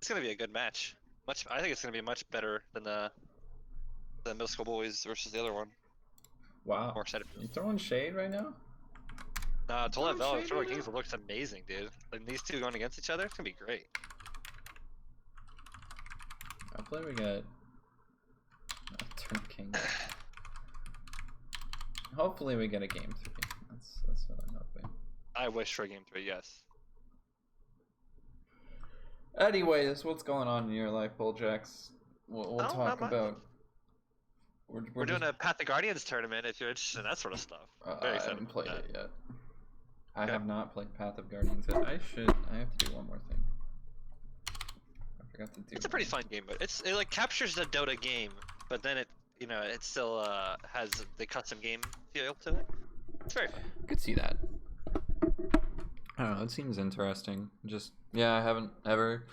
It's gonna be a good match. I think it's gonna be much better than the middle school boys versus the other one. Wow. More excited for You this. throwing shade right now? Nah, Tola Throwing Vel and shade Turtle right Kings now? looks amazing, dude. Like these two going against each other, it's gonna be great. Hopefully we get Turtle King. Hopefully we get a game 3. That's what I'm hoping. I wish for a game 3, yes. Anyways, what's going on in your life, Bulljax? We'll Oh, not talk much. about. We're Just. doing a Path of Guardians tournament if you're interested in that sort of stuff. Very I excited haven't about played that. it yet. I Okay. have not played Path of Guardians yet. I have to do one more thing. I forgot to do. It's a pretty fun game, but it like captures the Dota game, but then it still has the custom game feel to it. It's very fun. Could see that. I don't know. It seems interesting. Just yeah, I haven't ever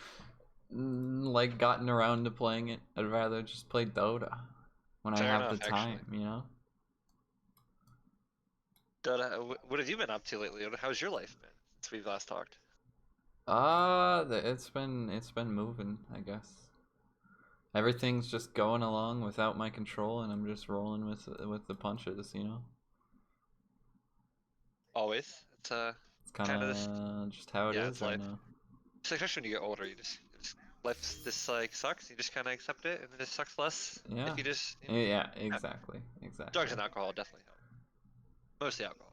like gotten around to playing it. I'd rather just play Dota when I Fair have the enough, time. actually. You know. Dota, what have you been up to lately? How's your life been since we've last talked? It's been moving. I guess everything's just going along without my control, and I'm just rolling with the punches. You know. Always. It's It's kind kind of this. of just how it Yeah, is it's right life. now. Especially when you get older, you just life this like sucks. You just kind of accept it, and then it sucks less Yeah. if you just Yeah, yeah. exactly. Exactly. Drugs and alcohol definitely help. Mostly alcohol.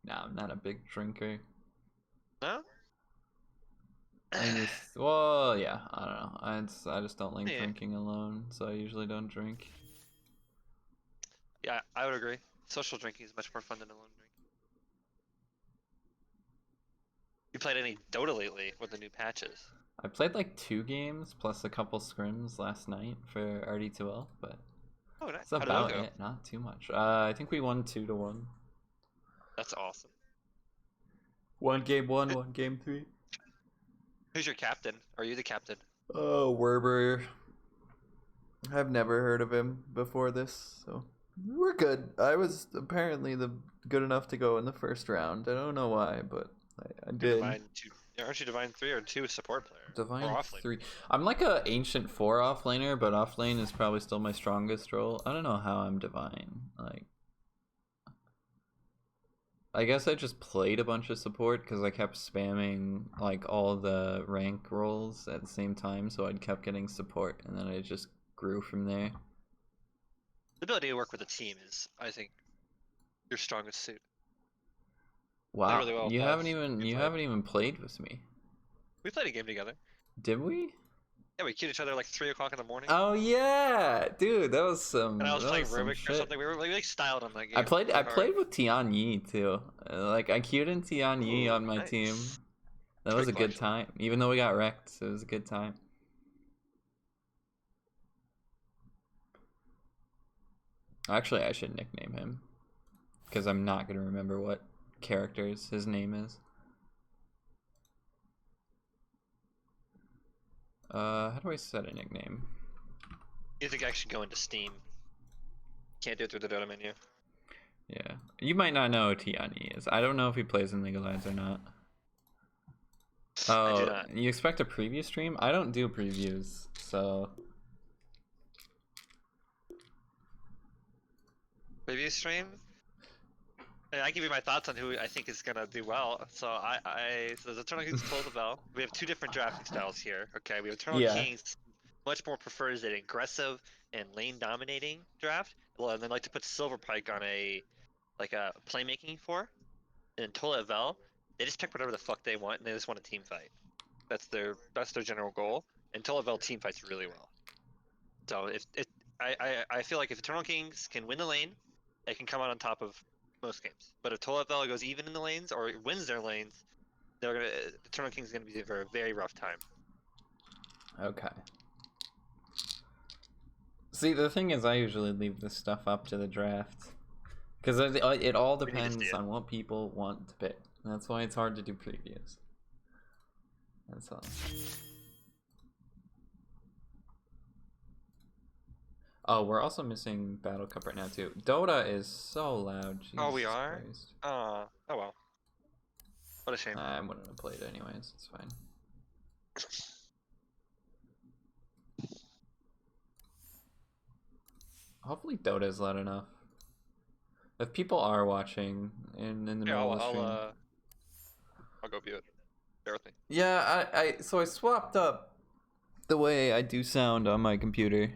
No, I'm not a big drinker. No? Well, yeah, I don't know. I just don't like Yeah. drinking alone, so I usually don't drink. Yeah, I would agree. Social drinking is much more fun than alone drinking. You played any Dota lately with the new patches? I played like 2 games plus a couple scrims last night for RD2L, but Oh, nice. that's How did those about go? it. Not too much. I think we won 2-1. That's awesome. One game 1, one game 3. Who's your captain? Are you the captain? Oh, Werber. I've never heard of him before this, so we're good. I was apparently the good enough to go in the first round. I don't know why, but I You're did. Divine 2. Aren't you Divine 3 or 2 support player? Divine or off lane? 3. I'm like a ancient 4 off laner, but off lane is probably still my strongest role. I don't know how I'm divine. Like, I guess I just played a bunch of support because I kept spamming like all the rank roles at the same time, so I'd kept getting support, and then I just grew from there. The ability to work with a team is, I think, your strongest suit. Wow, really well you with haven't us. even It's you like- haven't even played with me. We played a game together. Did we? Yeah, we queued each other like 3 o'clock in the morning. Oh yeah, dude, that was some. And I was that playing was some Rubik or shit. something. We were like styled on that game. I played really I hard. played with Tian Yi too. Like I queued in Tian Yi Ooh, on my nice. team. That It's was a pretty good cool, actually. time. Even though we got wrecked, it was a good time. Actually, I should nickname him because I'm not gonna remember what characters his name is. How do I set a nickname? You think I should go into Steam? Can't do it through the Dota menu. Yeah, you might not know who Tian Yi is. I don't know if he plays in League of Legends or not. I do Oh, not. you expect a preview stream? I don't do previews, so Preview stream? And I give you my thoughts on who I think is gonna do well. So so the Eternal Kings told the bell. We have 2 different drafting styles here. Okay, we have Eternal yeah. Kings much more prefers an aggressive and lane dominating draft. Well, and they like to put Silver Pike on a playmaking for. And Tola Vel, they just pick whatever the fuck they want and they just want a team fight. That's their general goal. And Tola Vel team fights really well. So I feel like if Eternal Kings can win the lane, they can come out on top of most games. But if Tola Vel goes even in the lanes or wins their lanes, Eternal Kings is gonna be for a very rough time. Okay. See, the thing is, I usually leave this stuff up to the draft because it all We need to depends see it. on what people want to pick. That's why it's hard to do previews. That's all. Oh, we're also missing Battle Cup right now too. Dota is so loud. Jesus Oh, we are? Christ. Oh well. What a shame. I'm gonna play it anyways. It's fine. Hopefully Dota's loud enough. If people are watching in the Here, middle of the stream. I'll go view it. Bear with me. Yeah, so I swapped up the way I do sound on my computer,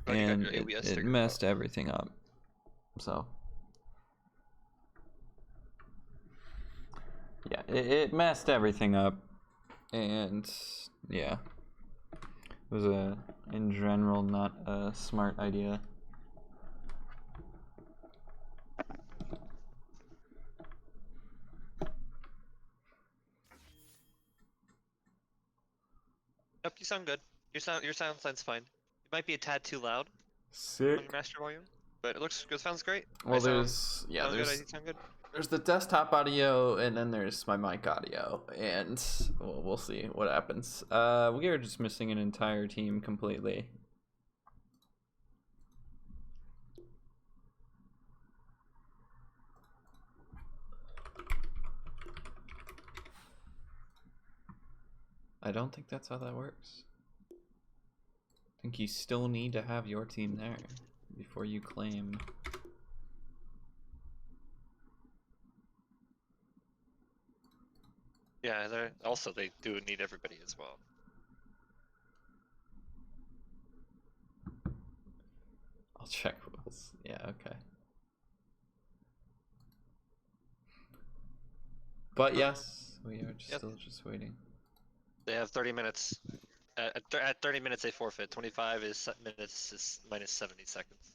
Glad you got and your ABS it figured messed out. everything up. So yeah, it messed everything up, and yeah, it was in general not a smart idea. Nope, you sound good. Your sound sounds fine. It might be a tad too loud on your Sick. master volume, but it sounds great. Well, Sound good. I sound good. there's the desktop audio, and then there's my mic audio, and we'll see what happens. We are just missing an entire team completely. I don't think that's how that works. I think you still need to have your team there before you claim. Yeah, they do need everybody as well. I'll check rules. Yeah, okay. But yes, we are still just waiting. They have 30 minutes. At 30 minutes, they forfeit. 25 minutes is minus 70 seconds.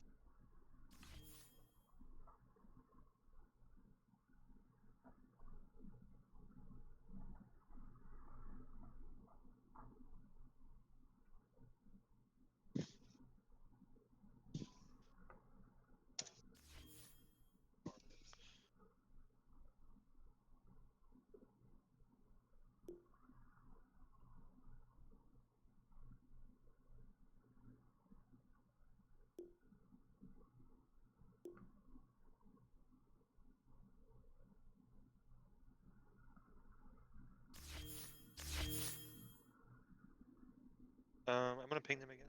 I'm gonna ping them again,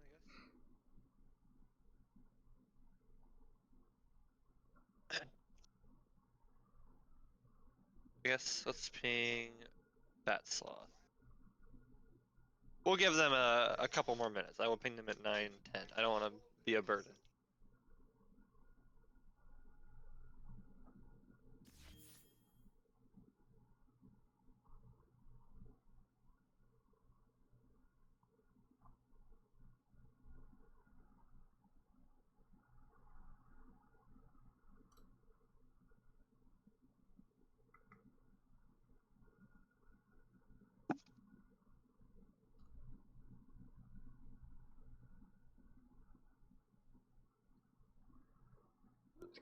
I guess. I guess let's ping Bat Sloth. We'll give them a couple more minutes. I will ping them at 9:10. I don't want to be a burden.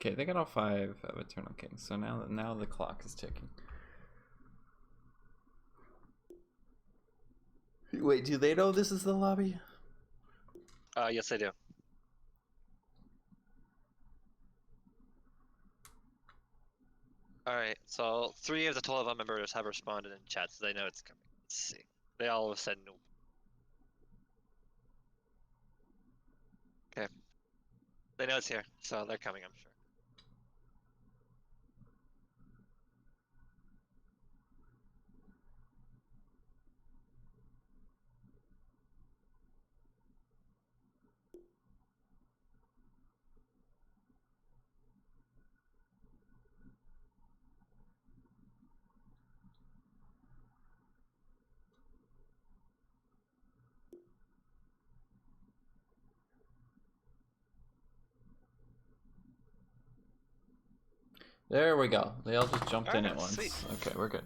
Okay, they got all 5 of Eternal Kings, so now the clock is ticking. Wait, do they know this is the lobby? Yes, I do. Alright, so 3 of the 12 members have responded in chat, so they know it's coming. Let's see. They all have said nope. Okay. They know it's here, so they're coming, I'm sure. There we go. They all just jumped in at once. Sweet. Okay, we're good.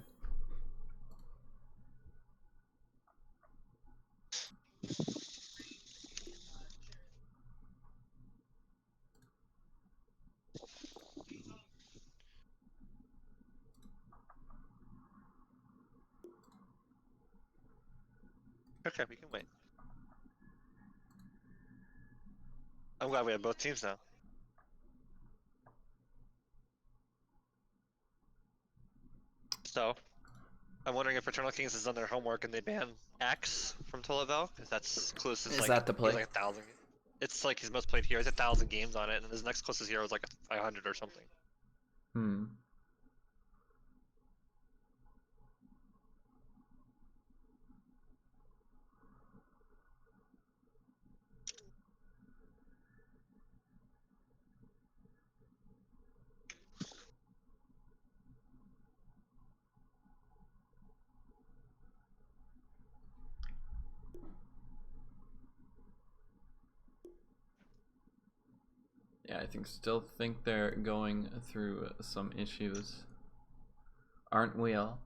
Okay, we can wait. I'm glad we have both teams now. So, I'm wondering if Eternal Kings has done their homework and they ban Axe from Tolavel, because that's closest, Is like, that the he has play? like 1,000. It's like his most played hero. He has 1,000 games on it, and his next closest hero is like 500 or something. Hmm. Yeah, still think they're going through some issues. Aren't we all?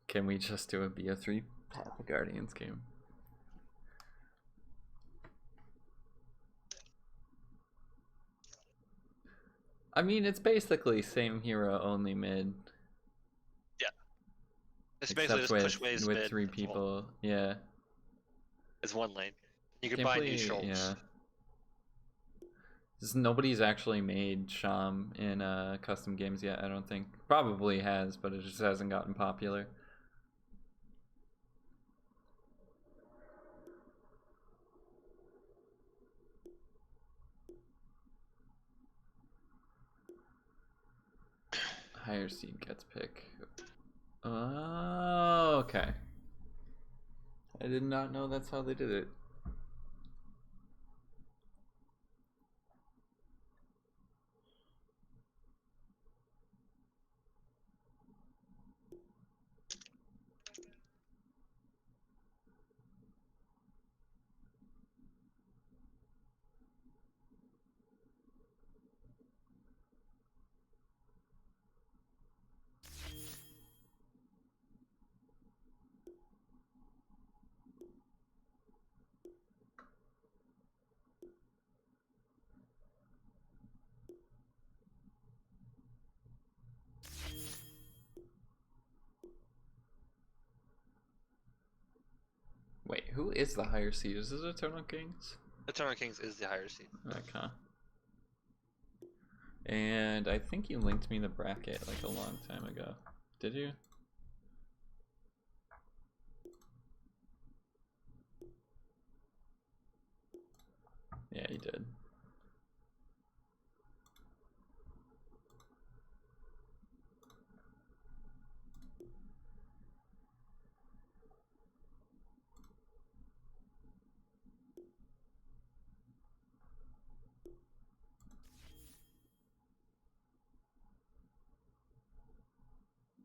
Can we just do a BO3 Path of Guardians game? I mean, it's basically same hero, only mid. Yeah. It's basically Except just push waves with mid. 3 That's all. people. Yeah. It's one lane. You could buy Gameplay, neutrals. yeah. Nobody's actually made Sham in custom games yet, I don't think. Probably has, but it just hasn't gotten popular. Higher seed gets pick. Oh, okay. I did not know that's how they did it. Wait, who is the higher seed? Is it Eternal Kings? Eternal Kings is the higher seed. Okay. And I think you linked me the bracket like a long time ago. Did you? Yeah, you did.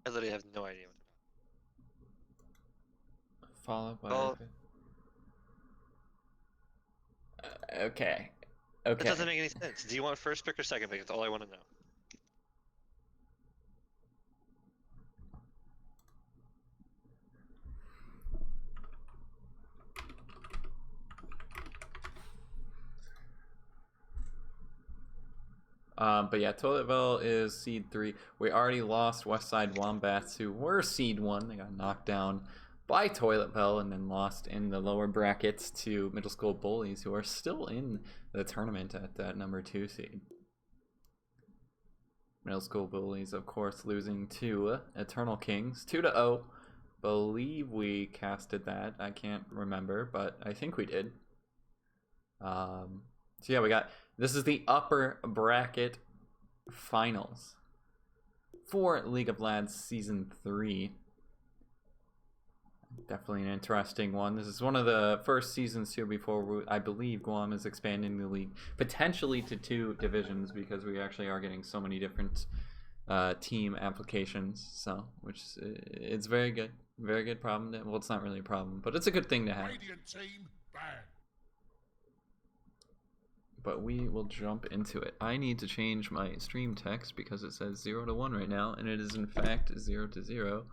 I literally have no idea Followed by. what. Okay. That doesn't Okay. make any sense. Do you want first pick or second pick? That's all I want to know. But yeah, Toiletville is seed 3. We already lost Westside Wombats, who were seed 1. They got knocked down by Toiletville and then lost in the lower brackets to Middle School Bullies, who are still in the tournament at that number 2 seed. Middle School Bullies, of course, losing to Eternal Kings 2-0. Believe we casted that. I can't remember, but I think we did. So yeah, we got, this is the upper bracket finals for League of Lads Season 3. Definitely an interesting one. This is one of the first seasons too before I believe Guam is expanding the league potentially to 2 divisions, because we actually are getting so many different team applications. So, which it's very good problem. Well, it's not really a problem, but it's a good thing to have. Radiant team, bad. But we will jump into it. I need to change my stream text because it says 0 to 1 right now, and it is in fact 0 to 0.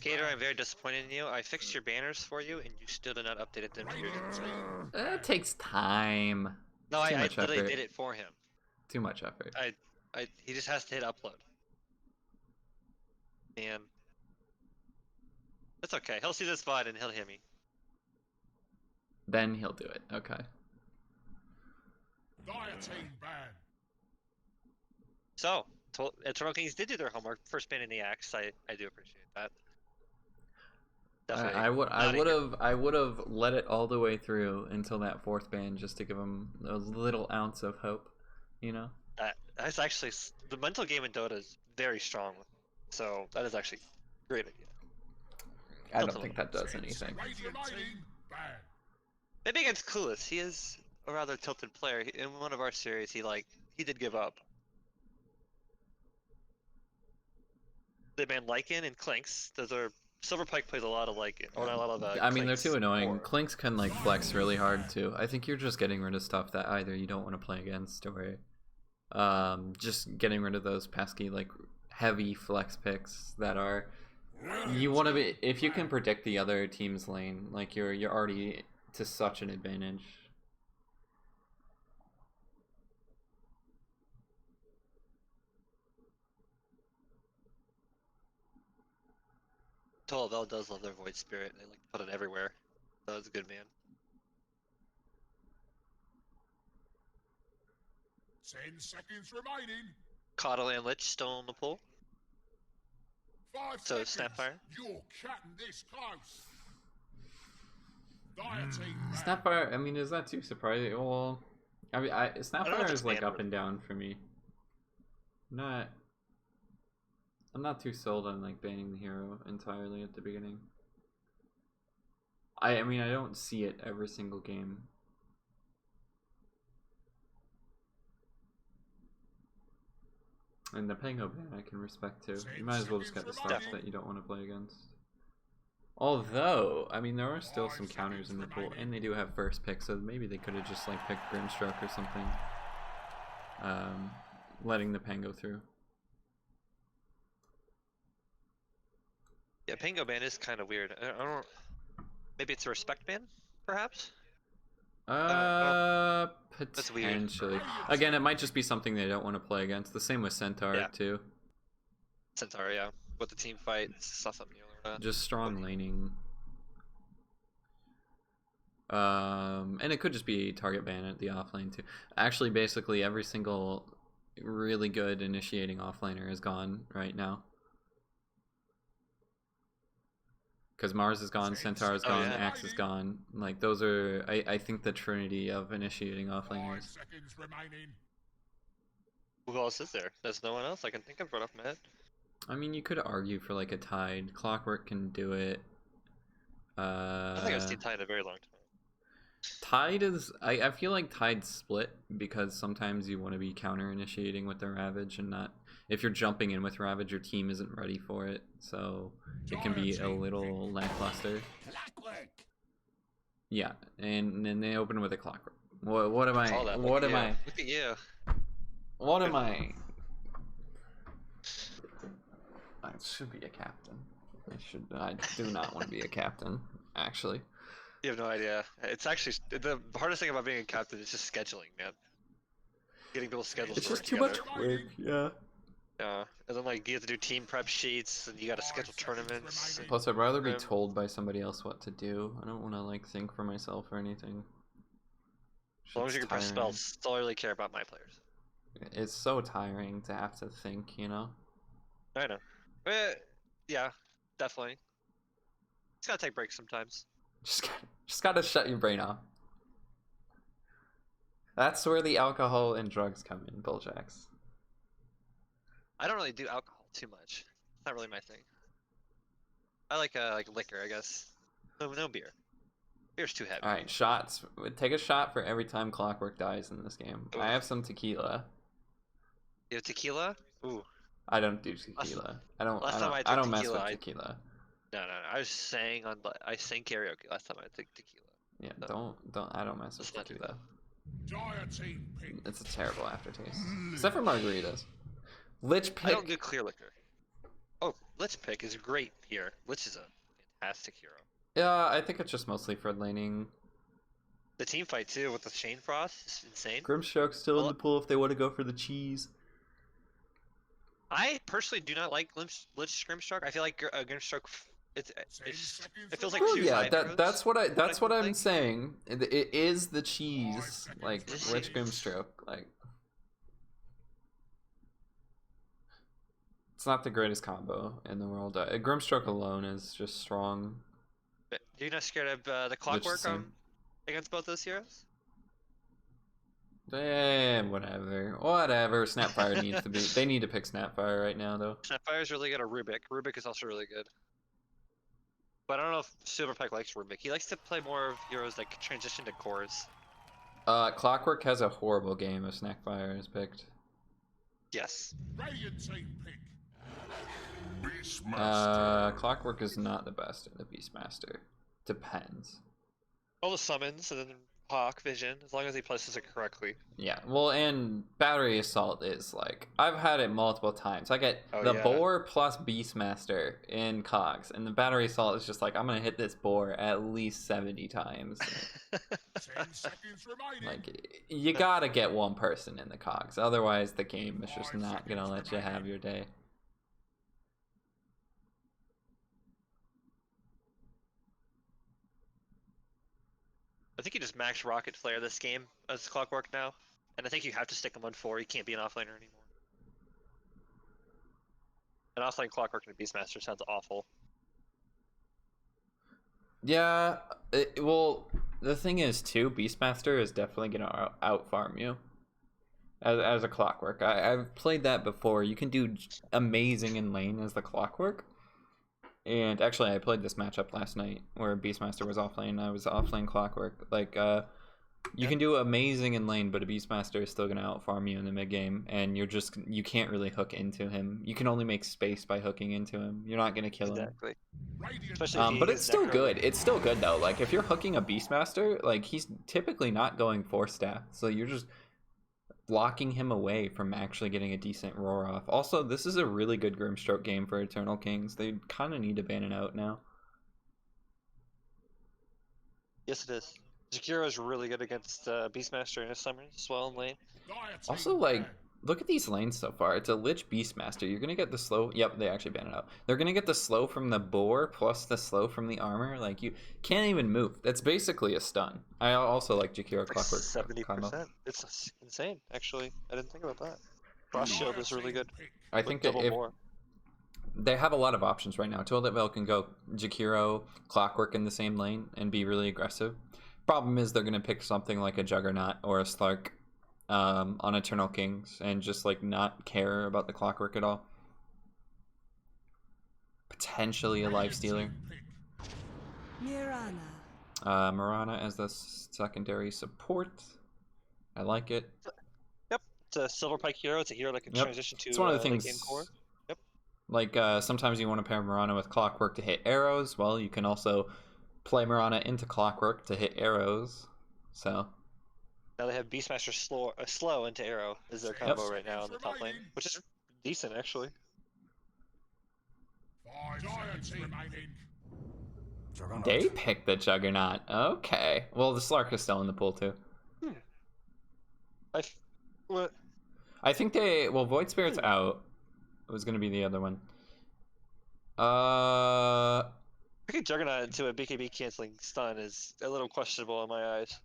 Gator, I'm very disappointed in you. I fixed your banners for you, and you still did not update them to your team. It takes time. No, I literally effort. did it for him. Too much effort. He just has to hit upload. And it's okay. He'll see this VOD and he'll hit me. Then he'll do it. Okay. So, Eternal Kings did do their homework. First ban in the Axe. I do appreciate that. Definitely. I would have let it all the way through until that 4th ban just to give him a little ounce of hope, you know. That's actually the mental game in Dota is very strong, so that is actually a great idea. I don't think that does anything. Maybe against Clueless, he is a rather tilted player. In one of our series, he did give up. They banned Lycan and Clinks. Those are Silverpike plays a lot of Lycan, or not a lot of. I mean, they're Clinks too annoying. more. Clinks can like flex really hard too. I think you're just getting rid of stuff that either you don't want to play against, or just getting rid of those pesky like heavy flex picks that are. You want to be, if you can predict the other team's lane, like you're already to such an advantage. Tolabel does love their Void Spirit. They like to put it everywhere. So it's a good man. 10 seconds remaining. Coddle and Lich still in the pool. 5 So seconds. Snapfire. You're cutting this close. Dire team back. Snapfire, I mean, is that too surprising? Well, I mean, Snapfire is like up and down for me. I'm not too sold on like banning the hero entirely at the beginning. I mean, I don't see it every single game. And the Pango ban I can respect too. You might as well just get the stuff that you don't want to play against. Although, I mean, there are still some counters in the pool, and they do have first pick, so maybe they could have just like picked Grimstroke or something. Letting the Pango through. Yeah, Pango ban is kind of weird. I don't. Maybe it's a respect ban, perhaps. Potentially. Again, it might just be something they don't want to play against. The same with Centaur too. Centaur, yeah, with the team fight, saw something new. Just strong laning. And it could just be target ban at the offlane too. Actually, basically every single really good initiating offlaner is gone right now. Because Mars is gone, Centaur is gone, Axe is gone. Like, those are, I think, the trinity of initiating offlaners. 5 seconds remaining. Who else is there? There's no one else I can think of right off my head. I mean, you could argue for, like, a Tide. Clockwork can do it. I think I've seen Tide in a very long time. Tide is, I feel like Tide's split, because sometimes you want to be counter-initiating with the Ravage and not... If you're jumping in with Ravage, your team isn't ready for it, so it can be a little lackluster. Yeah, and then they open with a Clockwork. What am I? What am I? Look at you. What am I? I should be a captain. I do not want to be a captain, actually. You have no idea. It's actually the hardest thing about being a captain is just scheduling, man. Getting people's schedules. It's to work just too together. much work. Yeah. Yeah, and then like you have to do team prep sheets, and you got to schedule tournaments. Plus, I'd rather be told by somebody else what to do. I don't want to like think for myself or anything. As long as you can press spells, that's all I really care about my players. It's so tiring to have to think, you know. I know. But, yeah, definitely. Just gotta take breaks sometimes. Just gotta shut your brain off. That's where the alcohol and drugs come in, Bulljax. I don't really do alcohol too much. It's not really my thing. I like liquor, I guess. No beer. Beer's too heavy. All right, shots. Take a shot for every time Clockwork dies in this game. Ooh. I have some tequila. You have tequila? Ooh. I don't do tequila. I don't mess with tequila. No. I was saying I sang karaoke last time I took tequila. Yeah, So, I don't mess with let's not do tequila. Dire team pick. It's a terrible aftertaste. Except for margaritas. Lich pick. I don't do clear liquor. Oh, Lich pick is great here. Lich is a fantastic hero. Yeah, I think it's just mostly for laning. The team fight too with the Chain Frost is insane. Grimstroke's still in the pool if they want to go for the cheese. I personally do not like Lich Grimstroke. I feel like Grimstroke it feels like Well, two yeah, Hydros, that's what I'm like. saying. It is the cheese, like Lich Grimstroke. Like, it's not the greatest combo in the world. Grimstroke alone is just strong. But you're not scared of the Lich clockwork Sim. against both those heroes? Whatever. Snapfire needs to be. They need to pick Snapfire right now, though. Snapfire's really good, or Rubik. Rubik is also really good. But I don't know if Silverpike likes Rubik. He likes to play more of heroes that transition to cores. Clockwork has a horrible game if Snapfire is picked. Yes. Radiant team pick. Beastmaster. Clockwork is not the best in the Beastmaster. Depends. All the summons and then Hawk Vision, as long as he places it correctly. Yeah, well, and Battery Assault is like, I've had it multiple times. I get the boar plus Beastmaster in Cogs, and the Battery Assault is just like, I'm gonna hit this boar at least 70 times. 10 seconds remaining. Like, you gotta get one person in the Cogs, otherwise the game is just not gonna let you have your day. I think you just max Rocket Flare this game as Clockwork now. And I think you have to stick him on 4. He can't be an offlaner anymore. An offlane Clockwork and a Beastmaster sounds awful. Yeah, well, the thing is, too, Beastmaster is definitely gonna out-farm you. As a Clockwork. I've played that before. You can do amazing in lane as the Clockwork. And actually, I played this matchup last night where Beastmaster was offlane. I was offlane Clockwork. Like, you can do amazing in lane, but a Beastmaster is still gonna outfarm you in the mid game, and you can't really hook into him. You can only make space by hooking into him. You're not gonna kill him. Exactly. Especially but it's still good. It's still good though. Like, if you're hooking a Beastmaster, like, he's typically not going 4-staff, so you're just blocking him away from actually getting a decent roar off. Also, this is a really good Grimstroke game for Eternal Kings. They kind of need to ban it out now. Yes, it is. Jakiro is really good against Beastmaster and his summons as well in lane. Also, like, look at these lanes so far. It's a Lich Beastmaster. You're gonna get the slow. Yep, they actually ban it out. They're gonna get the slow from the boar plus the slow from the armor. Like, you can't even move. That's basically a stun. I also like Jakiro Clockwork. 70%. It's insane, actually. I didn't think about that. Frost Shield is really good. I think double if more. they have a lot of options right now. Toiletville can go Jakiro Clockwork in the same lane and be really aggressive. Problem is they're gonna pick something like a Juggernaut or a Slark on Eternal Kings and just like not care about the Clockwork at all. Potentially a Lifestealer. Mirana as the secondary support. I like it. Yep, it's a Silverpike hero. It's a hero that can transition to it's one of the things. game core. Yep. Like sometimes you want to pair Mirana with Clockwork to hit arrows. Well, you can also play Mirana into Clockwork to hit arrows. So. Now they have Beastmaster slow into arrow is their combo right now in the top lane, which is decent actually. 5 seconds remaining. They picked the Juggernaut. Okay. Well, the Slark is still in the pool too. What? I think they. Well, Void Spirit's out. It was gonna be the other one. Picking Juggernaut into a BKB canceling stun is a little questionable in my eyes.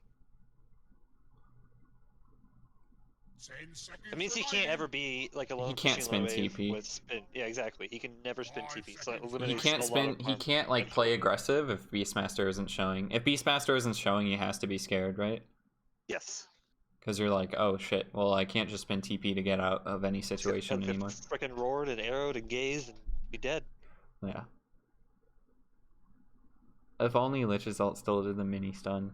10 seconds It means he can't ever be like a lone. He can't spin TP. With spin. Yeah, exactly. He can never spin TP. So that He eliminates can't a lot spin. of He harm can't like potential. play aggressive if Beastmaster isn't showing. If Beastmaster isn't showing, he has to be scared, right? Yes. Because you're like, oh shit. Well, I can't just spin TP to get out of any situation anymore. Freaking roared and arrowed and gazed and be dead. Yeah. If only Lich's ult still did the mini stun.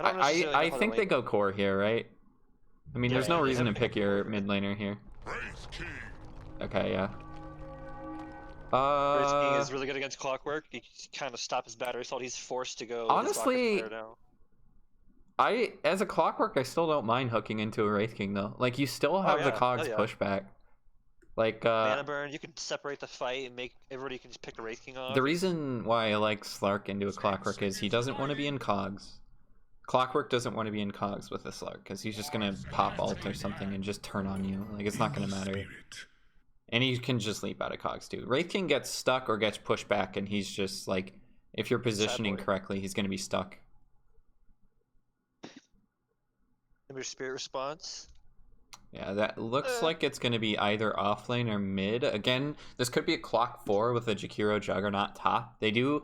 I think they go core here, right? I mean, there's no reason to pick your mid laner here. Okay, yeah. Wraith King is really good against Clockwork. You kind of stop his battery assault. He's forced to go. Honestly, now. as a Clockwork, I still don't mind hooking into a Wraith King though. Like, you still have the Cogs pushback. Like Mana burn, you can separate the fight and make everybody can just pick a Wraith King off. The reason why I like Slark into a Clockwork is he doesn't want to be in Cogs. Clockwork doesn't want to be in Cogs with a Slark because he's just gonna pop ult or something and just turn on you. Like, it's not gonna matter. And he can just leap out of cogs too. Wraith King gets stuck or gets pushed back, and he's just like, if you're positioning correctly, he's going to be stuck. Ember Spirit response. Yeah, that looks like it's going to be either off lane or mid. Again, this could be a clock 4 with a Jakiro Juggernaut top. They do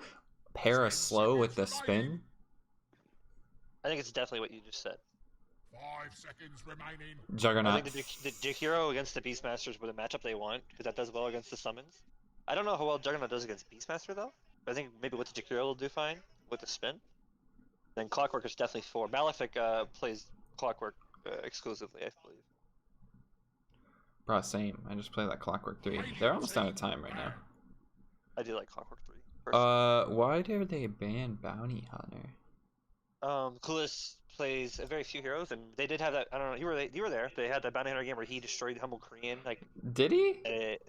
pair a slow with the spin. I think it's definitely what you just said. 5 seconds remaining. Juggernaut. I think the Jakiro against the Beastmasters were the matchup they want, because that does well against the summons. I don't know how well Juggernaut does against Beastmaster, though. But I think maybe with the Jakiro will do fine, with the spin. Then Clockwork is definitely 4. Malefic plays Clockwork exclusively, I believe. Bro, same. I just play that Clockwork 3. They're almost out of time right now. I do like Clockwork 3. Personally. Why did they ban Bounty Hunter? Clueless plays very few heroes, and they did have that. I don't know. You were there. They had that Bounty Hunter game where he destroyed Humble Korean. Like, did he?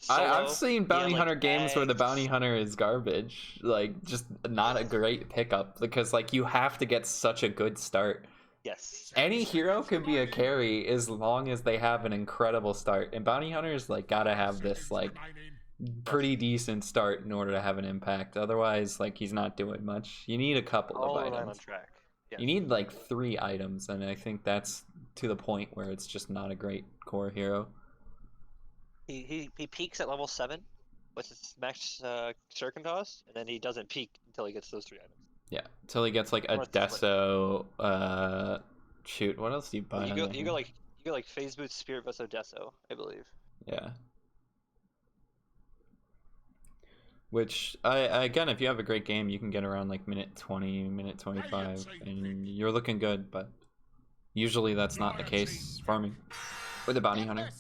I've seen Bounty Hunter games where the Bounty Hunter is garbage. Like, just not a great pickup because like you have to get such a good start. Yes. Any hero can be a carry as long as they have an incredible start, and Bounty Hunters like gotta have this like pretty decent start in order to have an impact. Otherwise, like he's not doing much. You need a couple of items. On track. Yeah. You need like 3 items, and I think that's to the point where it's just not a great core hero. He peaks at level 7 with his max Shuriken toss, and then he doesn't peak until he gets those 3 items. Yeah, until he gets like a Deso. Shoot, what else do you buy? You go like Phase Boot, Spirit Vessel, Deso, I believe. Yeah. Which again, if you have a great game, you can get around like minute 20, minute 25, and you're looking good. But usually that's not the case farming with a Bounty Hunter.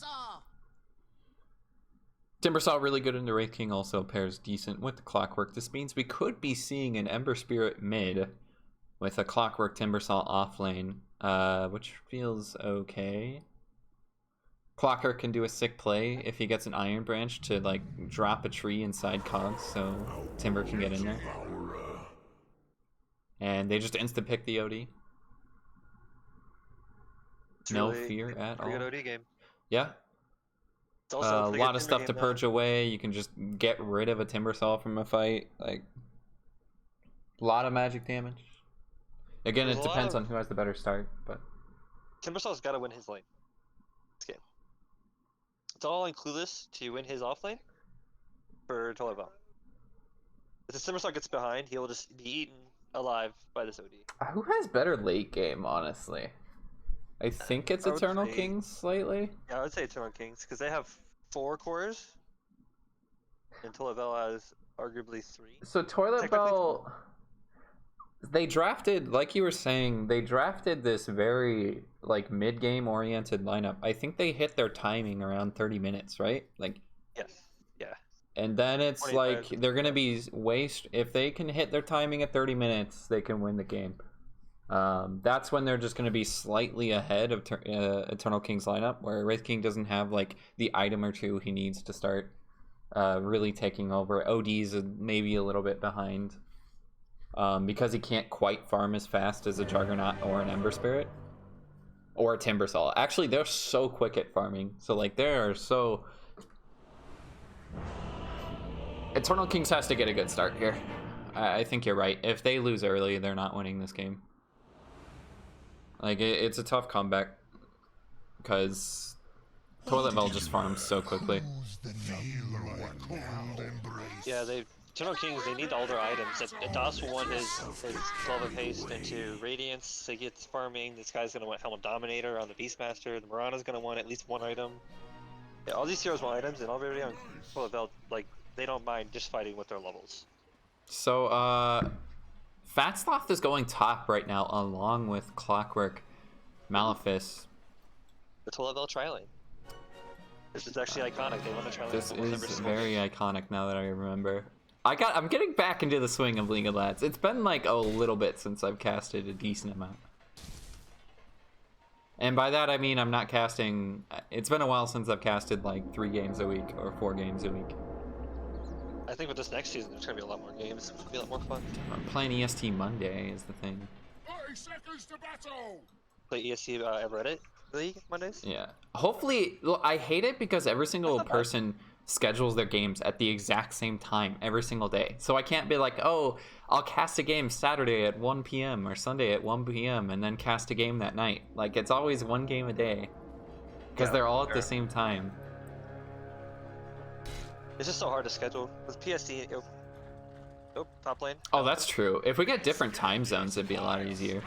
Timbersaw really good into Wraith King, also pairs decent with the Clockwork. This means we could be seeing an Ember Spirit mid with a Clockwork Timbersaw off lane, which feels okay. Clockwork can do a sick play if he gets an Iron Branch to like drop a tree inside cogs so Timber can get in there. And they just instant pick the OD. No fear at all. Pretty good OD game. Yeah. It's also a lot of stuff to purge away. You can just get rid of a Timbersaw from a fight. Like, a lot of magic damage. Again, it depends on who has the better start, but Timbersaw's got to win his lane this game. It's all in Clueless to win his off lane for Tolliver. If the Timbersaw gets behind, he will just be eaten alive by this OD. Who has better late game, honestly? I think it's Eternal Kings slightly. Yeah, I would say Eternal Kings because they have 4 cores, and Tolliver has arguably 3. So Toilet Bell, they drafted, like you were saying, they drafted this very like mid-game oriented lineup. I think they hit their timing around 30 minutes, right? Like, yes, yeah. And then it's like they're gonna be if they can hit their timing at 30 minutes, they can win the game. That's when they're just going to be slightly ahead of Eternal King's lineup, where Wraith King doesn't have like the item or 2 he needs to start really taking over. OD's maybe a little bit behind because he can't quite farm as fast as a Juggernaut or an Ember Spirit or a Timbersaw. Actually, they're so quick at farming, so like they're so. Eternal Kings has to get a good start here. I think you're right. If they lose early, they're not winning this game. Like, it's a tough comeback because Toilet Bell just farms so quickly. Yeah, Eternal Kings, they need all their items. Das will want his 12 of haste into Radiance to get farming. This guy's going to want Helm of Dominator on the Beastmaster. The Mirana's going to want at least 1 item. Yeah, all these heroes want items, and everybody on Toilet Bell, like, they don't mind just fighting with their levels. So, Fatsloth is going top right now, along with Clockwork, Malefice. The Toilet Bell tri-lane. This is actually iconic. They won the tri-lane. This is very iconic now that I remember. I'm getting back into the swing of League of Lads. It's been like a little bit since I've casted a decent amount. And by that I mean I'm not casting. It's been a while since I've casted like 3 games a week or 4 games a week. I think with this next season, there's gonna be a lot more games. It's gonna be a lot more fun. I'm playing EST Monday is the thing. 30 seconds to battle. Play EST Reddit League Mondays. Yeah. Hopefully, I hate it because every single person schedules their games at the exact same time every single day. So I can't be like, oh, I'll cast a game Saturday at 1 p.m. or Sunday at 1 p.m. and then cast a game that night. Like, it's always one game a day because they're all at the same time. It's just so hard to schedule with PSD. Oh, top lane. Oh, that's true. If we get different time zones, it'd be a lot easier.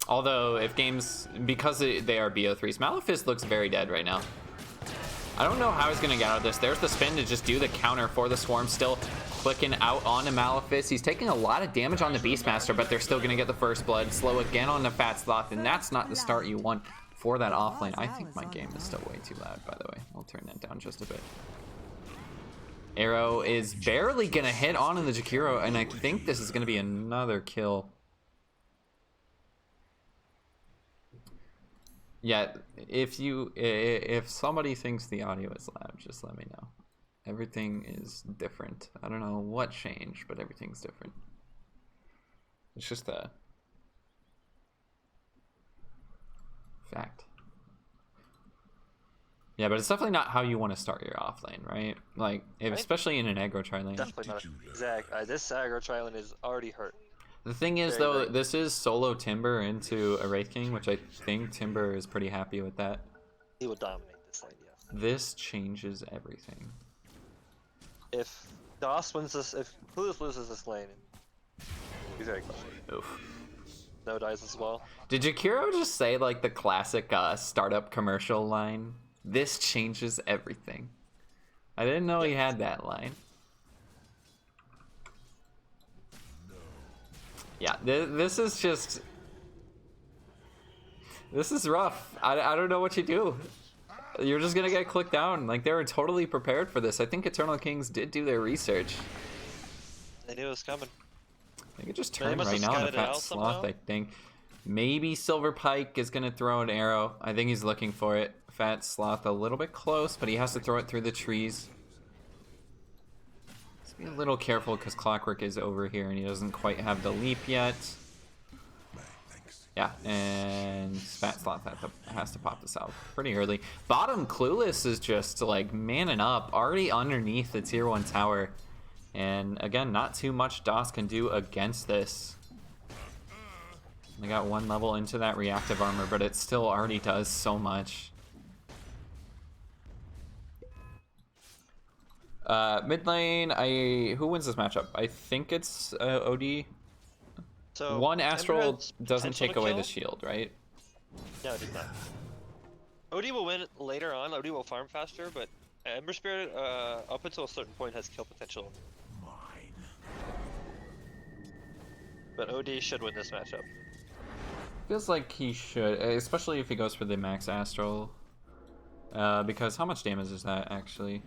Although, if games, because they are BO3s, Maleficent looks very dead right now. I don't know how he's going to get out of this. There's the spin to just do the counter for the Swarm, still clicking out onto Maleficent. He's taking a lot of damage on the Beastmaster, but they're still going to get the first blood. Slow again on the Fat Sloth, and that's not the start you want for that offlane. I think my game is still way too loud, by the way. We'll turn that down just a bit. Arrow is barely going to hit on in the Jakiro, and I think this is going to be another kill. Yeah, if somebody thinks the audio is loud, just let me know. Everything is different. I don't know what changed, but everything's different. It's just a fact. Yeah, but it's definitely not how you want to start your offlane, right? Like, especially in an aggro tri-lane. Definitely not. Exactly. This aggro tri-lane is already hurt. The thing is, though, this is solo Timber into a Wraith King, which I think Timber is pretty happy with that. He will dominate this lane, yeah. This changes everything. If DOS wins this, if Clueless loses this lane, he's very close. Oof. No dies as well. Did Jakiro just say, like, the classic startup commercial line? This changes everything. I didn't know he had that line. Yeah, this is just... This is rough. I don't know what you do. You're just gonna get clicked down. Like, they were totally prepared for this. I think Eternal Kings did do their research. They knew it was coming. They could just turn right now on the Fat Sloth, I think. Maybe Silver Pike is gonna throw an arrow. I think he's looking for it. Fat Sloth a little bit close, but he has to throw it through the trees. Be a little careful because Clockwork is over here and he doesn't quite have the leap yet. Yeah, and Fat Sloth has to pop this out pretty early. Bottom Clueless is just like manning up, already underneath the tier 1 tower. And again, not too much DOS can do against this. They got 1 level into that reactive armor, but it still already does so much. Mid lane, who wins this matchup? I think it's OD. So 1 Astral doesn't take away the shield, right? No, it does not. OD will win later on. OD will farm faster, but Ember Spirit, up until a certain point, has kill potential. But OD should win this matchup. Feels like he should, especially if he goes for the max Astral. Because how much damage is that actually?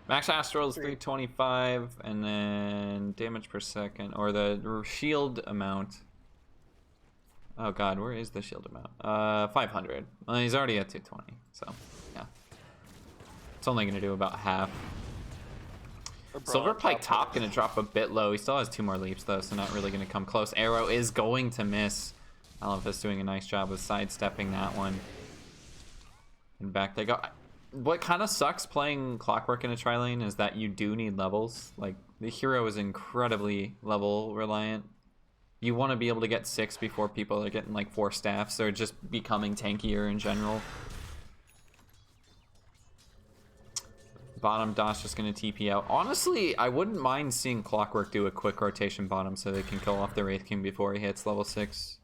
Max Astral is 325, and then damage per second, or the shield amount. Oh god, where is the shield amount? 500. Well, he's already at 220, so yeah. It's only going to do about half. Silver Pike top going to drop a bit low. He still has 2 more leaps though, so not really going to come close. Arrow is going to miss. Maleficent's doing a nice job of sidestepping that one. And back they go. What kind of sucks playing Clockwork in a tri-lane is that you do need levels. Like, the hero is incredibly level reliant. You want to be able to get 6 before people are getting like 4 staffs or just becoming tankier in general. Bottom DOS just going to TP out. Honestly, I wouldn't mind seeing Clockwork do a quick rotation bottom so they can kill off the Wraith King before he hits level 6.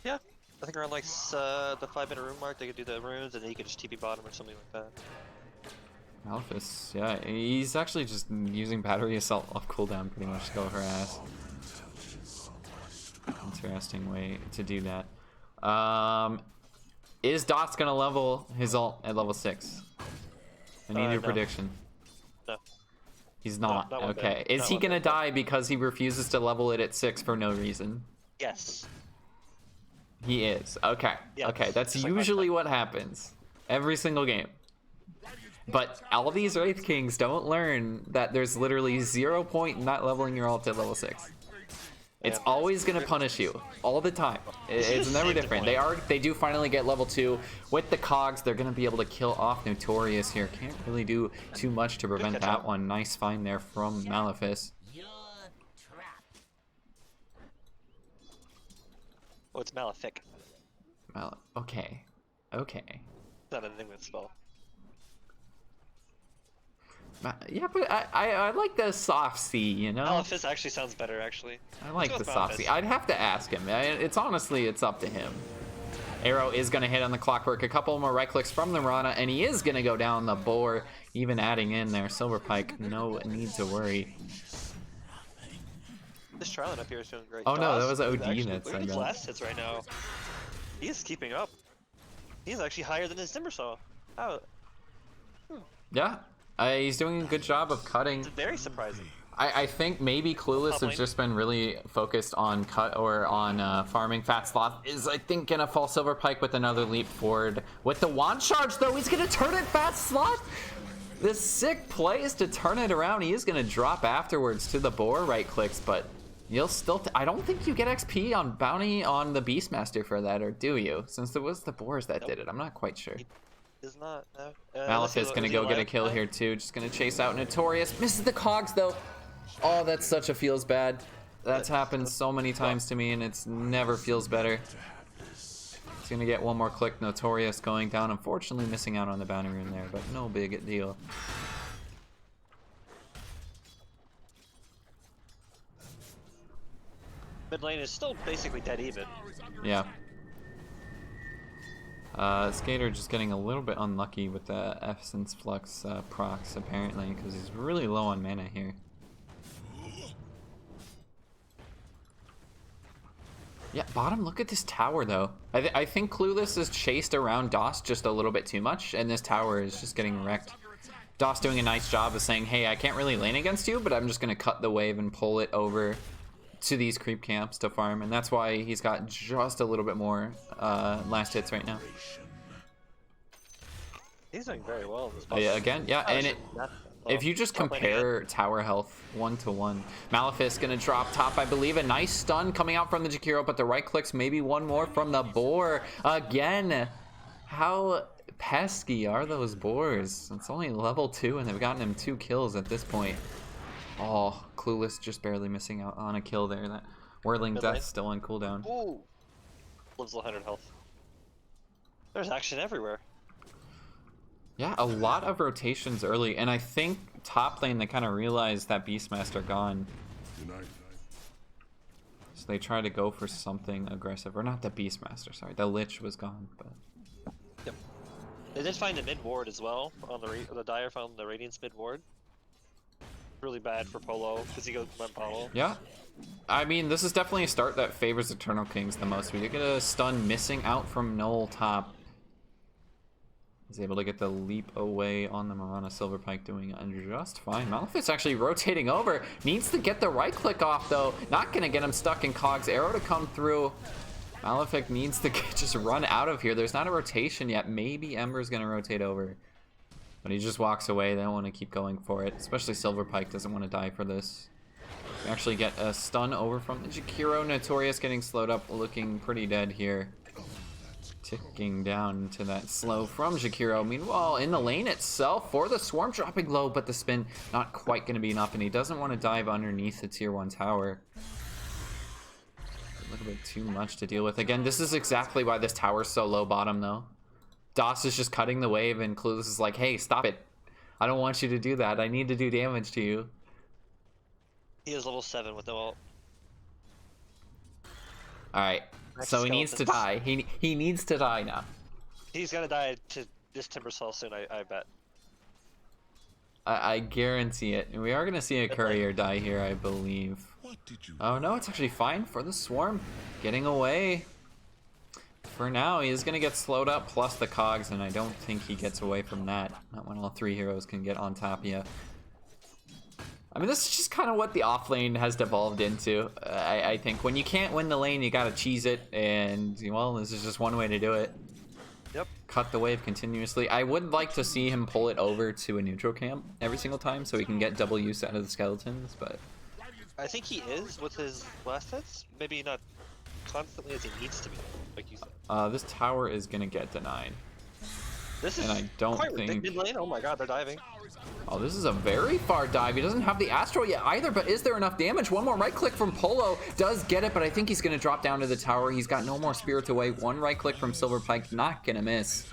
Yeah. I think around like the 5-minute rune mark, they could do the runes, and then you could just TP bottom or something like that. Maleficent, yeah, he's actually just using battery assault off cooldown pretty much to go her ass. Interesting way to do that. Is Dot's gonna level his ult at level 6? I need your prediction. No. He's not. Not okay. Is he gonna die because he refuses to level it at 6 for no reason? Yes. He is. Okay. Yes. Okay, that's usually what happens. Every single game. But all these Wraith Kings don't learn that there's literally 0 point not leveling your ult at level 6. It's Yeah. always gonna punish you all the time. It's never Save the different. point. They do finally get level 2 with the cogs. They're gonna be able to kill off Notorious here. Can't really do too much to prevent catch that up. one. Nice find there from Malefice. Oh, it's Malefic. Okay. Okay. It's not an English spell. Yeah, but I like the soft C, you know? Malefic actually sounds better, actually. I like Let's the go with soft C. Malefic. I'd have to ask him. It's honestly, it's up to him. Arrow is going to hit on the clockwork. A couple more right clicks from the Mirana, and he is going to go down the boar, even adding in there. Silver Pike, no need to worry. This Trilan up here is doing great. Oh no, that Doss was OD is actually- that Look said at his that. last hits right now. He is keeping up. He's actually higher than his Timbersaw. Oh, Yeah, he's doing a good job of cutting. it's very surprising. I think maybe Clueless Top has lane. just been really focused on cut or on farming. Fat Sloth is, I think, gonna fall Silver Pike with another leap forward. With the wand charge, though, he's gonna turn it. Fat Sloth. The sick play is to turn it around. He is gonna drop afterwards to the boar right clicks, but you'll still. I don't think you get XP on bounty on the Beastmaster for that, or do you? Since it was the boars that did it, I'm not quite sure. Is not. No. Malefice gonna go get a kill here too. Just gonna chase out Notorious. Misses the cogs though. Oh, that's such a feels bad. That's happened so many times to me, and it's never feels better. He's gonna get one more click. Notorious going down. Unfortunately, missing out on the bounty rune there, but no big deal. Mid lane is still basically dead even. Yeah. Skater just getting a little bit unlucky with the Essence Flux procs apparently, because he's really low on mana here. Yeah, bottom, look at this tower, though. I think Clueless is chased around Doss just a little bit too much, and this tower is just getting wrecked. Doss doing a nice job of saying, hey, I can't really lane against you, but I'm just going to cut the wave and pull it over to these creep camps to farm, and that's why he's got just a little bit more last hits right now. He's doing very well in this Oh, yeah, again, yeah, and if you just top lane compare tower health 1-to-1, Malefice gonna drop top, I believe. A nice stun coming out from the Jakiro, but the right clicks, maybe one more from the boar. Again, how pesky are those boars? It's only level 2, and they've gotten him 2 kills at this point. Oh, Clueless just barely missing out on a kill there. That Whirling Mid Death lane. still on cooldown. Ooh. Lives 100 health. There's action everywhere. Yeah, a lot of rotations early, and I think top lane they kind of realized that Beastmaster gone. So they try to go for something aggressive, or not the Beastmaster, sorry, the Lich was gone, but Yep. They did find a mid ward as well on the Dire found the Radiance mid ward. Really bad for Polo because he goes went Polo. yeah. I mean, this is definitely a start that favors Eternal Kings the most. We did get a stun missing out from Noel top. He's able to get the leap away on the Mirana. Silver Pike doing just fine. Malefice actually rotating over. Needs to get the right click off, though. Not going to get him stuck in Cogs. Arrow to come through. Malefic needs to just run out of here. There's not a rotation yet. Maybe Ember's going to rotate over. But he just walks away. They don't want to keep going for it. Especially Silver Pike doesn't want to die for this. We actually get a stun over from the Jakiro. Notorious getting slowed up. Looking pretty dead here. Ticking down to that slow from Jakiro. Meanwhile, in the lane itself for the swarm dropping low, but the spin not quite going to be enough, and he doesn't want to dive underneath the tier 1 tower. A little bit too much to deal with. Again, this is exactly why this tower's so low bottom, though. Doss is just cutting the wave, and Clueless is like, hey, stop it. I don't want you to do that. I need to do damage to you. He is level 7 with the ult. Alright. Next So he needs to die. skeletons. He needs to die now. He's gonna die to this Timbersaw soon, I bet. I guarantee it. We are going to see a courier die here, I believe. Oh no, it's actually fine for the swarm. Getting away. For now, he is going to get slowed up plus the cogs, and I don't think he gets away from that. Not when all 3 heroes can get on top of you. I mean, this is just kind of what the off lane has devolved into. I think when you can't win the lane, you gotta cheese it, and well, this is just one way to do it. Yep. Cut the wave continuously. I would like to see him pull it over to a neutral camp every single time, so he can get double use out of the skeletons. But I think he is with his last hits. Maybe not constantly as he needs to be, like you said. This tower is gonna get denied. This is And I don't quite think... mid lane. Oh my god, they're diving. Oh, this is a very far dive. He doesn't have the Astral yet either, but is there enough damage? One more right click from Polo does get it, but I think he's gonna drop down to the tower. He's got no more Spirits Away. One right click from Silver Pike, not gonna miss.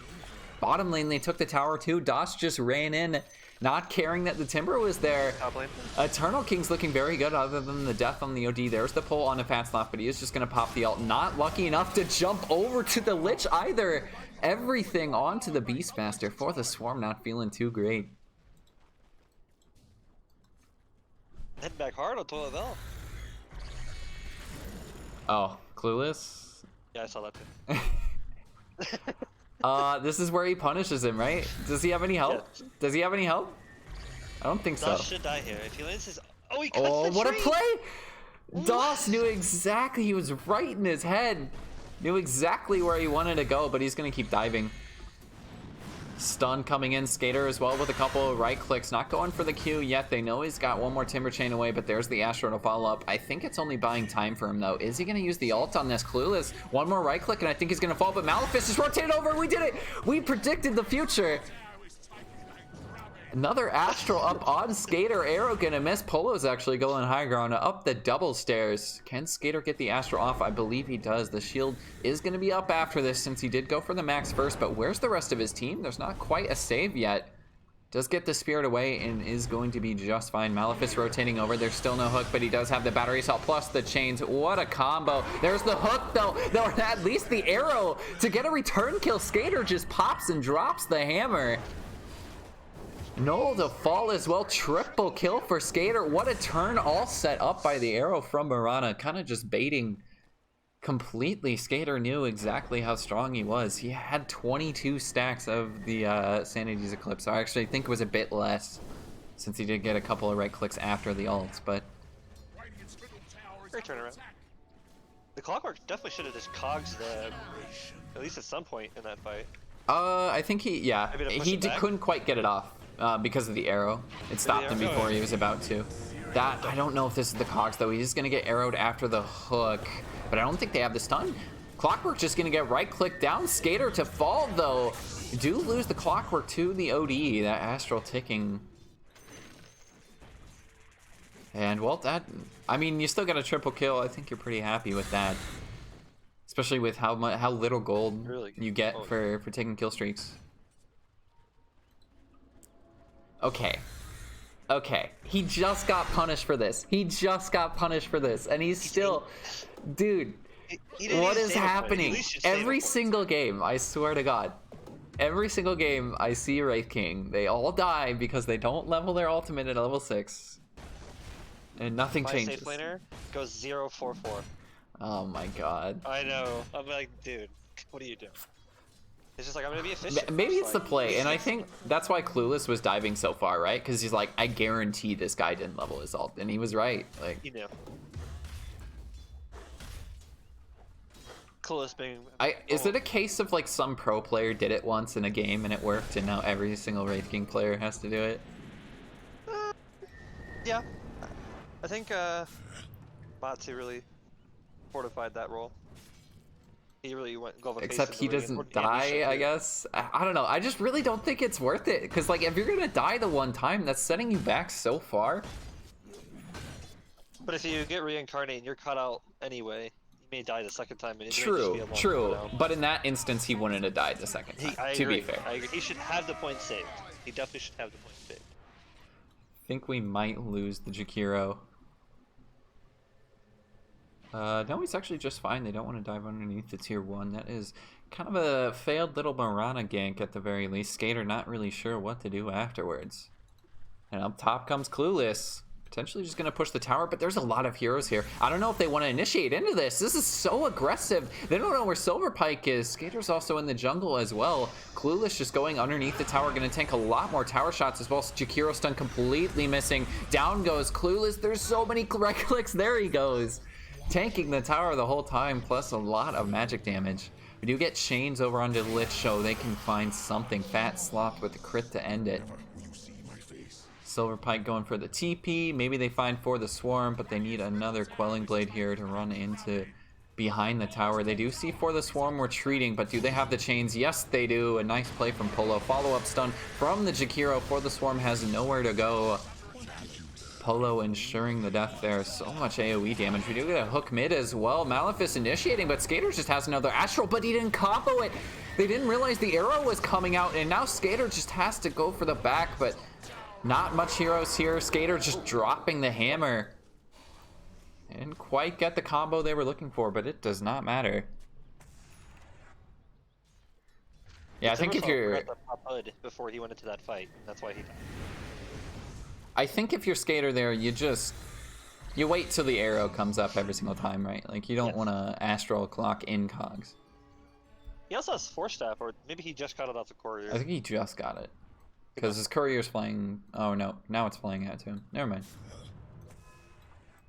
Bottom lane, they took the tower too. Das just ran in, not caring that the Timber was there. Top lane. Eternal King's looking very good other than the death on the OD. There's the pull on a fast left, but he is just gonna pop the ult. Not lucky enough to jump over to the Lich either. Everything onto the Beastmaster for the Swarm, not feeling too great. Head back hard on Toilet Bell. Oh, clueless? Yeah, I saw that too. This is where he punishes him, right? Does he have any help? Yeah. Does he have any help? I don't think so. Das should die here. If he lands his... Oh, he cuts Oh, the what a tree! play! Das knew exactly, he was right in his head. Knew exactly where he wanted to go, but he's gonna keep diving. Stun coming in, Skater as well with a couple of right clicks. Not going for the Q yet. They know he's got one more Timber Chain away, but there's the Astro to follow up. I think it's only buying time for him though. Is he gonna use the ult on this? Clueless. One more right click and I think he's gonna fall, but Malefice is rotated over. We did it! We predicted the future. Another Astral up on Skater. Arrow gonna miss. Polo's actually going high ground up the double stairs. Can Skater get the Astral off? I believe he does. The shield is gonna be up after this since he did go for the max first, but where's the rest of his team? There's not quite a save yet. Does get the Spirit away and is going to be just fine. Malefice rotating over. There's still no hook, but he does have the battery assault plus the chains. What a combo. There's the hook though. Or at least the arrow to get a return kill. Skater just pops and drops the hammer. Null to fall as well. Triple kill for Skater. What a turn, all set up by the arrow from Mirana. Kind of just baiting completely. Skater knew exactly how strong he was. He had 22 stacks of the Sanity's Eclipse. I actually think it was a bit less since he did get a couple of right clicks after the ults, but... Great turnaround. The Clockwork definitely should have just cogs the... At least at some point in that fight. I think he, yeah, Maybe to push he it back? couldn't quite get it off because of the arrow. It stopped him before he was about to. That, I don't know if this is the cogs though. He's gonna get arrowed after the hook, but I don't think they have the stun. Clockwork just gonna get right click down. Skater to fall though. Do lose the Clockwork to the OD. That Astral ticking. And well, that, I mean, you still got a triple kill. I think you're pretty happy with that. Especially with how little gold Really you get for taking kill streaks. Okay. Okay. He just got punished for this. He just got punished for this. And he's still... Dude, what is happening? Every single game, I swear to God. Every single game I see Wraith King, they all die because they don't level their ultimate at level 6. And nothing changes. My safe laner goes 0-4-4. Oh my God. I know. I'm like, dude, what are you doing? It's just like, I'm gonna be efficient. Maybe it's the play, and I think that's why Clueless was diving so far, right? Because he's like, I guarantee this guy didn't level his ult, and he was right. Like, You know. Coolest being... is it a case of like some pro player did it once in a game and it worked, and now every single Wraith King player has to do it? Yeah. I think Batsu really fortified that role. He really went glove of Except face he in the ring and doesn't worked the die, I guess. I don't know. I just really don't think it's worth it. Because, like, if you're going to die the one time, that's setting you back so far. But if you get reincarnated and you're cut out anyway, you may die the second time. And True. But in that instance, he wouldn't have died the second time, I to agree. be fair. I agree. He should have the point saved. He definitely should have the point saved. I think we might lose the Jakiro. No, he's actually just fine. They don't want to dive underneath the tier 1. That is kind of a failed little Mirana gank at the very least. Skater not really sure what to do afterwards. And up top comes Clueless. Potentially just going to push the tower, but there's a lot of heroes here. I don't know if they want to initiate into this. This is so aggressive. They don't know where Silver Pike is. Skater's also in the jungle as well. Clueless just going underneath the tower. Going to tank a lot more tower shots as well. Jakiro stun completely missing. Down goes Clueless. There's so many right clicks. There he goes. Tanking the tower the whole time, plus a lot of magic damage. We do get chains over onto the Lich, so they can find something. Fat Sloth with the crit to end it. Silver Pike going for the TP. Maybe they find for the Swarm, but they need another Quelling Blade here to run into behind the tower. They do see for the Swarm retreating, but do they have the chains? Yes, they do. A nice play from Polo. Follow-up stun from the Jakiro. For the Swarm has nowhere to go. Polo ensuring the death there. So much AoE damage. We do get a hook mid as well. Maleficent initiating, but Skater just has another Astral, but he didn't combo it. They didn't realize the arrow was coming out, and now Skater just has to go for the back, but not much heroes here. Skater just dropping the hammer. Didn't quite get the combo they were looking for, but it does not matter. Yeah, I think if you're... the hood before he went into that fight, and that's why he died. I think if you're Skater there, you wait till the arrow comes up every single time, right? Like, you don't want to astral clock in cogs. He also has Force Staff, or maybe he just got it off the courier. I think he just got it. Because his courier's flying... Oh, no. Now it's flying out to him. Never mind.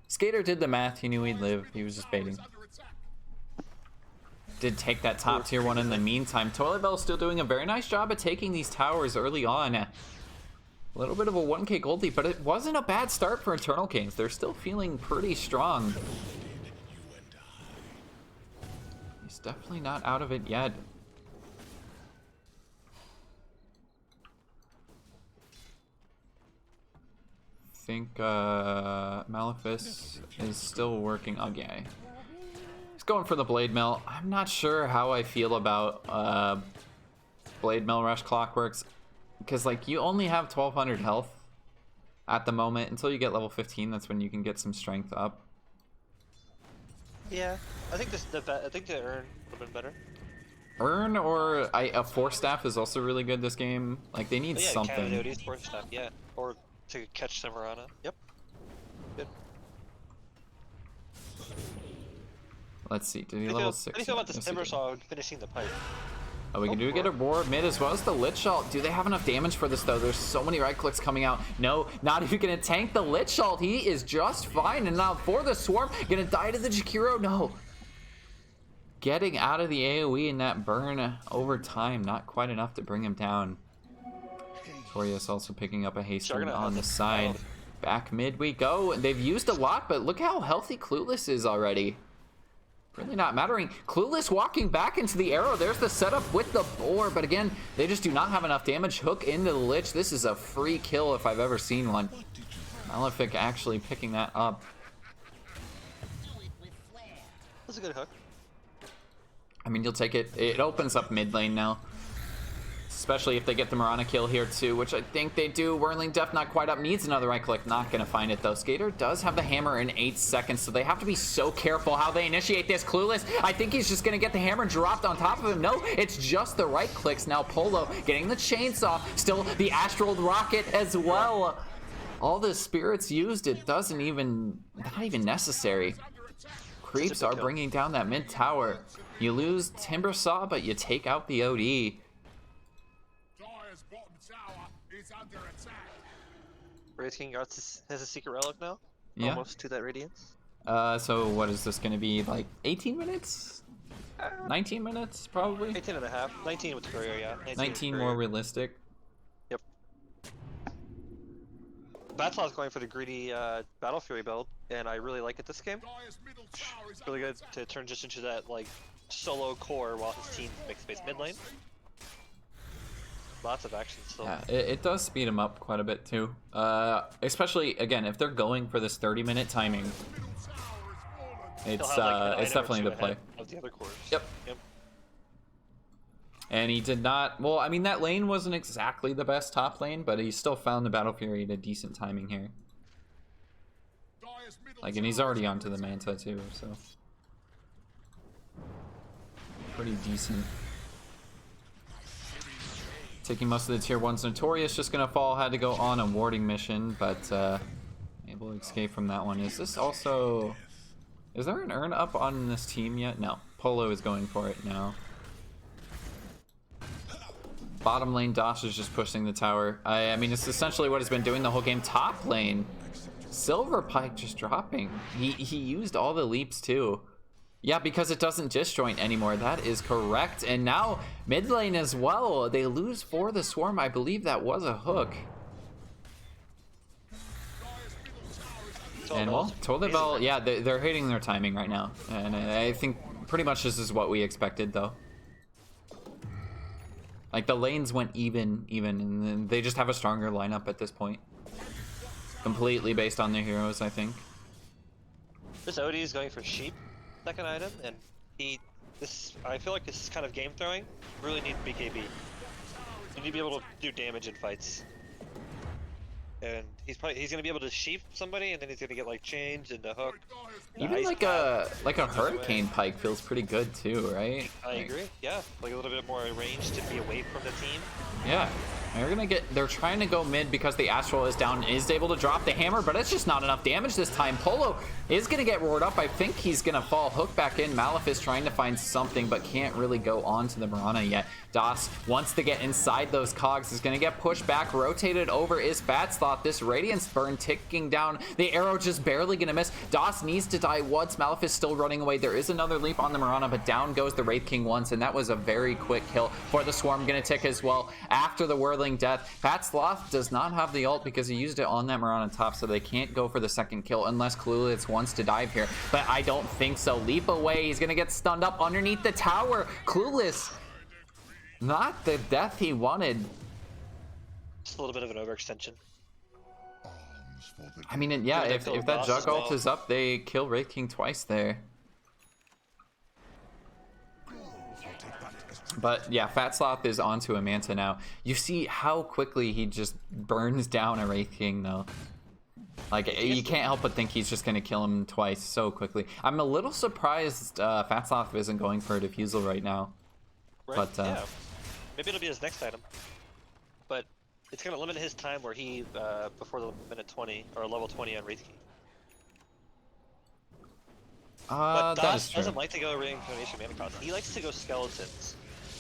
Skater did the math. He knew he'd live. He was just baiting. Did take that top tier one in the meantime. Toilet Bell still doing a very nice job at taking these towers early on. A little bit of a 1k gold lead, but it wasn't a bad start for Eternal Kings. They're still feeling pretty strong. He's definitely not out of it yet. I think Maleficent is still working. Oh, yeah. He's going for the Blade Mill. I'm not sure how I feel about Blade Mill Rush Clockworks. Because, like, you only have 1200 health at the moment. Until you get level 15, that's when you can get some strength up. Yeah, I think I think the Urn would have been better. Urn or a Force Staff is also really good this game. Like, they need something. Yeah, Force Staff, yeah. Or to catch Samarana. Yep. Good. Let's see. Did he level 6? How do you feel about this Timbersaw finishing the pipe? Oh, we can do get a roar mid as well as the Lich Shot. Do they have enough damage for this, though? There's so many right clicks coming out. No, not even gonna tank the Lich Shot. He is just fine. And now for the Swarm, gonna die to the Jakiro. No. Getting out of the AoE in that burn over time. Not quite enough to bring him down. Torius also picking up a hasten on the side. Back mid we go. They've used a lot, but look how healthy Clueless is already. Really not mattering. Clueless walking back into the arrow. There's the setup with the boar, but again, they just do not have enough damage. Hook into the Lich. This is a free kill if I've ever seen one. Malefic actually picking that up. That's a good hook. I mean, you'll take it. It opens up mid lane now. Especially if they get the Mirana kill here too, which I think they do. Whirling Death not quite up, needs another right click. Not gonna find it though. Skater does have the hammer in 8 seconds, so they have to be so careful how they initiate this. Clueless, I think he's just gonna get the hammer dropped on top of him. No, it's just the right clicks. Now Polo getting the chainsaw, still the Astral Rocket as well. All the spirits used, it doesn't even, not even necessary. Creeps are bringing down that mid tower. You lose Timbersaw, but you take out the OD. Wraith King Arts has a secret relic now? Yeah. Almost to that radiance. So what is this gonna be, like 18 minutes? 19 minutes, probably? 18 and a half. 19 with the courier, yeah. 19 more realistic. Yep. Batlaw's going for the greedy Battle Fury build, and I really like it this game. It's really good to turn just into that, like, solo core while his team makes space mid lane. Lots of action still. Yeah, it does speed him up quite a bit too. Especially again if they're going for this 30-minute timing. It's it's definitely the play. Of the other cores. Yep. And he did not. Well, I mean that lane wasn't exactly the best top lane, but he still found the Battle Fury at a decent timing here. Like, and he's already onto the Manta too, so pretty decent. Taking most of the tier 1s. Notorious just gonna fall, had to go on a warding mission, but able to escape from that one. Is this also... Is there an urn up on this team yet? No. Polo is going for it now. Bottom lane, Dosh is just pushing the tower. I mean, it's essentially what he's been doing the whole game. Top lane, Silver Pike just dropping. He used all the leaps too. Yeah, because it doesn't disjoint anymore. That is correct. And now mid lane as well. They lose for the Swarm. I believe that was a hook. And well, Tollevel, yeah, they're hitting their timing right now. And I think pretty much this is what we expected, though. Like, the lanes went even, and then they just have a stronger lineup at this point. Completely based on their heroes, I think. This OD is going for sheep, second item, and I feel like this kind of game throwing really needs BKB. You need to be able to do damage in fights. And he's gonna be able to sheep somebody, and then he's gonna get like changed and a hook. Even like a hurricane pike feels pretty good too, right? I agree. Yeah, like a little bit more range to be away from the team. Yeah. They're trying to go mid because the Astral is down, is able to drop the hammer, but it's just not enough damage this time. Polo is gonna get roared up. I think he's gonna fall. Hook back in. Malefice trying to find something, but can't really go on to the Mirana yet. Das wants to get inside those cogs, is gonna get pushed back. Rotated over is Fatsloth. This Radiance burn ticking down. The arrow just barely gonna miss. Das needs to die once. Malefice still running away. There is another leap on the Mirana, but down goes the Wraith King once, and that was a very quick kill for the Swarm. Gonna tick as well after the Whirling Death. Fatsloth does not have the ult because he used it on that Mirana top, so they can't go for the second kill unless Clueless wants to dive here, but I don't think so. Leap away. He's gonna get stunned up underneath the tower. Clueless, not the death he wanted. Just a little bit of an overextension. I mean, yeah, if that Jug ult is up, they kill Wraith King twice there. But yeah, Fatsloth is onto a Manta now. You see how quickly he just burns down a Wraith King though. Like, you can't help but think he's just gonna kill him twice so quickly. I'm a little surprised Fatsloth isn't going for a defusal right now. Right, but yeah. Maybe it'll be his next item. But it's gonna limit his time where he, before the minute 20, or level 20 on Wraith King. But Das doesn't like to go reincarnation mana cost. He likes to go skeletons.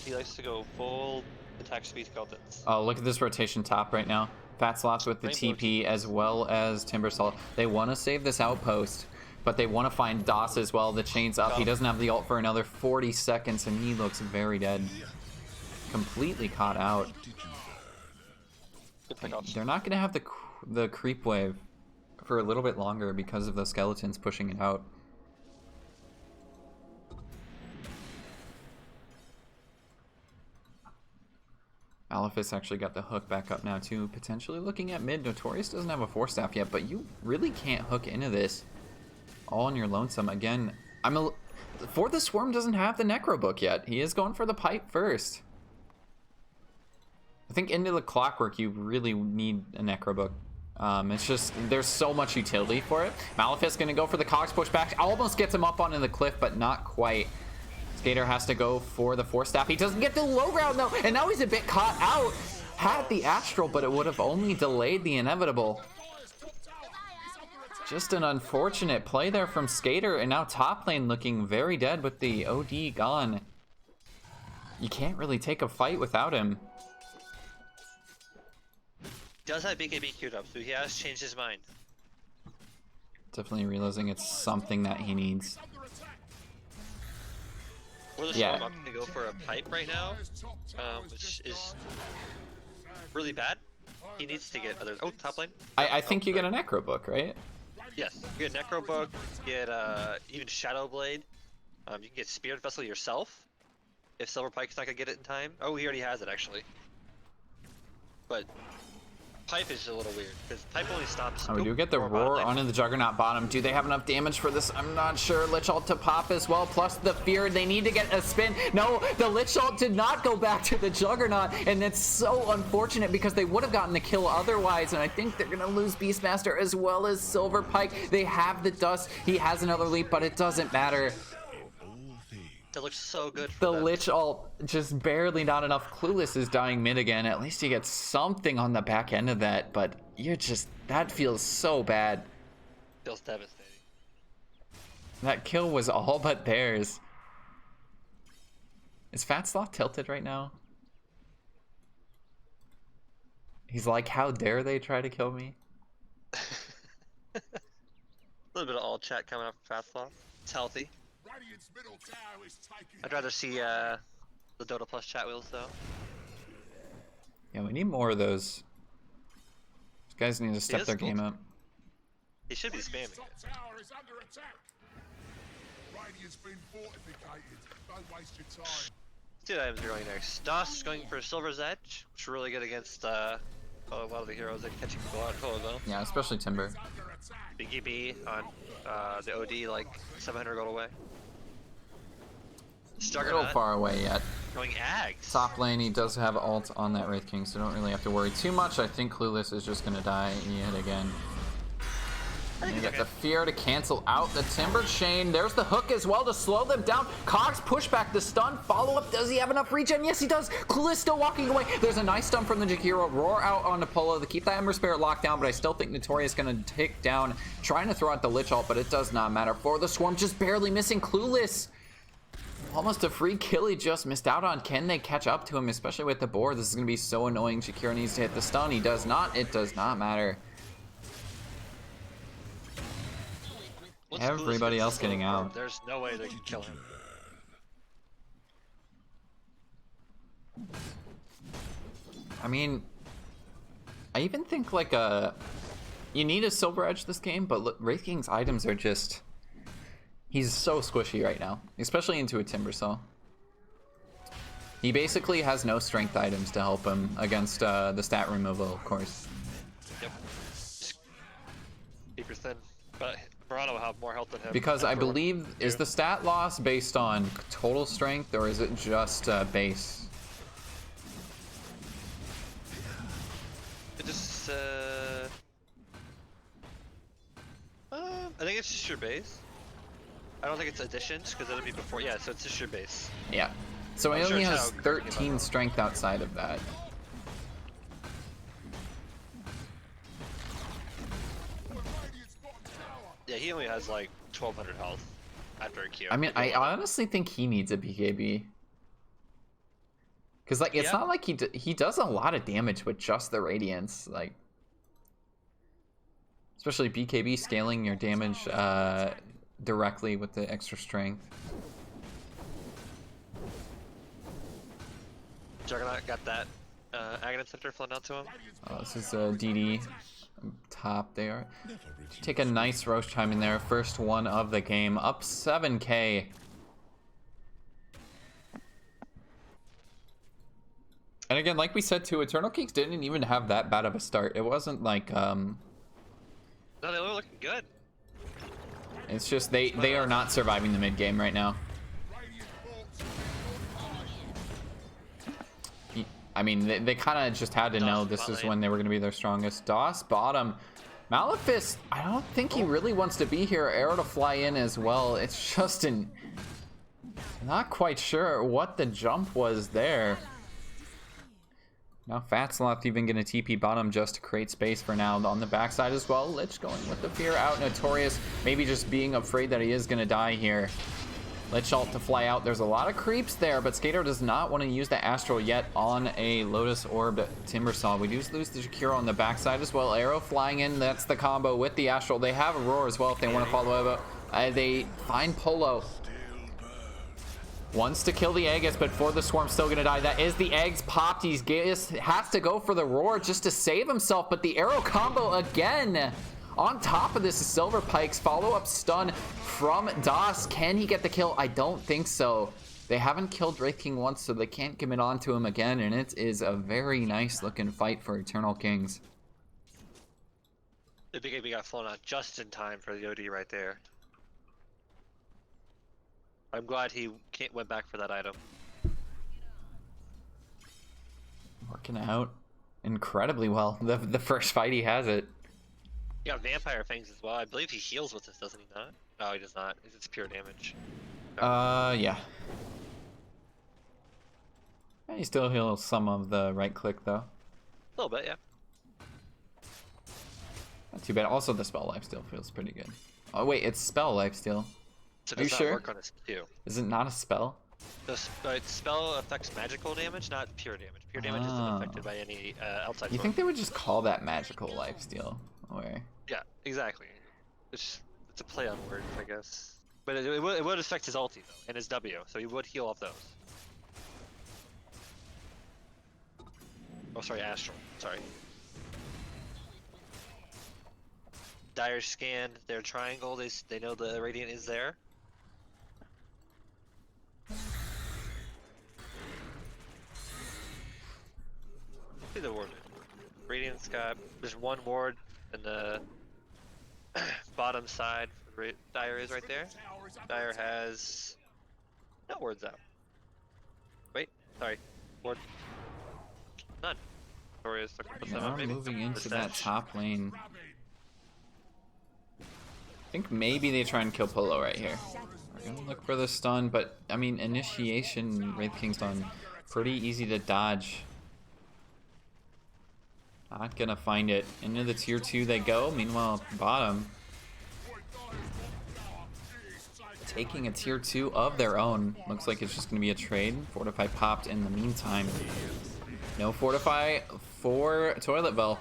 He likes to go full attack speed skeletons. Oh, look at this rotation top right now. Fatsloth with the TP as well as Timbersaw. They want to save this outpost, but they want to find Das as well. The chain's up. He doesn't have the ult for another 40 seconds, and he looks very dead. Completely caught out. They're not going to have the creep wave for a little bit longer because of the skeletons pushing it out. Malefice actually got the hook back up now too, potentially looking at mid. Notorious doesn't have a 4-staff yet, but you really can't hook into this all on your lonesome. Again, for the Swarm doesn't have the Necro Book yet. He is going for the pipe first. I think into the Clockwork you really need a Necro Book. It's just, there's so much utility for it. Malefice gonna go for the Cogs push back. Almost gets him up onto the cliff, but not quite. Skater has to go for the 4-staff. He doesn't get the low ground though, and now he's a bit caught out. Had the Astral, but it would have only delayed the inevitable. Just an unfortunate play there from Skater, and now top lane looking very dead with the OD gone. You can't really take a fight without him. Does have BKB queued up, so he has changed his mind. Definitely realizing it's something that he needs. We're the Swarm opting to go for a pipe right now, which is really bad. He needs to get other. Oh, top lane. I think you get a Necro Book, right? Yes, you get Necro Book. You get even Shadow Blade. You can get Spirit Vessel yourself if Silver Pike's not gonna get it in time. Oh, he already has it actually. But Pipe is a little weird because Pipe only stops. Oh, we do get the roar onto the Juggernaut bottom. Do they have enough damage for this? I'm not sure. Lich Ult to pop as well, plus the fear. They need to get a spin. No, the Lich Ult did not go back to the Juggernaut, and that's so unfortunate because they would have gotten the kill otherwise, and I think they're gonna lose Beastmaster as well as Silver Pike. They have the dust. He has another leap, but it doesn't matter. That looks so good for the them. Lich Ult just barely not enough. Clueless is dying mid again. At least you get something on the back end of that, but you're just, that feels so bad. Feels devastating. That kill was all but theirs. Is Fatsloth tilted right now? He's like, how dare they try to kill me? A little bit of all chat coming up from Fatsloth. It's healthy. I'd rather see the Dota Plus chat wheels though. Yeah, we need more of those. These guys need to step their game up. He should be spamming Radiant's top it. tower is under attack. Radiant's been fortificated. Don't waste your time. 2 items are going next. DOS is going for Silver's Edge, which is really good against a lot of the heroes that catching people out of Tolaville. Yeah, especially Timber. It's under attack. Big EB on the OD like 700 gold away. A little Juggernaut far away yet. going Ags. Top lane, he does have ult on that Wraith King, so don't really have to worry too much. I think Clueless is just gonna die yet again. I think You it's get the okay. fear to cancel out the Timber Chain. There's the hook as well to slow them down. Cogs push back the stun. Follow up. Does he have enough regen? Yes, he does. Clueless still walking away. There's a nice stun from the Jakiro. Roar out on Apollo to keep that Ember Spirit locked down, but I still think Notorious going to take down, trying to throw out the Lich Ult, but it does not matter. For the Swarm, just barely missing Clueless. Almost a free kill he just missed out on. Can they catch up to him, especially with the board? This is going to be so annoying. Jakiro needs to hit the stun. He does not. It does not matter. Once Everybody Clueless else gets getting the out. There's no way they can kill him. I mean, I even think like you need a Silver Edge this game, but look, Wraith King's items are just, he's so squishy right now, especially into a Timber Saw. He basically has no strength items to help him against the stat removal, of course. Yep. Keeper thin, but Verano will have more health than him. Because I For what- believe, is the stat loss based on total strength or is it just base? It just I think it's just your base. I don't think it's additions because it'll be before. Yeah, so it's just your base. Yeah. So he I'm sure only it's has how- 13 strength outside of that. Radiant's bottom tower. Yeah, he only has like 1200 health after a Q. I mean, I honestly think he needs a BKB. Because, like, it's Yeah. not like he does a lot of damage with just the Radiance. Like, especially BKB scaling your damage directly with the extra strength. Juggernaut got that Aghanim Scepter flown out to him. Oh, this is DD top there. Take a nice Roche Chime in there. First one of the game. Up 7k. And again, like we said too, Eternal Kings didn't even have that bad of a start. It wasn't like No, they were looking good. it's just they are not surviving the mid game right now. Radiant bolts. I mean, they kind of just had to know this is when they were going to be their strongest. DOS bottom. Maleficent, I don't think he really wants to be here. Arrow to fly in as well. It's just not quite sure what the jump was there. Now Fatsloth even gonna TP bottom just to create space for now on the backside as well. Lich going with the fear out. Notorious maybe just being afraid that he is gonna die here. Lich ult to fly out. There's a lot of creeps there, but Skater does not want to use the Astral yet on a Lotus Orb Timbersaw. We do lose the Jakiro on the backside as well. Arrow flying in. That's the combo with the Astral. They have a Roar as well if they want to follow up. They find Polo. Wants to kill the Aegis, but for the Swarm still gonna die. That is the eggs popped. He's has to go for the Roar just to save himself, but the arrow combo again. On top of this is Silver Pike's follow-up stun from DOS. Can he get the kill? I don't think so. They haven't killed Wraith King once, so they can't commit onto him again, and it is a very nice looking fight for Eternal Kings. The big AB got flown out just in time for the OD right there. I'm glad he went back for that item. Working out incredibly well. The first fight he has it. He got Vampire Fangs as well. I believe he heals with this, doesn't he not? No, he does not. It's pure damage. Yeah. And he still heals some of the right click though. A little bit, yeah. Not too bad. Also, the spell lifesteal feels pretty good. Oh wait, it's spell lifesteal. So it Are you does not sure? work on this too. Is it not a spell? The spell affects magical damage, not pure damage. Pure damage isn't Ah. affected by any outside You foe. think they would just call that magical lifesteal? Or Yeah, exactly. It's a play on words, I guess. But it would affect his ulti though, and his W, so he would heal off those. Oh, sorry, Astral. Sorry. Dire scanned their triangle. They know the Radiant is there. See the ward. Radiant's got there's one ward in the bottom side. Dire is right there. Dire has no wards out. Wait, sorry, ward. None. Victoria's stuck with They them, are maybe. moving into that Percentage. top lane. I think maybe they try and kill Polo right here. We're gonna look for the stun, but I mean, initiation Wraith King stun, pretty easy to dodge. Not gonna find it. Into the tier 2 they go. Meanwhile, bottom taking a tier 2 of their own. Looks like it's just gonna be a trade. Fortify popped in the meantime. No Fortify for Toilet Bell.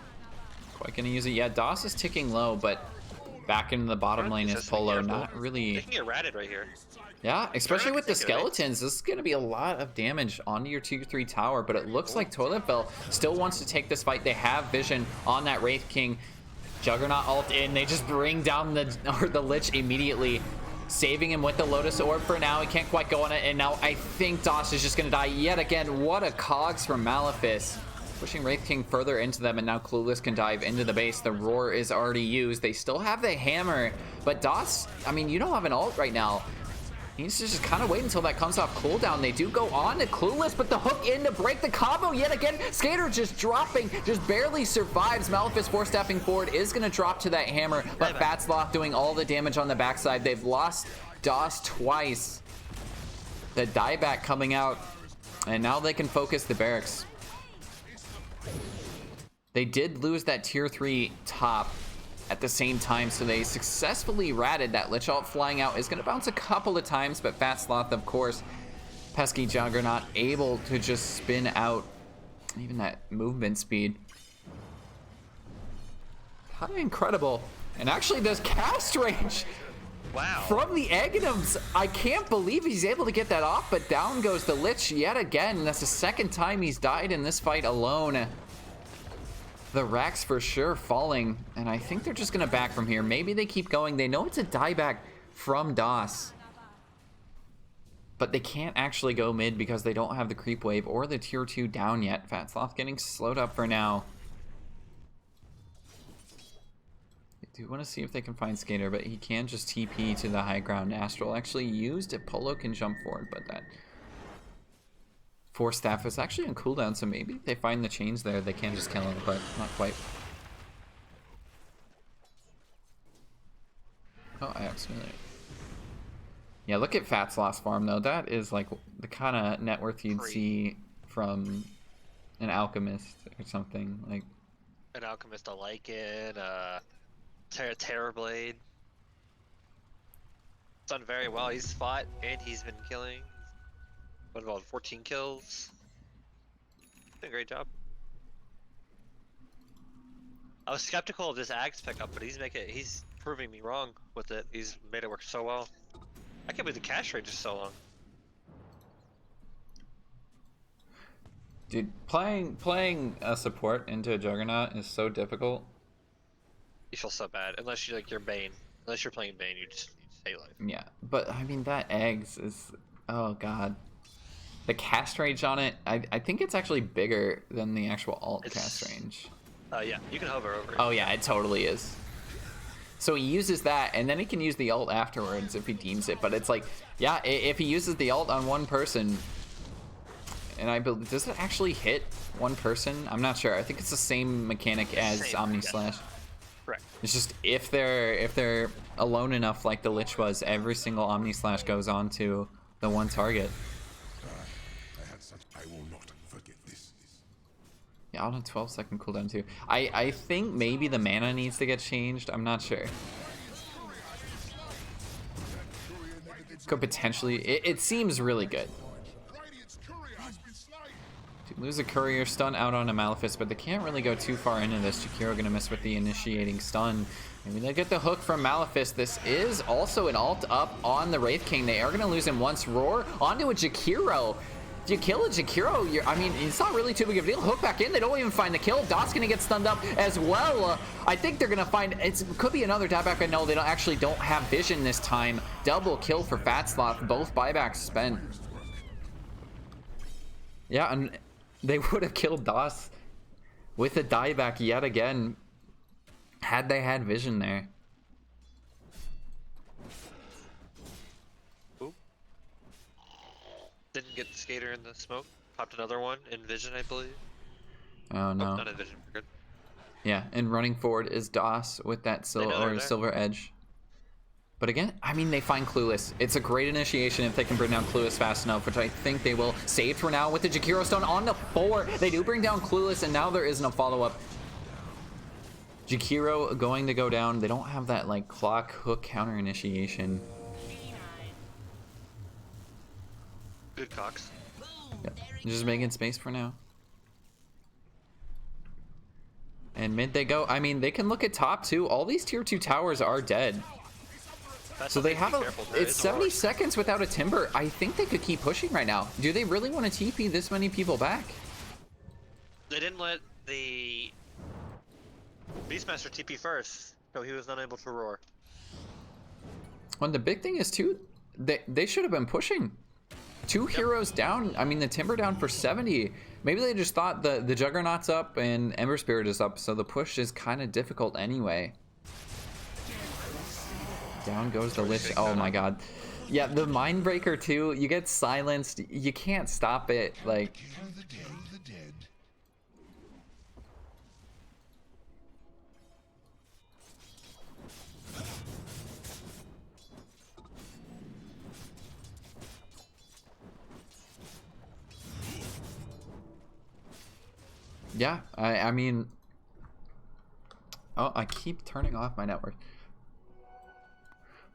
Quite gonna use it. Yeah, DOS is ticking low, but back into the bottom lane is Just be Polo. careful. Not They really. can get ratted right here. Yeah, especially with the Take it, right? skeletons. This is going to be a lot of damage onto your tier 3 tower, but it looks like Toilet Bell still wants to take this fight. They have vision on that Wraith King. Juggernaut ult in. They just bring down the Lich immediately, saving him with the Lotus Orb for now. He can't quite go on it, and now I think DOS is just going to die yet again. What a cogs from Malefice. Pushing Wraith King further into them, and now Clueless can dive into the base. The Roar is already used. They still have the Hammer, but DOS, I mean, you don't have an ult right now. He needs to just kind of wait until that comes off cooldown. They do go on to Clueless, but the hook in to break the combo yet again. Skater just dropping, just barely survives. Malefice force stepping forward is going to drop to that hammer, but Fatsloth doing all the damage on the backside. They've lost DOS twice. The dieback coming out, and now they can focus the barracks. They did lose that tier 3 top at the same time, so they successfully ratted. That Lich ult flying out is going to bounce a couple of times, but Fatsloth, of course, pesky Juggernaut, able to just spin out. Even that movement speed. Kind of incredible. And actually, there's cast range. Wow. From the Aghanims, I can't believe he's able to get that off, but down goes the Lich yet again. That's the second time he's died in this fight alone. The racks for sure falling, and I think they're just gonna back from here. Maybe they keep going. They know it's a dieback from DOS, but they can't actually go mid because they don't have the creep wave or the tier 2 down yet. Fatsloth getting slowed up for now. I do want to see if they can find Skater, but he can just TP to the high ground. Astral actually used it. Polo can jump forward, but that Force Staff is actually on cooldown, so maybe if they find the chains there, they can just kill him, but not quite. Oh, I accidentally. Yeah, look at Fatsloth's farm, though. That is like the kind of net worth you'd see from an alchemist or something. Like An alchemist, a Lycan, Terrorblade. It's done very well. He's fought and he's been killing. What about 14 kills? Did a great job. I was skeptical of this Axe pickup, but he's proving me wrong with it. He's made it work so well. I can't believe the cash range is so long. Dude, playing a support into a Juggernaut is so difficult. You feel so bad unless you you're Bane. Unless you're playing Bane, you just hate life. Yeah, but I mean that eggs is, oh god. The cast range on it, I think it's actually bigger than the actual alt cast range. Yeah, you can hover over it. Oh yeah, it totally is. So he uses that, and then he can use the ult afterwards if he deems it. But it's like, yeah, if he uses the ult on one person, and I believe, does it actually hit one person? I'm not sure. I think it's the same mechanic as Omni Slash. Correct. It's just if they're alone enough, like the Lich was, every single Omni Slash goes on to the one target. I will not forget this. Yeah, on a 12-second cooldown too. I think maybe the mana needs to get changed. I'm not sure. Could potentially. It seems really good. To lose a courier stun out on a Malefice, but they can't really go too far into this. Jakiro gonna miss with the initiating stun. Maybe they get the hook from Malefice. This is also an ult up on the Wraith King. They are gonna lose him once. Roar onto a Jakiro. You kill a Jakiro, I mean, it's not really too big of a deal. Hook back in, they don't even find the kill. Dot's gonna get stunned up as well. I think they're gonna find, it could be another dieback, but no, they don't have vision this time. Double kill for Fat Sloth, both buybacks spent. Yeah, and they would have killed DOS with a dieback yet again, had they had vision there. Didn't get the skater in the smoke. Popped another one in vision, I believe. Oh no. Oh, not in vision. We're good. Yeah, and running forward is DOS with that silver edge. But again, I mean, they find Clueless. It's a great initiation if they can bring down Clueless fast enough, which I think they will. Saved for now with the Jakiro Stone on the 4. They do bring down Clueless, and now there isn't a follow-up. Jakiro going to go down. They don't have that, like, clock hook counter initiation. Good Cox. Yep. Just making space for now. And mid they go. I mean, they can look at top too. All these tier 2 towers are dead. So they have it's 70 seconds without a timber. I think they could keep pushing right now. Do they really want to TP this many people back? They didn't let the Beastmaster TP first, so he was unable to roar. Well, the big thing is too, they should have been pushing. 2 heroes down. I mean, the timber down for 70. Maybe they just thought the Juggernaut's up and Ember Spirit is up, so the push is kind of difficult anyway. Down goes the Lich. Oh my god. Yeah, the Mindbreaker too. You get silenced. You can't stop it. Like. Yeah, I mean, oh, I keep turning off my network.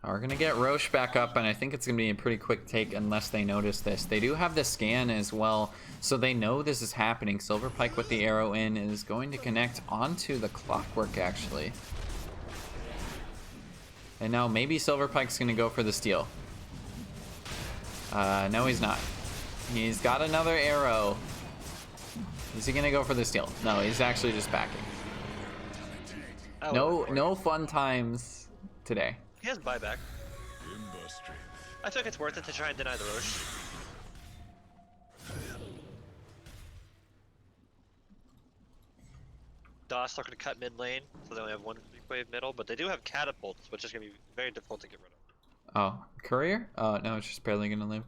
We're gonna get Roche back up, and I think it's gonna be a pretty quick take unless they notice this. They do have the scan as well, so they know this is happening. Silver Pike with the arrow in is going to connect onto the Clockwork, actually. And now maybe Silver Pike's gonna go for the steal. No, he's not. He's got another arrow. Is he gonna go for the steal? No, he's actually just backing. No fun times today. He has buyback. I think it's worth it to try and deny the Roche. DOS looking to cut mid lane, so they only have 1 wave middle, but they do have catapults, which is going to be very difficult to get rid of. Oh, Courier? Oh, no, it's just barely going to live.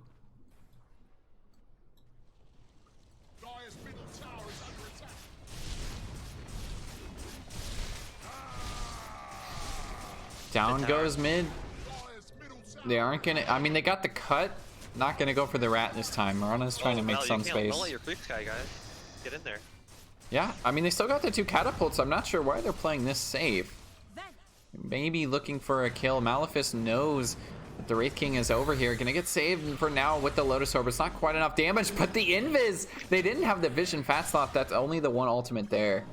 Down goes mid. They aren't gonna. I mean, they got the cut. Not gonna go for the rat this time. Marana's trying to make some space. Don't let your creep sky guys get in there. Yeah, I mean, they still got the 2 catapults. I'm not sure why they're playing this safe. Maybe looking for a kill. Maleficent knows that the Wraith King is over here. Gonna get saved for now with the Lotus Orb. It's not quite enough damage, but the Invis. They didn't have the Vision Fat Sloth. That's only the one ultimate there.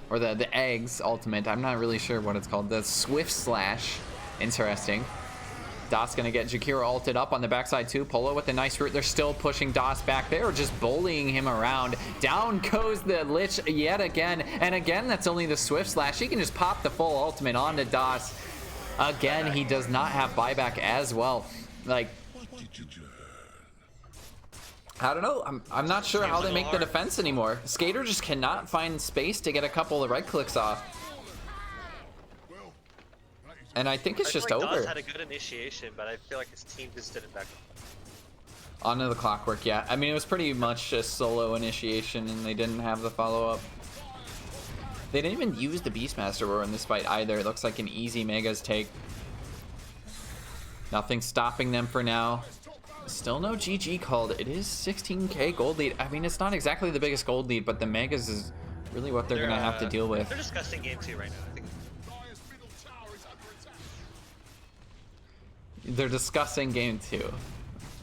Or the eggs ultimate. I'm not really sure what it's called. The Swift Slash. Interesting. DOS gonna get Jakiro ulted up on the backside too. Polo with a nice root. They're still pushing DOS back. They were just bullying him around. Down goes the Lich yet again. And again, that's only the Swift Slash. He can just pop the full ultimate onto DOS. Again, he does not have buyback as well. Like, I don't know. I'm not sure how they make the defense anymore. Skater just cannot find space to get a couple of right clicks off. And I think it's just over. DOS had a good initiation, but I feel like his team just didn't back up. Onto the Clockwork, yeah. I mean, it was pretty much a solo initiation, and they didn't have the follow-up. They didn't even use the Beastmaster Roar in this fight either. It looks like an easy Megas take. Nothing stopping them for now. Still no GG called. It is 16k gold lead. I mean, it's not exactly the biggest gold lead, but the Megas is really what they're going to have to deal with. They're discussing game 2 right now. I think. They're discussing game 2.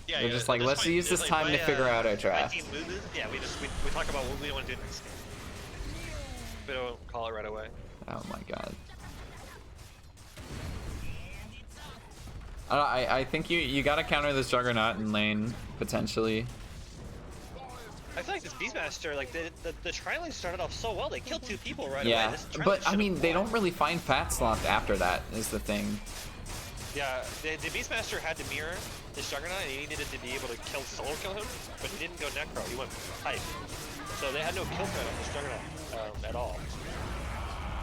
Yeah, they're just like, let's use this time to figure out our draft. Yeah, we talk about what we want to do next game. We don't call it right away. Oh my god. I think you gotta counter this Juggernaut in lane, potentially. I feel like this Beastmaster, like the trialing started off so well. They killed 2 people right away. Yeah, This trialing but I should've mean, they won. don't really find fat slots after that. Is the thing. Yeah, the Beastmaster had to mirror this Juggernaut, and he needed to be able to solo kill him, but he didn't go Necro. He went Pipe. So they had no kill threat on this Juggernaut at all.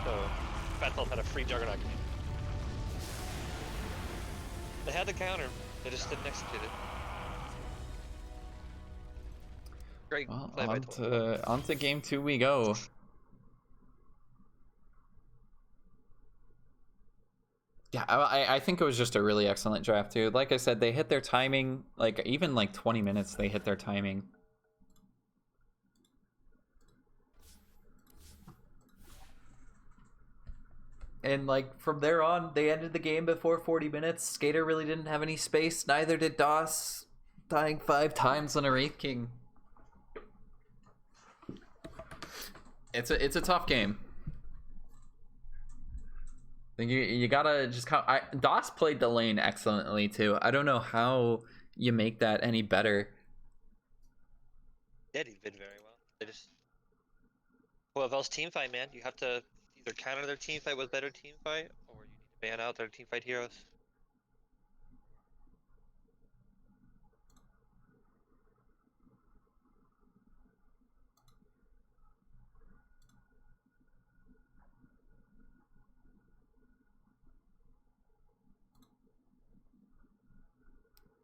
So Fat Sloth had a free Juggernaut game. They had the counter. They just didn't execute it. Great Well, play by on to game 2 we go. Yeah, I think it was just a really excellent draft too. Like I said, they hit their timing. Like even like 20 minutes, they hit their timing. And like from there on, they ended the game before 40 minutes. Skater really didn't have any space. Neither did DOS, dying 5 times on a Wraith King. It's a tough game. You gotta just DOS played the lane excellently too. I don't know how you make that any better. Yeah, he did very well. They just well, if else team fight, man, you have to either counter their team fight with better team fight, or you need to ban out their team fight heroes.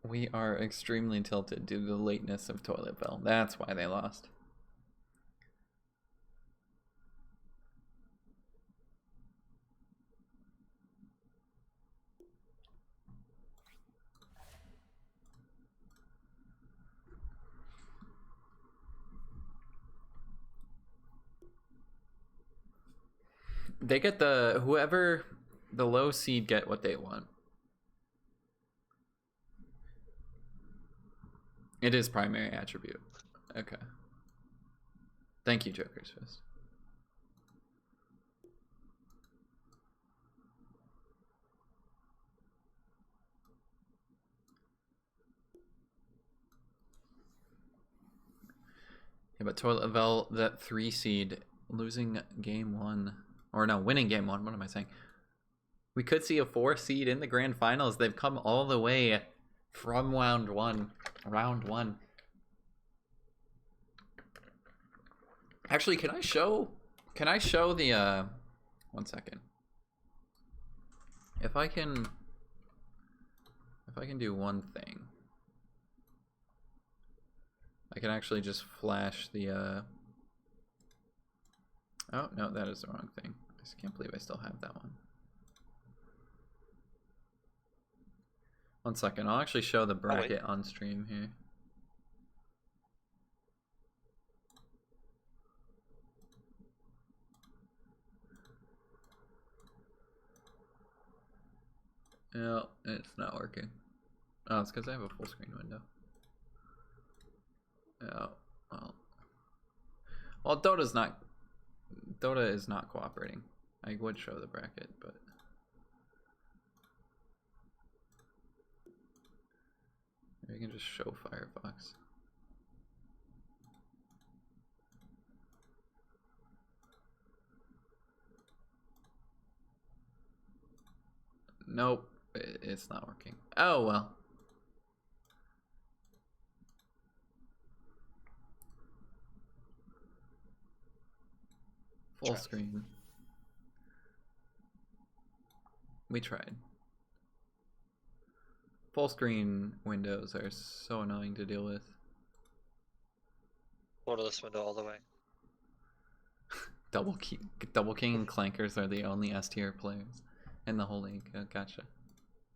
We are extremely tilted due to the lateness of Toiletville. That's why they lost. They get whoever the low seed get what they want. It is primary attribute. Okay. Thank you, Joker's Fist. Yeah, but Toiletville, that 3 seed, losing game 1. Or no, winning game 1. What am I saying? We could see a 4 seed in the grand finals. They've come all the way from round 1. Actually, can I show the 1 second. If I can do one thing. I can actually just flash the oh, no, that is the wrong thing. I just can't believe I still have that one. 1 second, I'll actually show the bracket on stream here. No, it's not working. Oh, it's because I have a full screen window. Oh, well, Dota is not cooperating. I would show the bracket, but maybe I can just show Firefox. Nope, it's not working. Oh well. Full screen. We tried. Full screen windows are so annoying to deal with. Borderless window all the way. Double King and Clankers are the only S tier players in the whole league. Oh, gotcha.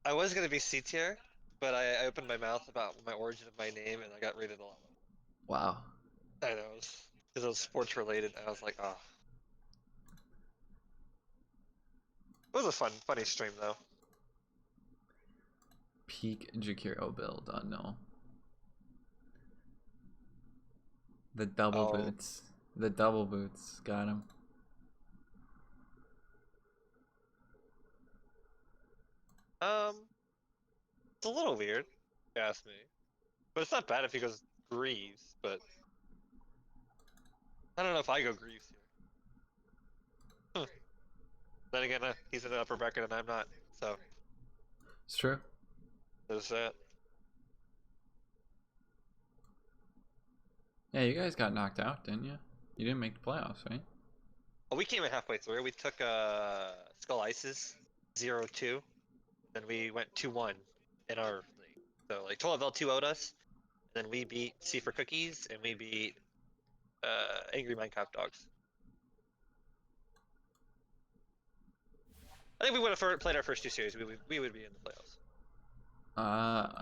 I was gonna be C tier, but I opened my mouth about my origin of my name, and I got rated a lot. Wow. I know, because it was sports related. I was like, oh. It was a funny stream though. Peak Jakiro build, no. The double boots. The double boots got him. It's a little weird, if you ask me. But it's not bad if he goes Greaves, but I don't know if I go Greaves here. Then again, he's in the upper bracket and I'm not, so It's true. there's that. Yeah, you guys got knocked out, didn't you? You didn't make the playoffs, right? Oh, we came in halfway through. We took Skull Ices 0-2, then we went 2-1 in our league. So like 12L 2-0'd us, and then we beat C for Cookies, and we beat Angry Minecraft Dogs. I think we would have played our first 2 series. We would be in the playoffs.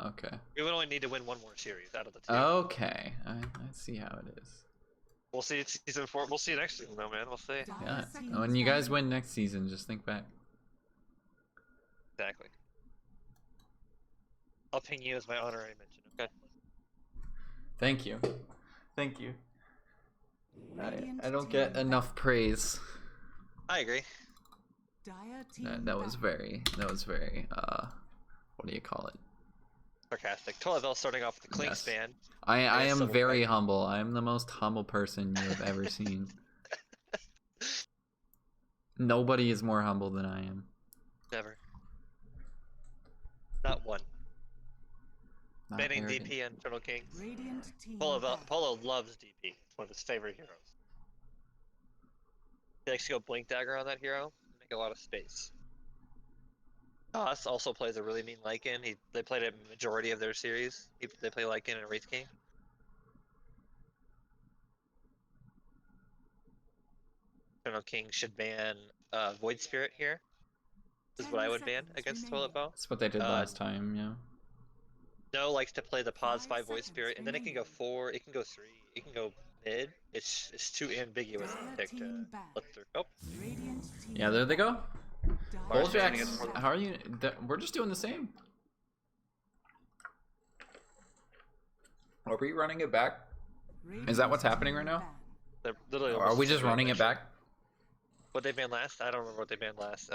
Okay. We would only need to win 1 more series out of the 2. Okay, I see how it is. We'll see season 4. We'll see next season though, man. We'll see. Yeah. When you guys win next season, just think back. Exactly. I'll ping you as my honorary mention. Okay. Thank you. Thank you. I don't get enough praise. I agree. That was very what do you call it? Sarcastic. 12L starting off with the Clink Yes. span. I am Silver very Pike. humble. I am the most humble person you have ever seen. Nobody is more humble than I am. Never. Not one. Not Banning arrogant. DP and Turtle Kings. Polo Polo loves DP. It's one of his favorite heroes. He likes to go Blink Dagger on that hero. Make a lot of space. Haas also plays a really mean Lycan. They played a majority of their series. They play Lycan and Wraith King. Turtle King should ban Void Spirit here. This is what I would ban against Toilet Bow. That's what they did last time, yeah. No likes to play the pause 5 Void seconds Spirit, and then it can go 4, it can go 3, it can go mid. It's too ambiguous to pick to look through. Oh, Yeah, there they go. Mars banning Bulljax, is more than- how are you? We're just doing the same. Are we running it back? Is that what's happening right now? they're literally Or are almost we the just same running it actually. back? What they banned last? I don't remember what they banned last.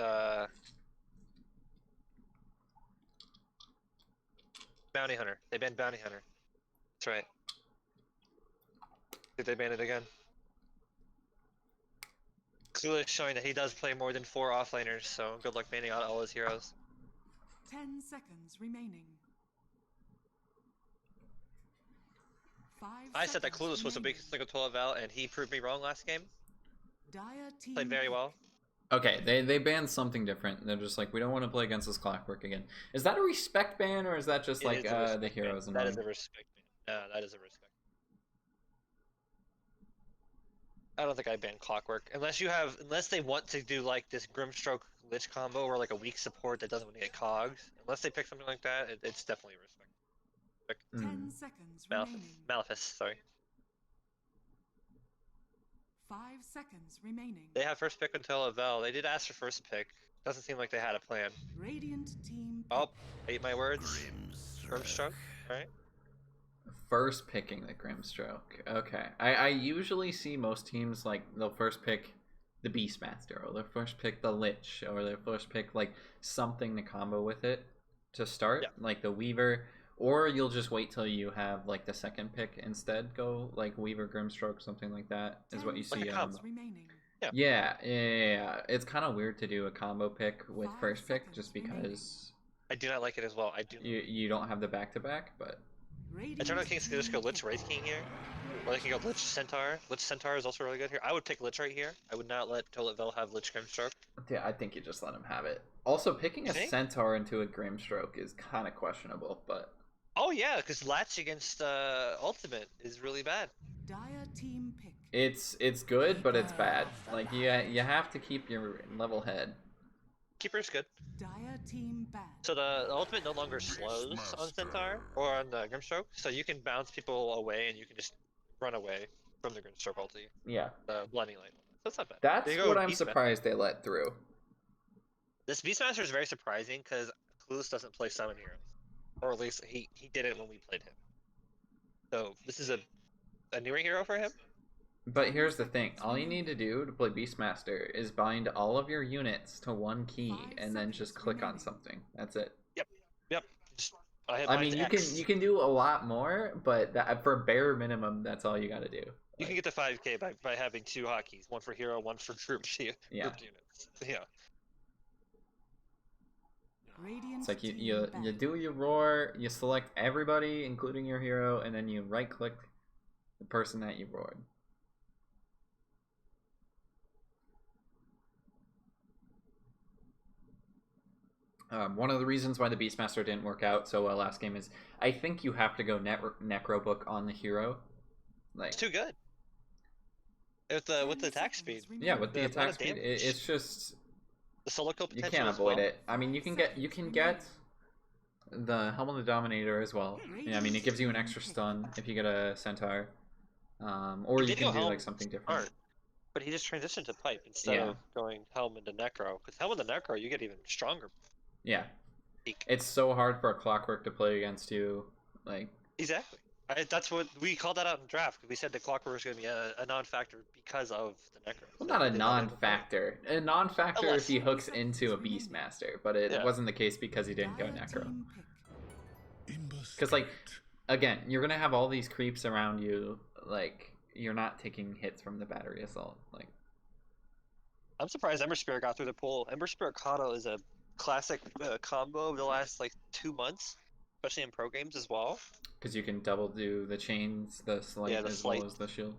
Bounty Hunter. They banned Bounty Hunter. That's right. Did they ban it again? Clueless showing that he does play more than 4 offlaners, so good luck banning out all his heroes. 10 seconds remaining. I said that Clueless was a big single 12L, and he proved me wrong last game. Played very well. Okay, they banned something different. They're just like, we don't want to play against this Clockwork again. Is that a respect ban, or is that just It like is a respect the ban. heroes? That is a respect ban. That is a respect. I don't think I ban Clockwork unless they want to do like this Grimstroke Lich combo or like a weak support that doesn't want to get cogs. Unless they pick something like that, it's definitely a respect. 10 seconds remaining. Malefice, sorry. 5 seconds remaining. They have first pick until Avel. They did ask for first pick. Doesn't seem like they had a plan. Radiant team. Oh, ate my words. Grimstroke, alright. First picking the Grimstroke. Okay. I usually see most teams like they'll first pick the Beastmaster, or they'll first pick the Lich, or they'll first pick like something to combo with it to start, Yeah. like the Weaver, or you'll just wait till you have like the second pick instead go like Weaver Grimstroke, something like that is what you 10 see. Like a combo. remaining. Yeah. It's kind of weird to do a combo pick with 5 first pick seconds just remaining. because I do not like it as well. I do. you don't have the back to back, but Eternal Kings can just go Lich Wraith King here. Or they can go Lich Centaur. Lich Centaur is also really good here. I would pick Lich right here. I would not let Toiletville have Lich Grimstroke. yeah, I think you just let him have it. Also, picking You a think? Centaur into a Grimstroke is kind of questionable, but Oh yeah, because Latch against Ultimate is really bad. Dire team pick. it's good, but it's bad. Like you have to keep your level head. Keeper's good. Dire team ban. So the Ultimate no longer slows on Centaur or on the Grimstroke, so you can bounce people away and you can just run away from the Grimstroke ulti, Yeah, the Blending Light. So it's not bad. that's There you go, what I'm Beastmaster. surprised they let through. This Beastmaster is very surprising because Clueless doesn't play summon heroes, or at least he did it when we played him. So this is a newer hero for him. But here's the thing: all you need to do to play Beastmaster is bind all of your units to one key, 5 and then seconds just click on remaining. something. That's it. Yep. Just I mine's mean, X. you can do a lot more, but that, for bare minimum, that's all you got to do. You can get to 5K by having 2 hotkeys, one for hero, one for group Yeah. group units. Yeah. Radiant It's like you team ban. do your roar, you select everybody, including your hero, and then you right click the person that you roared. One of the reasons why the Beastmaster didn't work out so well last game is I think you have to go Necrobook on the hero. Like, It's too good. With the 10 attack seconds speed. yeah, with the amount attack of speed, damage. it's just The solo kill you potential can't as avoid well. it. I mean, you can get the Helm of the Dominator as well. Yeah, I mean, it gives you an extra stun if you get a Centaur, or He you did can go do Helm like something different. Start, but he just transitioned to Pipe instead Yeah. of going Helm into Necro. Because Helm into Necro, you get even stronger. Yeah, Peak. it's so hard for a Clockwork to play against you. Like, Exactly. That's what we called that out in draft. We said the Clockwork was going to be a non-factor because of the Necro. well, So not a we did that in the fight. non-factor. A non-factor if Unless- he hooks into a Beastmaster, but it Yeah. wasn't the case because he didn't go Dire Necro. team pick. Because, like, again, you're gonna have all these creeps around you. Like, you're not taking hits from the battery assault. Like, I'm surprised Ember Spirit got through the pool. Ember Spirit Kato is a classic combo of the last like 2 months, especially in pro games as well. because you can double do the chains, the slight, Yeah, the as slight. well as the shield.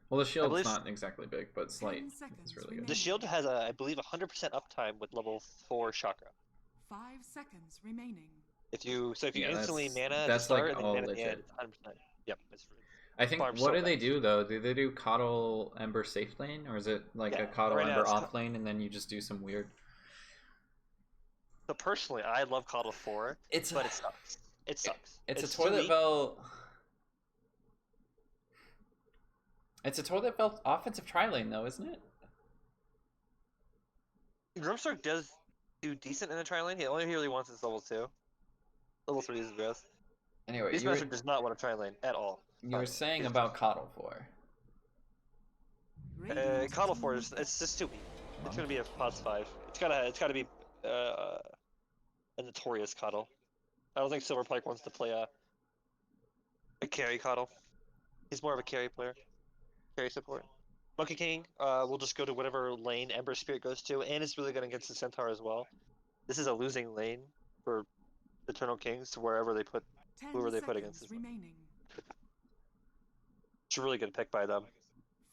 Well, the shield's believe- not exactly big, but slight 10 is seconds really remaining. good. The shield has a, I believe, 100% uptime with level 4 chakra. 5 seconds remaining. If you Yeah, instantly that's- mana at the that's, like, start and then all mana at the end, legit. it's 100%. Yep. It's, I think, farm's what so do they fast. do, though? Do they do Coddle Ember safe lane? Or is it like Yeah, a Coddle right now Ember it's off lane and then you just do some weird... So personally, I love Coddle 4, It's but it sucks. It sucks. It's a too toilet weak. belt... It's a toilet belt offensive tri-lane, though, isn't it? Grimstark does do decent in the tri lane. He only really wants his level 2. Level 3 is his best. Anyway, you were, Beastmaster does not want a tri lane at all. you were saying about Coddle 4. Radiant Coddle team 4 is pick. it's just too weak. It's gonna be a pos 5. It's gotta be a notorious Coddle. I don't think Silver Pike wants to play a carry Coddle. He's more of a carry player. Carry support. Monkey King will just go to whatever lane Ember Spirit goes to, and it's really good against the Centaur as well. This is a losing lane for Eternal Kings to wherever they put 10 whoever they put against seconds this one. remaining. It's a really good pick by them.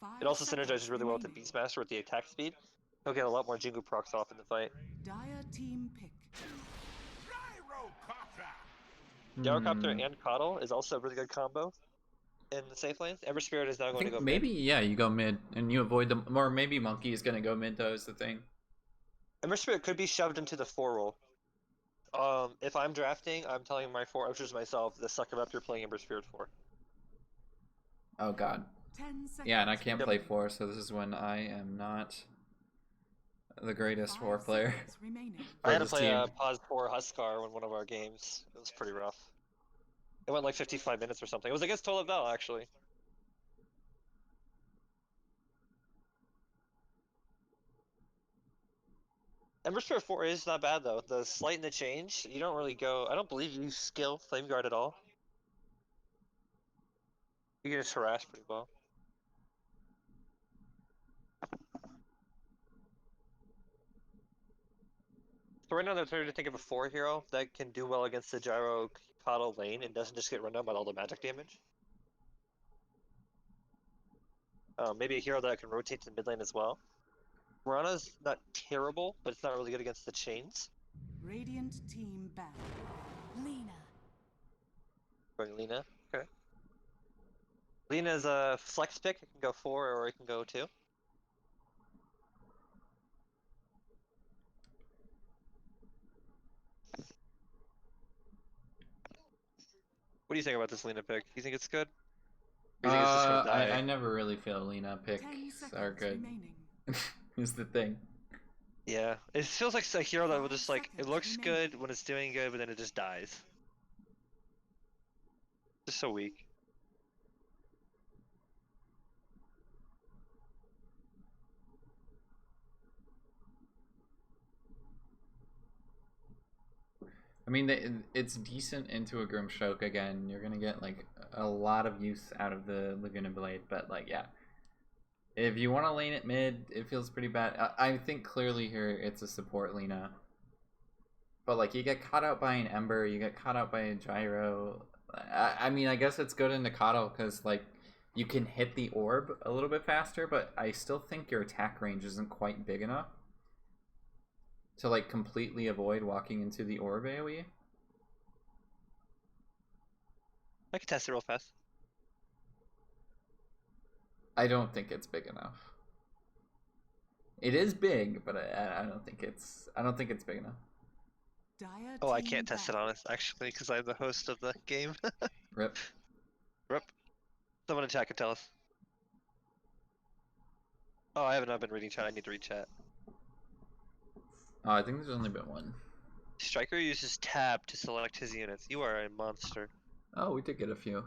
5 It also seconds synergizes really well with the remaining. Beastmaster with the attack speed. He'll get a lot more Jingu procs off in the fight. Dire team pick. Gyrocopter and Coddle is also a really good combo in the safe lanes. Ember Spirit is now I going to think go maybe, mid. yeah, you go mid, and you avoid them, or maybe Monkey is gonna go mid, though, is the thing. Ember Spirit could be shoved into the 4 role. If I'm drafting, I'm telling my 4 archers myself, the sucker up you're playing Ember Spirit 4. Oh, God. 10 seconds. Yeah, and I can't Yep. play 4, so this is when I am not the greatest 4 5 player. seconds remaining. I had to this play team. a pos 4 Huskar in one of our games. It was pretty rough. It went like 55 minutes or something. It was against Toilet Bell, actually. Ember Spirit 4 is not bad though. The slight and the change, you don't really go. I don't believe you skill Flame Guard at all. You can just harass pretty well. So right now they're trying to think of a 4 hero that can do well against the Gyro Coddle lane and doesn't just get run down by all the magic damage. Maybe a hero that can rotate to the mid lane as well. Morana's not terrible, but it's not really good against the chains. Radiant team ban. Lena. Going Lena. Okay. Lena's a flex pick. It can go 4 or it can go 2. What do you think about this Lena pick? You think it's good? Or you think it's just gonna die? I never really feel Lena 10 picks seconds are good. remaining. Is the thing. Yeah, it feels like a hero that will just like, it 5 looks seconds remaining. good when it's doing good, but then it just dies. Just so weak. I mean, it's decent into a Grimstroke again. You're gonna get like a lot of use out of the Laguna Blade, but like, yeah. If you want to lane it mid, it feels pretty bad. I think clearly here it's a support Lina. But like, you get caught out by an Ember, you get caught out by a Gyro. I mean, I guess it's good in Nikado because like, you can hit the orb a little bit faster, but I still think your attack range isn't quite big enough to like completely avoid walking into the orb AoE. I can test it real fast. I don't think it's big enough. It is big, but I don't think it's big enough. Dire Oh, I team can't test it ban. on us actually because I'm the host of the game. Rip. Rip. Someone in chat can tell us. Oh, I haven't been reading chat. I need to read chat. Oh, I think there's only been one. Striker uses tab to select his units. You are a monster. Oh, we did get a few.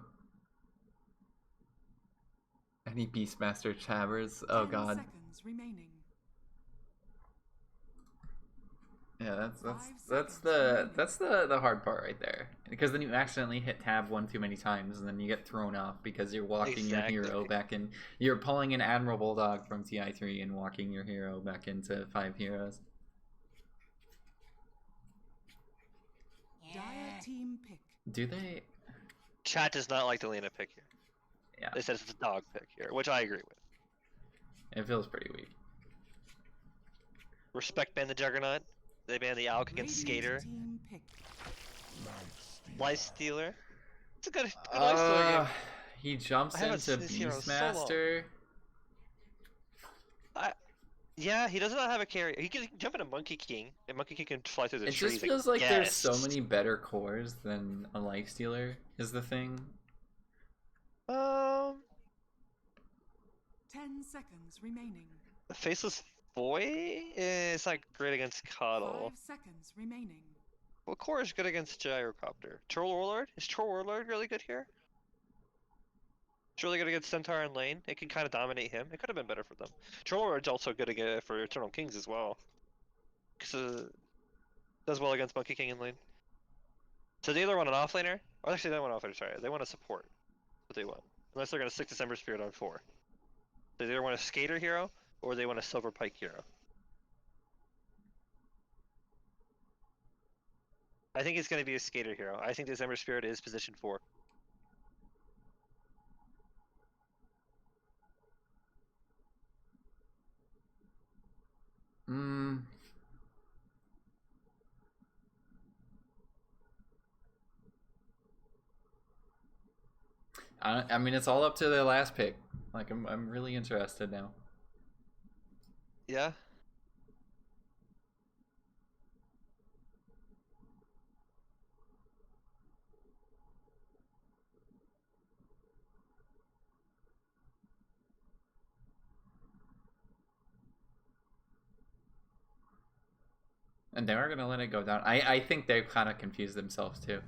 Any Beastmaster Chavers? Oh 10 god. seconds remaining. Yeah, that's 5 seconds the hard part right there. Because then you accidentally hit tab one too many times, and then you get thrown off because you're walking your hero Exactly. back in. You're pulling an Admiral Bulldog from TI3 and walking your hero back into 5 heroes. Dire team pick. Do they? Chat does not like the Lena pick here. Yeah, They said it's a dog pick here, which I agree with. it feels pretty weak. Respect ban the Juggernaut. They ban the Alk against Radiant Skater. team pick. Life Stealer. It's a good Life Stealer game. He jumps I haven't into seen this hero so long. Beastmaster. Yeah, he does not have a carry. He can jump into Monkey King, and Monkey King can fly through the It trees. just feels like there's so yes. many better cores than a Lifestealer is the thing. 10 seconds remaining. The Faceless Boy is not great against Coddle. 5 seconds remaining. What core is good against Gyrocopter? Troll Warlord? Is Troll Warlord really good here? It's really good against Centaur and Lane. It can kind of dominate him. It could have been better for them. Troll Warlord's also good for Eternal Kings as well. Because does well against Monkey King and Lane. So they either want an offlaner, or actually they don't want an offlaner, sorry. They want a support. What they want. Unless they're going to stick December Spirit on 4. They either want a Skater hero, or they want a Silver Pike hero. I think it's going to be a Skater hero. I think December Spirit is position 4. I mean, it's all up to the last pick. Like, I'm really interested now. Yeah? And they are gonna let it go down. I think they've kind of confused themselves too.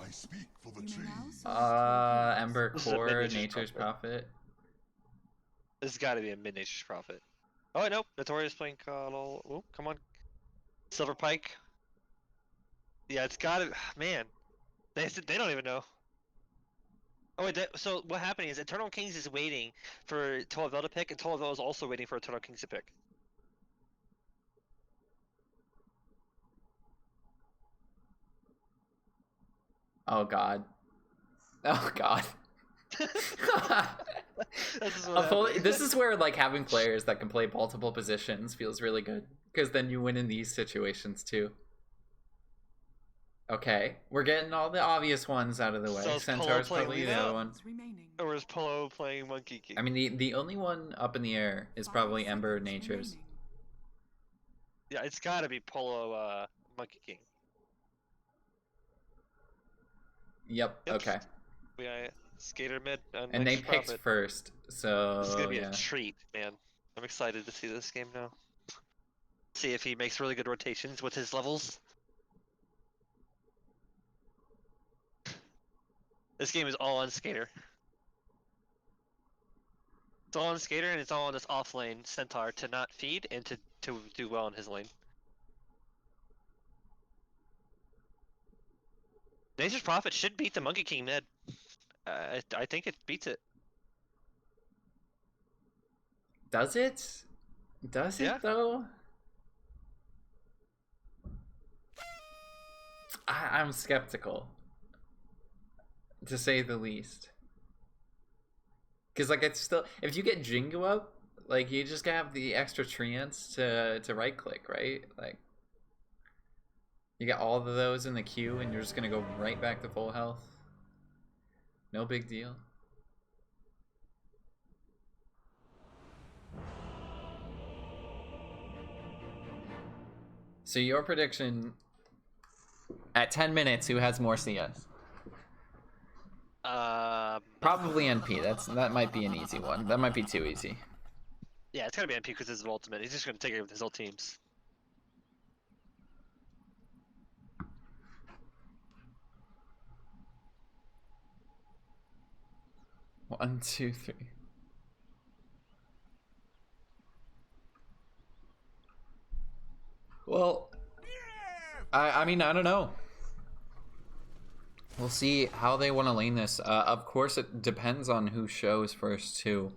I speak for the You may now trees. select your heroes. Ember This is a Core, mid-nature's Nature's Prophet. Prophet. This has got to be a mid-nature's Prophet. Oh, nope. Notorious playing Coddle. Oh, come on. Silver Pike. Yeah, it's got to. Man. They don't even know. Oh, wait. So what happening is Eternal Kings is waiting for Tolavel to pick, and Tolavel is also waiting for Eternal Kings to pick. Oh god. Oh god. This is what happens. This is where like having players that can play multiple positions feels really good, because then you win in these situations too. Okay, we're getting all the obvious ones out of the way. So is Polo Centaur's playing probably the Lina? other one. Remaining. Or is Polo playing Monkey King? I mean, the only one up in the air is 5 probably Ember seconds Nature's. remaining. Yeah, it's got to be Polo Monkey King. Yep. Yep. Okay. Yeah, Skater mid And they Nature's picked Prophet. first, so This is gonna be yeah. a treat, man. I'm excited to see this game now. See if he makes really good rotations with his levels. This game is all on Skater. It's all on Skater, and it's all on this off lane Centaur to not feed and to do well in his lane. Nature's Prophet should beat the Monkey King mid. I think it beats it. Does it? Does Yeah. it though? I'm skeptical, to say the least. Because like it's still, if you get Jingu up, like you just have the extra treants to right click, right? Like you get all of those in the queue, and you're just gonna go right back to full health. No big deal. So your prediction at 10 minutes, who has more CS? Probably NP. That might be an easy one. That might be too easy. Yeah, it's gotta be NP because it's his ultimate. He's just gonna take it with his whole teams. One, two, three. Well, I mean, I don't know. We'll see how they want to lane this. Of course, it depends on who shows first, too.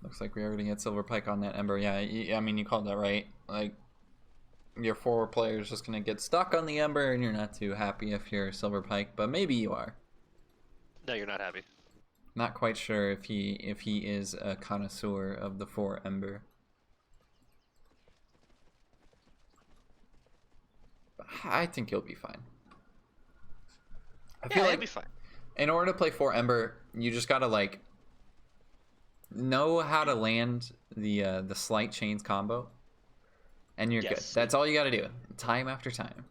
Looks like we are going to get Silver Pike on that Ember. Yeah, I mean, you called that right. Like, your forward player is just going to get stuck on the Ember, and you're not too happy if you're Silver Pike, but maybe you are. No, you're not happy. Not quite sure if he is a connoisseur of the 4 Ember. I think you'll be fine. I feel like he'll be fine. in order to play 4 Ember, you just gotta like know how to land the slight chains combo, and you're good. That's all you gotta do, time after time.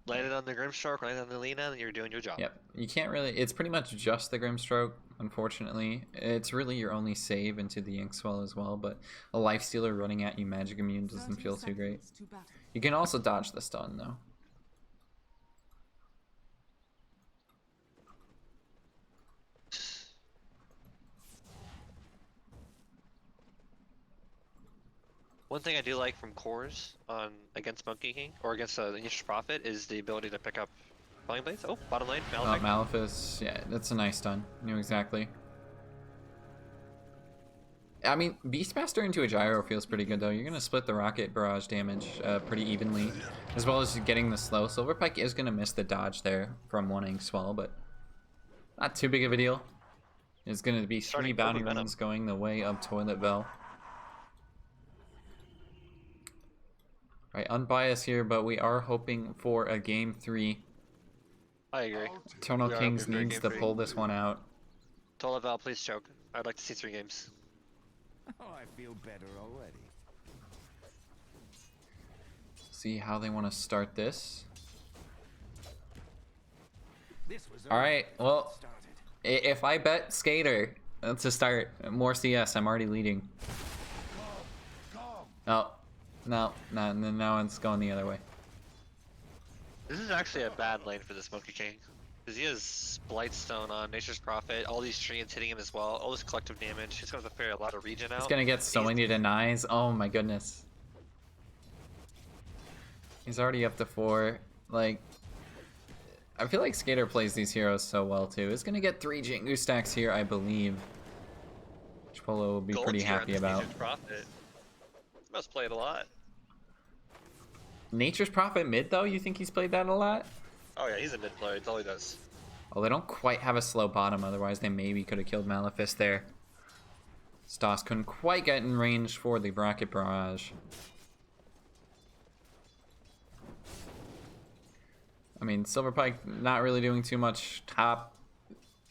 Land it on the Grimstroke, land it on the Lina, and you're doing your job. Yep. You can't really. It's pretty much just the Grimstroke. Unfortunately, it's really your only save into the Inkswell as well. But a Lifestealer running at you magic immune doesn't feel too great. You can also dodge the stun though. One thing I do like from cores on against Monkey King or against the Nature's Prophet is the ability to pick up Flying Blades. Oh, bottom lane, Malefic. Malefice, yeah, that's a nice stun. Knew exactly. I mean, Beastmaster into a gyro feels pretty good though. You're gonna split the rocket barrage damage pretty evenly, as well as getting the slow. Silverpike is gonna miss the dodge there from one Inkswell, but not too big of a deal. It's gonna be 3 bounty runs going the way of Toilet Bell. Right, unbiased here, but we are hoping for a game 3. I agree. Eternal Kings needs to pull this one out. Tolaval, please choke. I'd like to see 3 games. Oh, I feel better already. See how they want to start this. This was All right, well, if I bet Skater to start more CS, I'm already leading. Oh, no, now it's going the other way. This is actually a bad lane for this Monkey King. Because he has Blightstone on, Nature's Prophet, all these treants hitting him as well, all this collective damage. He's going to fare a lot of regen out. He's going to get so many denies. Oh my goodness. He's already up to 4. Like, I feel like Skater plays these heroes so well too. He's going to get 3 Jingu stacks here, I believe. Which Polo will be pretty happy about. Nature's Prophet. He must play it a lot. Nature's Prophet mid though? You think he's played that a lot? Oh yeah, he's a mid player. That's all he does. Oh, they don't quite have a slow bottom. Otherwise, they maybe could have killed Malefice there. Stas couldn't quite get in range for the Bracket Barrage. I mean, Silverpike not really doing too much top.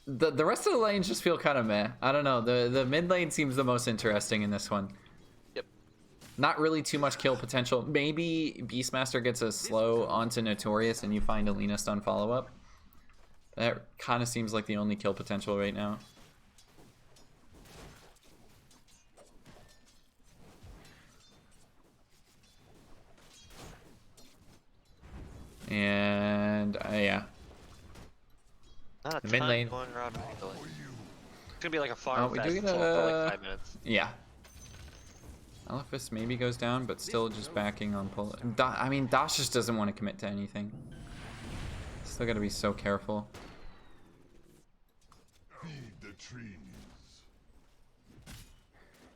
The rest of the lanes just feel kind of meh. I don't know. The mid lane seems the most interesting in this one. Not really too much kill potential. Maybe Beastmaster gets a slow onto Notorious and you find Alina stun follow-up. That kind of seems like the only kill potential right now. And, yeah. Not a The mid ton lane. going around the lane. It's going to be like a farm We fest do get until a... like 5 minutes. Yeah. Malefice maybe goes down, but still just backing on pull. I mean, Dash just doesn't want to commit to anything. Still gotta be so careful. Feed the trees.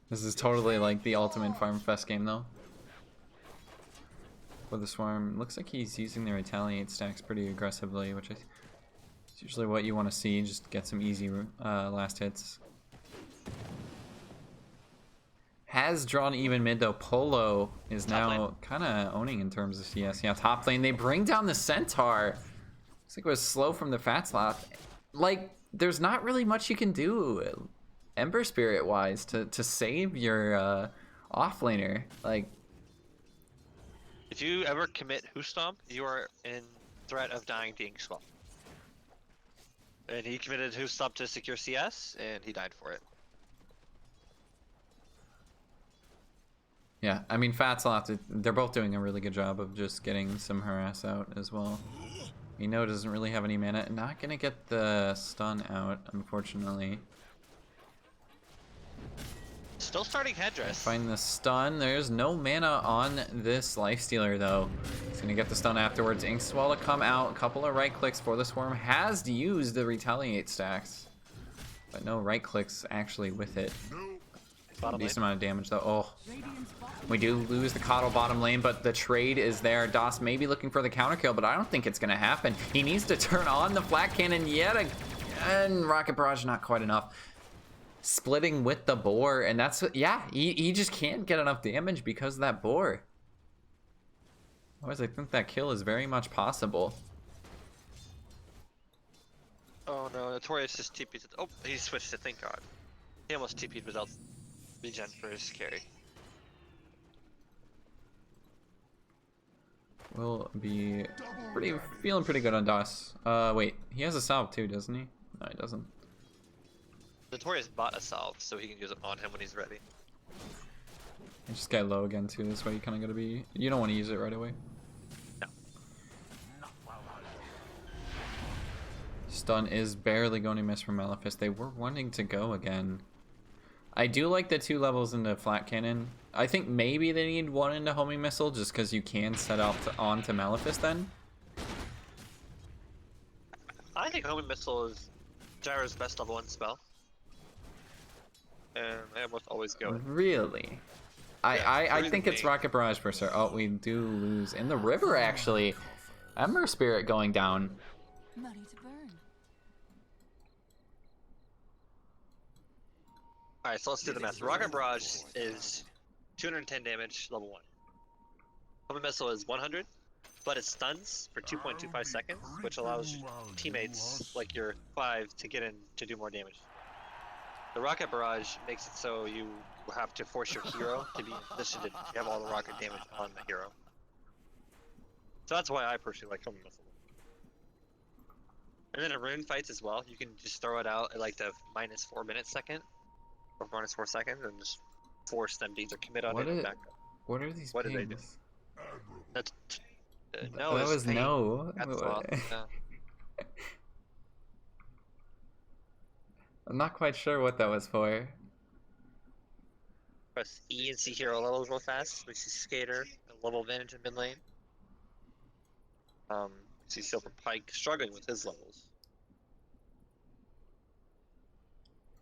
This is totally like the ultimate Farm Fest game though. For the Swarm, looks like he's using the Retaliate stacks pretty aggressively, which is usually what you want to see, just get some easy last hits. Has drawn even mid though. Polo is now kind of owning in terms of CS. Yeah, top lane. They bring down the Centaur. Looks like it was slow from the Fat Slap. Like, there's not really much you can do Ember Spirit wise to save your offlaner. Like, If you ever commit Who Stomp, you are in threat of dying to Ink Swell. And he committed Who Stomp to secure CS, and he died for it. yeah, I mean, Fat's they're both doing a really good job of just getting some harass out as well. Mino doesn't really have any mana. Not gonna get the stun out, unfortunately. Still starting Headdress. Find the stun. There's no mana on this Lifestealer though. He's gonna get the stun afterwards. Inkswell to come out. A couple of right clicks for the Swarm. Has used the Retaliate stacks, but no right clicks actually with it. Decent amount of damage though. Oh, we do lose the Coddle bottom lane, but the trade is there. Das may be looking for the counter kill, but I don't think it's gonna happen. He needs to turn on the Flat Cannon yet again. Rocket Barrage not quite enough. Splitting with the boar, and that's what, yeah, he just can't get enough damage because of that boar. Otherwise, I think that kill is very much possible. Oh no, Notorious just TP'd. Oh, he switched to Thank God. He almost TP'd without regen for his carry. Will be feeling pretty good on DOS. Wait, he has a salve too, doesn't he? No, he doesn't. Notorious bought a salve, so he can use it on him when he's ready. I just got low again too. This way you kind of gotta be. You don't want to use it right away. No. Stun is barely going to miss from Malefice. They were wanting to go again. I do like the 2 levels into Flat Cannon. I think maybe they need 1 into Homing Missile just because you can set out onto Malefice then. I think Homing Missile is Gyro's best level 1 spell. And I almost always go it. Really? Yeah, I think it's Rocket Barrage per se. Oh, we do lose in the river actually. Ember Spirit going down. Muddy to burn. Alright, so let's do the math. Rocket Barrage is 210 damage, level 1. Homing Missile is 100, but it stuns for 2.25 seconds, which allows teammates like your 5 to get in to do more damage. The Rocket Barrage makes it so you have to force your hero to be in position to have all the rocket damage on the hero. So that's why I personally like Homing Missile. And then in rune fights as well, you can just throw it out at like the -4 minutes second, or -4 seconds, and just force them to either commit on it or back up. What are these What did they do? pings? That's no. That was pain. no. That's all. No. I'm not quite sure what that was for. Press E and see hero levels real fast. We see Skater, a level advantage in mid lane. See Silver Pike struggling with his levels.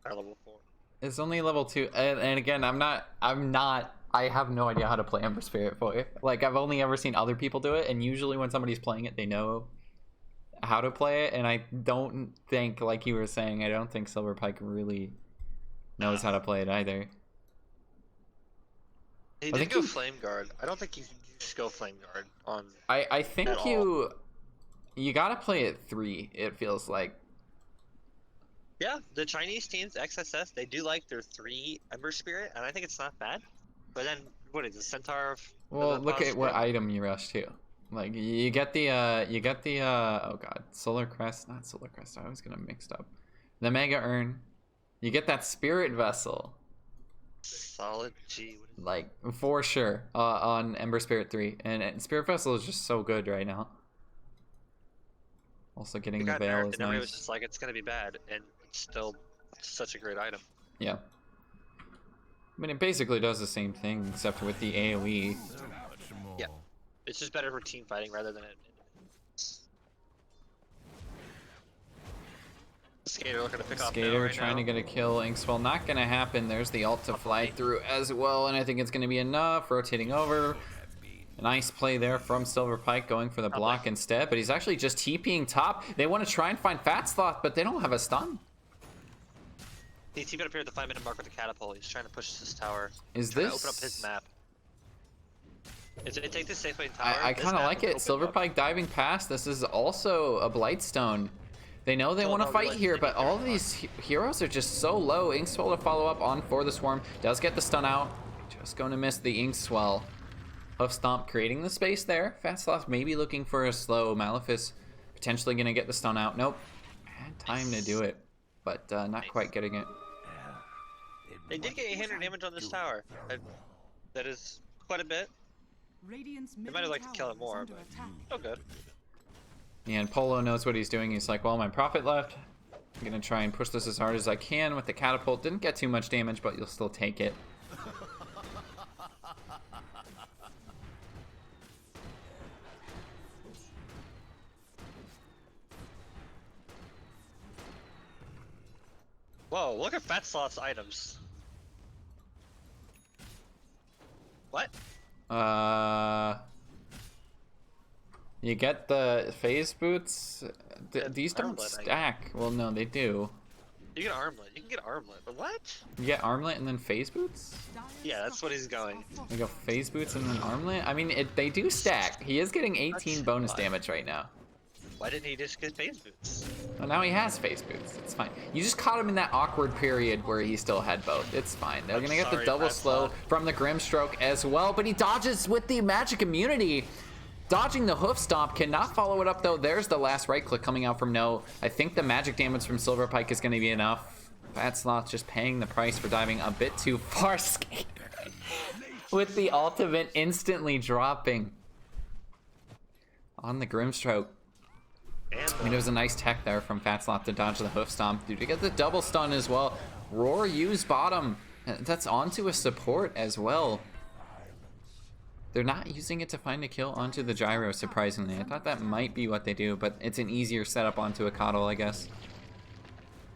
Our level 4. It's only level 2, and again, I have no idea how to play Ember Spirit for it. Like, I've only ever seen other people do it, and usually when somebody's playing it, they know how to play it, and I don't think, like you were saying, I don't think Silver Pike really knows how to play it either. He did go Flame Guard. I don't think you can just go Flame Guard on. I think you gotta play it 3, it feels like. Yeah, the Chinese teams, XSS, they do like their 3 Ember Spirit, and I think it's not bad. But then, what is it, Centaur of... Well, look at what item you rush to. Like, you get the, oh god, Solar Crest, not Solar Crest, I was gonna mix up. The Mega Urn. You get that Spirit Vessel. Solid G. Like, for sure, on Ember Spirit 3. And Spirit Vessel is just so good right now. Also getting the Veil is and everybody was nice. just like, it's gonna be bad, and it's still such a great item. Yeah. I mean, it basically does the same thing, except with the AoE. Yeah. It's just better for team fighting rather than Skater looking to pick off Skater right trying now. to get a kill. Inkswell not gonna happen. There's the ult to fly through as well, and I think it's gonna be enough. Rotating over. A nice play there from Silver Pike going for the block instead, but he's actually just TPing top. They want to try and find Fat Sloth, but they don't have a stun. He's TP'd up here at the 5-minute mark with the catapult. He's trying to push this tower. Is Trying to this... open up his map. Take this safe lane tower. I This kind of map like will it. open Silver up. Pike diving past. This is also a Blightstone. They know they want to fight here, but all of these heroes are just so low. Inkswell to follow up on for the Swarm. Does get the stun out. Just going to miss the Inkswell. Hoof Stomp creating the space there. Fat Sloth maybe looking for a slow. Malefice potentially going to get the stun out. Nope. Had time to do it, but not quite getting it. They did get 800 damage on this tower. That is quite a bit. They might have liked to kill it more, but still good. And Polo knows what he's doing. He's like, well, my profit left. I'm going to try and push this as hard as I can with the catapult. Didn't get too much damage, but you'll still take it. Whoa, look at Fat Sloth's items. What? You get the phase boots. Yeah, These don't armlet, I stack. Well, no, they do. You get armlet. You can get armlet, but what? You get armlet and then phase boots? Yeah, that's what he's going. You go phase boots and then armlet? I mean, they do stack. He is getting 18 bonus damage right now. Why didn't he just get phase boots? Well, now he has phase boots. It's fine. You just caught him in that awkward period where he still had both. It's fine. They're going to get the double slow from the Grimstroke as well, but he dodges with the magic immunity. Dodging the hoof stomp, cannot follow it up though. There's the last right click coming out from No. I think the magic damage from Silver Pike is going to be enough. Fat Sloth just paying the price for diving a bit too far. Skater with the ultimate instantly dropping on the Grimstroke. I mean, it was a nice tech there from Fat Sloth to dodge the hoof stomp. Dude, to get the double stun as well. Roar use bottom. That's onto a support as well. They're not using it to find a kill onto the gyro, surprisingly. I thought that might be what they do, but it's an easier setup onto a coddle, I guess.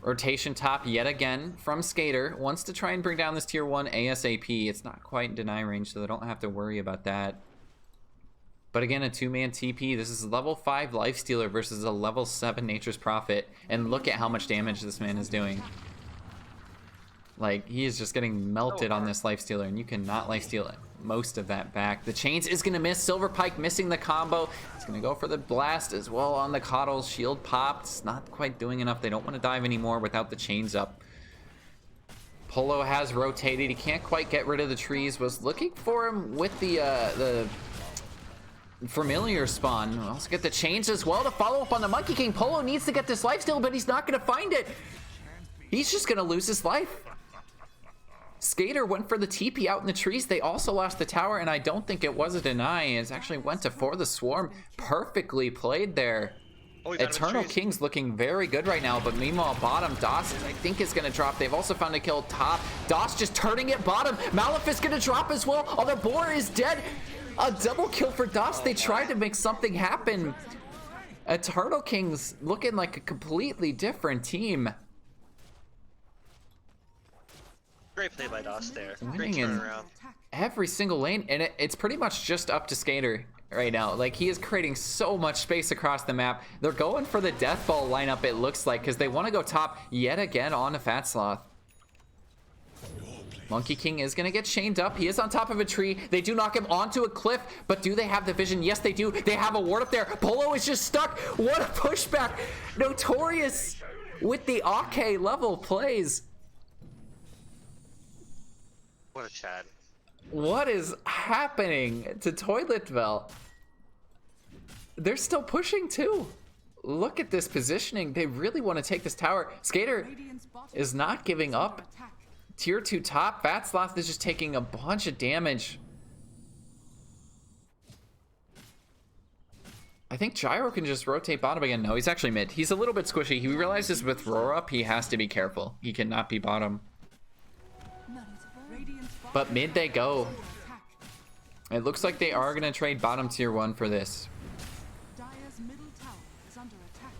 Rotation top yet again from Skater. Wants to try and bring down this tier 1 ASAP. It's not quite in deny range, so they don't have to worry about that. But again, a 2-man TP. This is level 5 Lifestealer versus a level 7 Nature's Prophet. And look at how much damage this man is doing. Like, he is just getting melted on this Lifestealer, and you cannot Lifesteal it. Most of that back. The chains is going to miss. Silver Pike missing the combo. He's going to go for the blast as well on the coddles. Shield popped. It's not quite doing enough. They don't want to dive anymore without the chains up. Polo has rotated. He can't quite get rid of the trees. Was looking for him with the familiar spawn. We'll also get the chains as well to follow up on the Monkey King. Polo needs to get this lifesteal, but he's not going to find it. He's just going to lose his life. Skater went for the TP out in the trees. They also lost the tower, and I don't think it was a deny. It actually went to for the swarm. Perfectly played there. Oh, Eternal King's looking very good right now, but meanwhile, bottom, Doss, I think, is going to drop. They've also found a kill top. Doss just turning it bottom. Malefice going to drop as well. Oh, the boar is dead. A double kill for Doss. They tried to make something happen. Eternal King's looking like a completely different team. Great play by Doss there. Great Winning in turnaround. every single lane, and it's pretty much just up to Skater right now. Like, he is creating so much space across the map. They're going for the death ball lineup, it looks like, because they want to go top yet again on a Fat Sloth. Monkey King is going to get chained up. He is on top of a tree. They do knock him onto a cliff, but do they have the vision? Yes, they do. They have a ward up there. Polo is just stuck. What a pushback. Notorious with the AK level plays. What a Chad. What is happening to Toiletville? They're still pushing too. Look at this positioning. They really want to take this tower. Skater is not giving up. Tier 2 top. Fat Sloth is just taking a bunch of damage. I think Gyro can just rotate bottom again. No, he's actually mid. He's a little bit squishy. He realizes with Roar up, he has to be careful. He cannot be bottom. Radiant's But mid they go. Attack. It looks like they are going to trade bottom tier 1 for this. Dire's middle tower is under attack.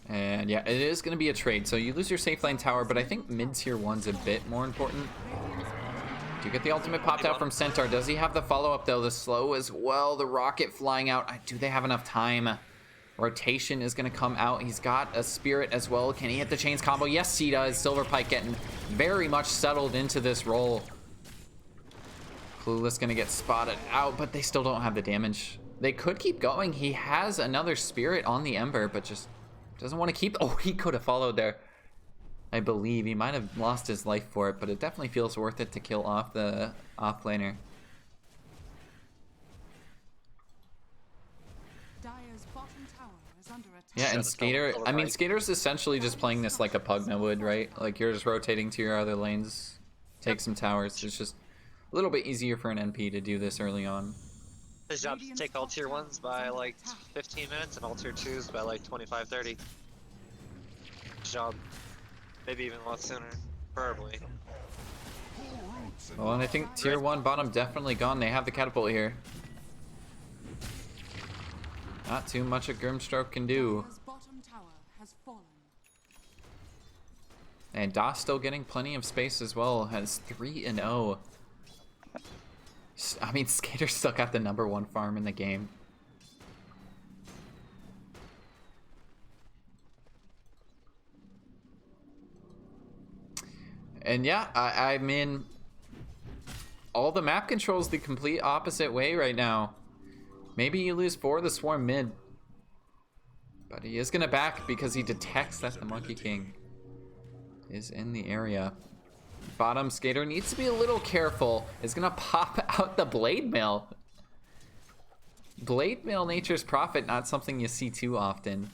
And yeah, it is going to be a trade. So you lose your safe lane tower, but I think mid tier 1's a bit more important. Do you get the ultimate popped out from Centaur? Does he have the follow-up though? The slow as well. The rocket flying out. Do they have enough time? Rotation is going to come out. He's got a spirit as well. Can he hit the chains combo? Yes, he does. Silver Pike getting very much settled into this role. Clueless going to get spotted out, but they still don't have the damage. They could keep going. He has another spirit on the Ember, but just doesn't want to keep. Oh, he could have followed there. I believe he might have lost his life for it, but it definitely feels worth it to kill off the offlaner. Dire's bottom tower is under attack. Yeah, and Skater, I mean, Skater's essentially just playing this like a Pugna would, right? Like, you're just rotating to your other lanes, take some towers. It's just a little bit easier for an NP to do this early on. His job is to take all tier 1s by like 15 minutes and all tier 2s by like 25, 30. His job. Maybe even a lot sooner. Preferably. Well, and I think tier 1 bottom definitely gone. They have the catapult here. Not too much a Grimstroke can do. Dire's bottom tower has fallen. And Das still getting plenty of space as well. Has 3-0. I mean, Skater still got the #1 farm in the game. And yeah, I mean, all the map controls the complete opposite way right now. Maybe you lose 4 the swarm mid. But he is going to back because he detects that the Monkey King is in the area. Bottom Skater needs to be a little careful. Is going to pop out the Blade Mail. Blade Mail Nature's Prophet, not something you see too often.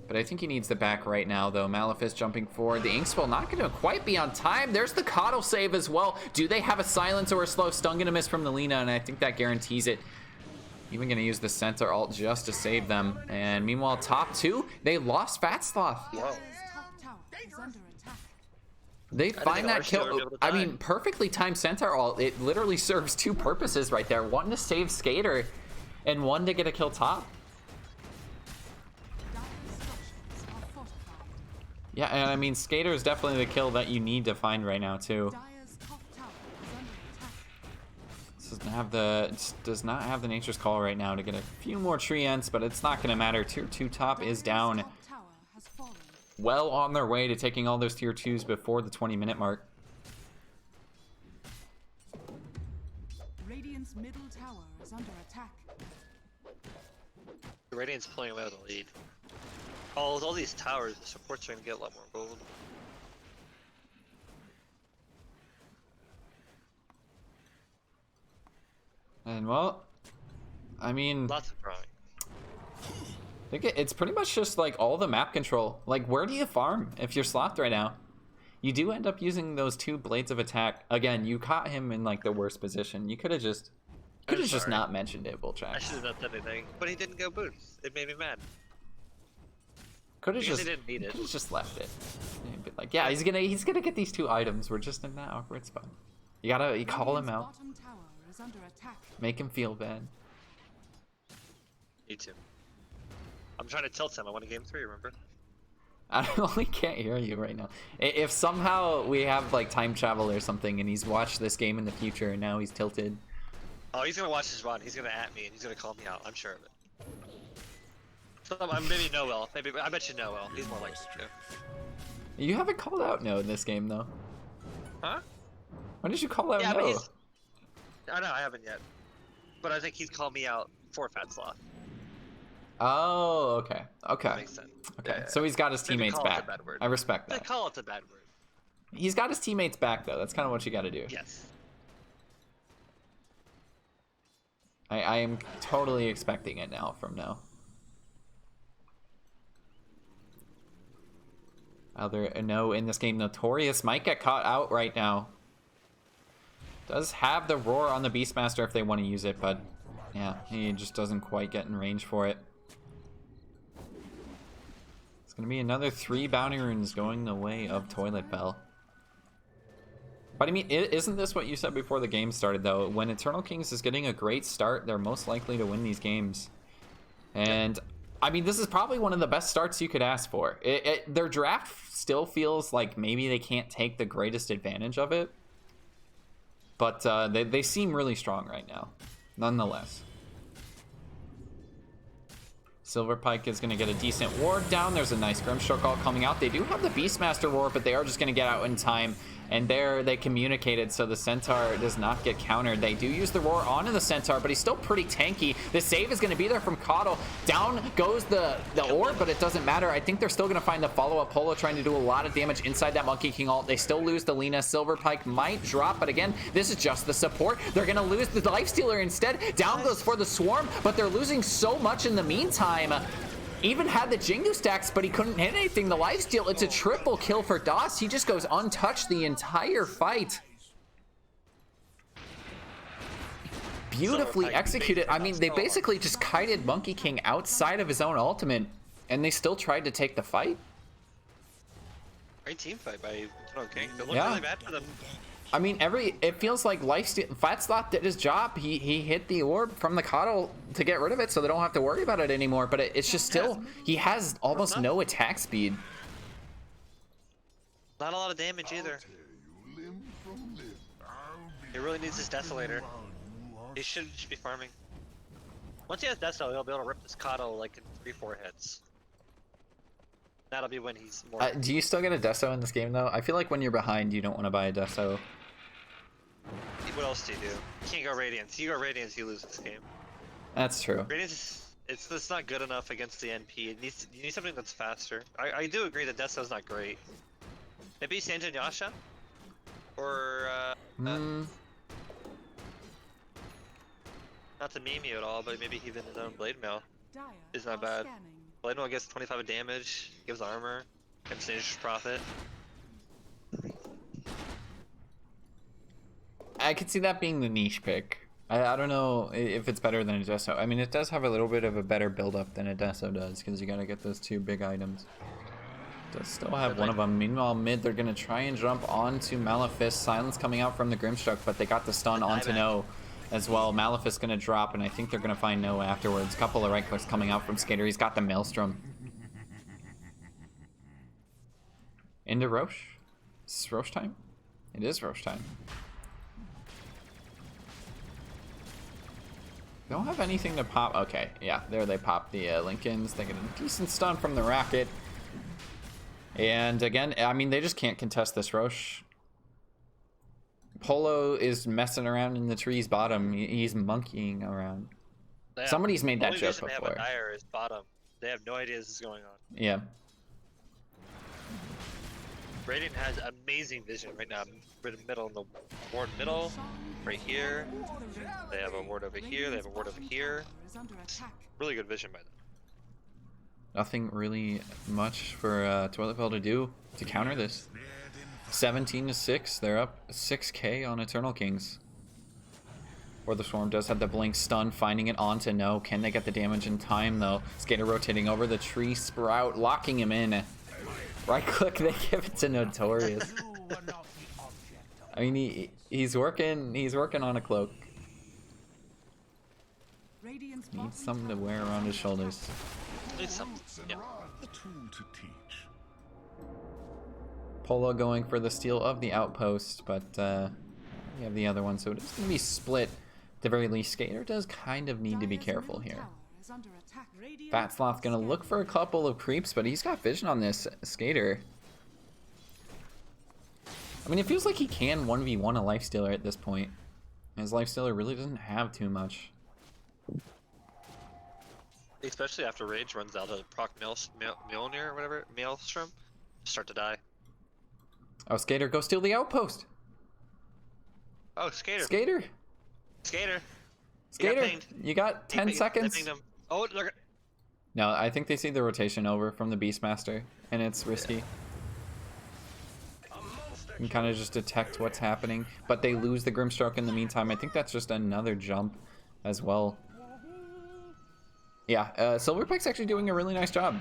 But I think he needs the back right now, though. Malefice jumping forward. The Inkswell not going to quite be on time. There's the Coddle save as well. Do they have a silence or a slow stun going to miss from the Lina? And I think that guarantees it. Even going to use the Centaur ult just to save them. And meanwhile, top 2, they lost Fat Sloth. Whoa. Dire's top tower is under attack. They find that Arsenal kill. were able to I die. mean, perfectly timed Centaur ult. It literally serves 2 purposes right there. One to save Skater, and one to get a kill top. Dire's structures are fortified. Yeah, and I mean, Skater is definitely the kill that you need to find right now, too. Dire's top tower is under attack. Does not have the Nature's Call right now to get a few more tree ents, but it's not going to matter. Tier 2 top is down. Top tower has fallen. Well on their way to taking all those tier 2s before the 20-minute mark. Radiant's middle tower is under attack. The Radiant's pulling away with the lead. Oh, with all these towers, the supports are going to get a lot more gold. And well, I mean, Lots of drawing. I think it's pretty much just like all the map control. Like, where do you farm if you're sloth right now? You do end up using those 2 blades of attack. Again, you caught him in like the worst position. You could have just sorry. not mentioned it, I Bulljax. should have not done anything, but he didn't go boots. It made me mad. Could have Because just he didn't need it. could've just left it. And be like, yeah, he's gonna get these 2 items. We're just in that awkward spot. You call him Radiant's out, bottom tower is under attack. make him feel bad. Me too. I'm trying to tilt him. I want a game 3, remember? I only can't hear you right now. If somehow we have like time travel or something and he's watched this game in the future and now he's tilted. Oh, he's gonna watch this run. He's gonna at me and he's gonna call me out. I'm sure of it. So, maybe Noel. Maybe I bet you Noel. He's more likely to. You haven't called out no in this game though. Huh? When did you call out Yeah, no? but he's. I know I haven't yet, but I think he's called me out for Fat Sloth. Oh, okay. Okay. That makes sense. Okay. Yeah. So he's got his Maybe teammates call it a back. bad word. I respect They that. call it the bad word. He's got his teammates back though. That's kind of what you got to do. Yes. I am totally expecting it now from now. Other no in this game, Notorious might get caught out right now. Does have the roar on the Beastmaster if they want to use it, but yeah, he just doesn't quite get in range for it. It's going to be another 3 bounty runes going the way of Toilet Bell. But I mean, isn't this what you said before the game started, though? When Eternal Kings is getting a great start, they're most likely to win these games. And, I mean, this is probably one of the best starts you could ask for. Their draft still feels like maybe they can't take the greatest advantage of it. But they seem really strong right now, nonetheless. Silverpike is going to get a decent ward down. There's a nice Grimstroke all coming out. They do have the Beastmaster ward, but they are just going to get out in time. And there they communicated so the Centaur does not get countered. They do use the roar onto the Centaur, but he's still pretty tanky. The save is going to be there from Coddle. Down goes the orb, but it doesn't matter. I think they're still going to find the follow-up. Polo trying to do a lot of damage inside that Monkey King ult. They still lose the Lina. Silverpike might drop, but again, this is just the support. They're going to lose the Lifestealer instead. Down goes for the Swarm, but they're losing so much in the meantime. Even had the Jingu stacks, but he couldn't hit anything. The lifesteal, it's a triple kill for DOS. He just goes untouched the entire fight. Beautifully executed. I mean, they basically just kited Monkey King outside of his own ultimate, and they still tried to take the fight. Great team fight by Eternal King. It looked really bad for them. I mean, it feels like Fatslot did his job. He hit the orb from the Coddle to get rid of it, so they don't have to worry about it anymore. But it's just still, he has almost no attack speed. Not a lot of damage either. He really needs his Desolator. He should be farming. Once he has Desolator, he'll be able to rip this Coddle like in 3-4 hits. That'll be when he's more. Do you still get a Deso in this game, though? I feel like when you're behind, you don't want to buy a Deso. What else do you do? You can't go Radiance. You go Radiance, you lose this game. That's true. Radiance, it's not good enough against the NP. You need something that's faster. I do agree that Deso's not great. Maybe Sanjin Yasha? Or, not to meme you at all, but maybe even his own Blade Mail is not bad. Blade Mail gets 25 damage, gives armor, gives Nature's Prophet. I could see that being the niche pick. I don't know if it's better than a Deso. I mean, it does have a little bit of a better build-up than a Deso does, because you gotta get those 2 big items. Does still have one of them. Meanwhile, mid, they're gonna try and jump onto Malefice. Silence coming out from the Grimstroke, but they got the stun onto No as well. Malefice gonna drop, and I think they're gonna find No afterwards. Couple of right clicks coming out from Skater. He's got the Maelstrom. Into Roche. Is this Roche time? It is Roche time. They don't have anything to pop. Okay, yeah, there they pop the Lincolns. They get a decent stun from the Rocket. And again, I mean, they just can't contest this Roche. Polo is messing around in the tree's bottom. He's monkeying around. Somebody's made that joke before. They have a Dire is bottom. They have no idea this is going on. Yeah. Radiant has amazing vision right now. Middle in the ward middle, right here. They have a ward over here. They have a ward over here. Really good vision by them. Nothing really much for Toilet Bell to do to counter this. 17-6. They're up 6k on Eternal Kings. Or the Swarm does have the blink stun, finding it onto No. Can they get the damage in time though? Skater rotating over the tree sprout, locking him in. Right click, they give it to Notorious. I mean, he's working on a cloak. Needs something to wear around his shoulders. Yeah. Polo going for the steal of the outpost, but we have the other one, so it's going to be split. At the very least, Skater does kind of need to be careful here. Fat Sloth's going to look for a couple of creeps, but he's got vision on this Skater. I mean, it feels like he can 1v1 a Lifestealer at this point. His Lifestealer really doesn't have too much. Especially after Rage runs out of proc Mjolnir or whatever, Maelstrom, start to die. Oh, Skater, go steal the outpost! Oh, Skater! Skater! Skater! Skater! You got 10 seconds. Oh, look. No, I think they see the rotation over from the Beastmaster, and it's risky. You can kind of just detect what's happening, but they lose the Grimstroke in the meantime. I think that's just another jump as well. Yeah, Silverpike's actually doing a really nice job.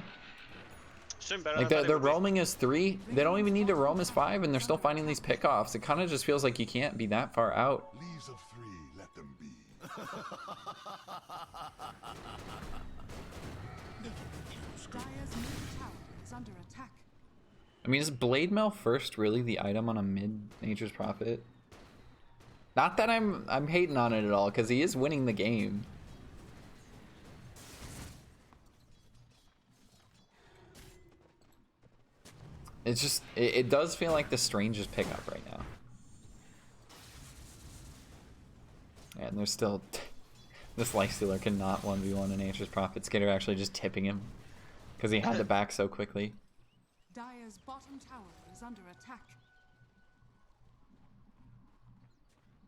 Soon better Like than I thought their it would be. roaming is 3. They don't even need to roam as 5, and they're still finding these pickoffs. It kind of just feels like you can't be that far out. Leaves of 3, let them be. Dire's middle tower is under attack. I mean, is Blade Mail first really the item on a mid Nature's Prophet? Not that I'm hating on it at all, because he is winning the game. It's just, it does feel like the strangest pickup right now. And there's still, this Lifestealer cannot 1v1 a Nature's Prophet. Skitter actually just tipping him, because he had the back so quickly. Dire's bottom tower is under attack.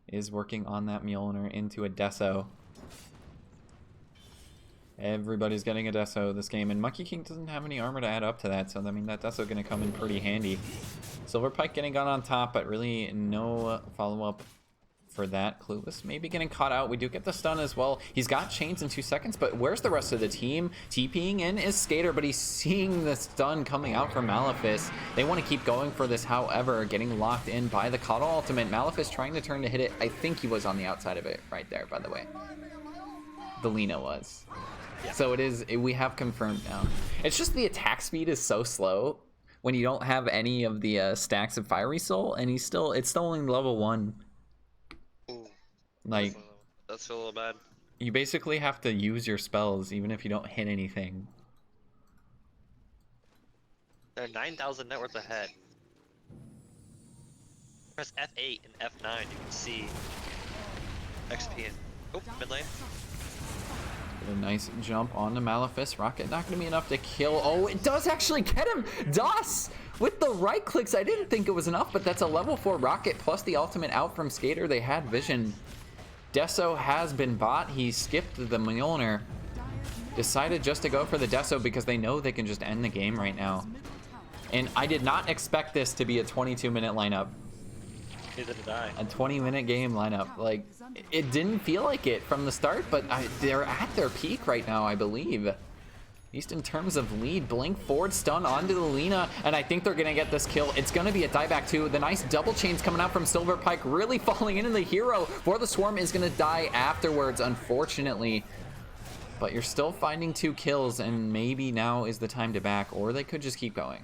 Is working on that Mjolnir into a Deso. Everybody's getting a Deso this game, and Monkey King doesn't have any armor to add up to that, so I mean that Deso gonna come in pretty handy. Silver Pike getting gun on top, but really no follow-up for that. Clueless maybe getting caught out. We do get the stun as well. He's got chains in 2 seconds, but where's the rest of the team? TPing in is Skater, but he's seeing the stun coming out from Malefice. They want to keep going for this, however, getting locked in by the Coddle ultimate. Malefice trying to turn to hit it. I think he was on the outside of it right there, by the way. The Lina was. So it is, we have confirmed now. It's just the attack speed is so slow when you don't have any of the stacks of Fiery Soul, and it's still only level 1. Ooh, Like, that's a little bad. you basically have to use your spells even if you don't hit anything. They're 9,000 net worth ahead. Press F8 and F9, you can see XP in. Oh, mid lane. A nice jump on the Malefice. Rocket not going to be enough to kill. Oh, it does actually get him. Das with the right clicks. I didn't think it was enough, but that's a level 4 Rocket plus the ultimate out from Skater. They had vision. Deso has been bought. He skipped the Mjolnir. Decided just to go for the Deso because they know they can just end the game right now. And I did not expect this to be a 22-minute lineup. Neither did I. A 20-minute game lineup. Like, it didn't feel like it from the start, but they're at their peak right now, I believe. At least in terms of lead. Blink forward stun onto the Lina, and I think they're gonna get this kill. It's gonna be a dieback too. The nice double chains coming out from Silver Pike, really falling into the hero. For the Swarm is gonna die afterwards, unfortunately. But you're still finding 2 kills, and maybe now is the time to back, or they could just keep going.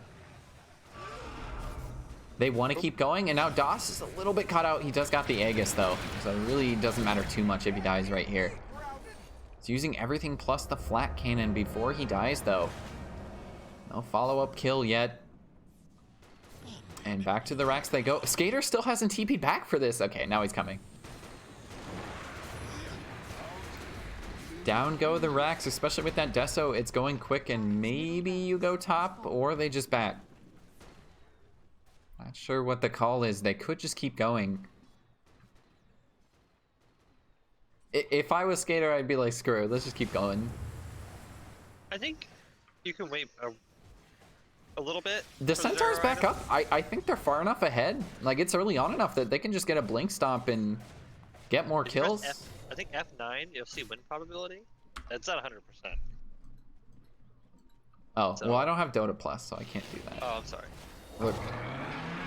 They want to keep going, and now Das is a little bit caught out. He does got the Aegis, though, so it really doesn't matter too much if he dies right here. He's using everything plus the flat cannon before he dies, though. No follow-up kill yet. And back to the racks they go. Skater still hasn't TP'd back for this. Okay, now he's coming. Down go the racks, especially with that Deso. It's going quick, and maybe you go top, or they just back. Not sure what the call is. They could just keep going. If I was Skater, I'd be like, screw it, let's just keep going. I think you can wait a little bit. The for their Centaur's back item. up. I think they're far enough ahead. Like, it's early on enough that they can just get a Blink Stomp and get more If you press kills. I think F9, you'll see win probability. It's not 100%. Oh, So- well, I don't have Dota Plus, so I can't do that. Oh, I'm sorry. Look.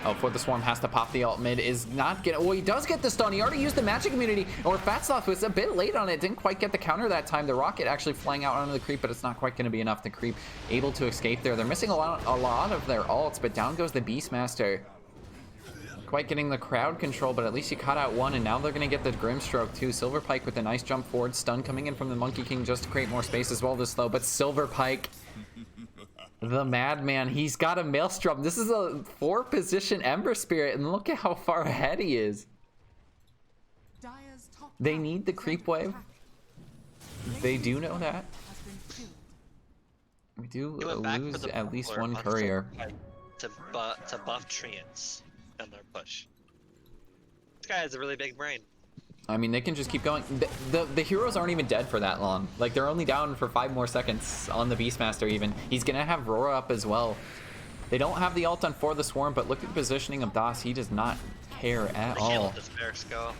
Oh, For the Swarm has to pop the ult mid. Is not getting. Well, he does get the stun. He already used the magic immunity. Or Fatsloth was a bit late on it. Didn't quite get the counter that time. The rocket actually flying out onto the creep, but it's not quite going to be enough. The creep able to escape there. They're missing a lot of their ults, but down goes the Beastmaster. Quite getting the crowd control, but at least he caught out one, and now they're going to get the Grimstroke too. Silver Pike with a nice jump forward. Stun coming in from the Monkey King just to create more space as well to slow, but Silver Pike, the madman, he's got a Maelstrom. This is a 4-position Ember Spirit, and look at how far ahead he is. Dire's top They tower need the is creep under wave. attack. They do know that. Has been killed. We do He went back for lose the at least buffler one on courier. Silver Pike to buff Treants and their push. This guy has a really big brain. I mean, they can just keep going. The heroes aren't even dead for that long. Like, they're only down for 5 more seconds on the Beastmaster even. He's gonna have Roar up as well. They don't have the ult on For the Swarm, but look at the positioning of Das. He does not care at I can't all. let this Barracks go.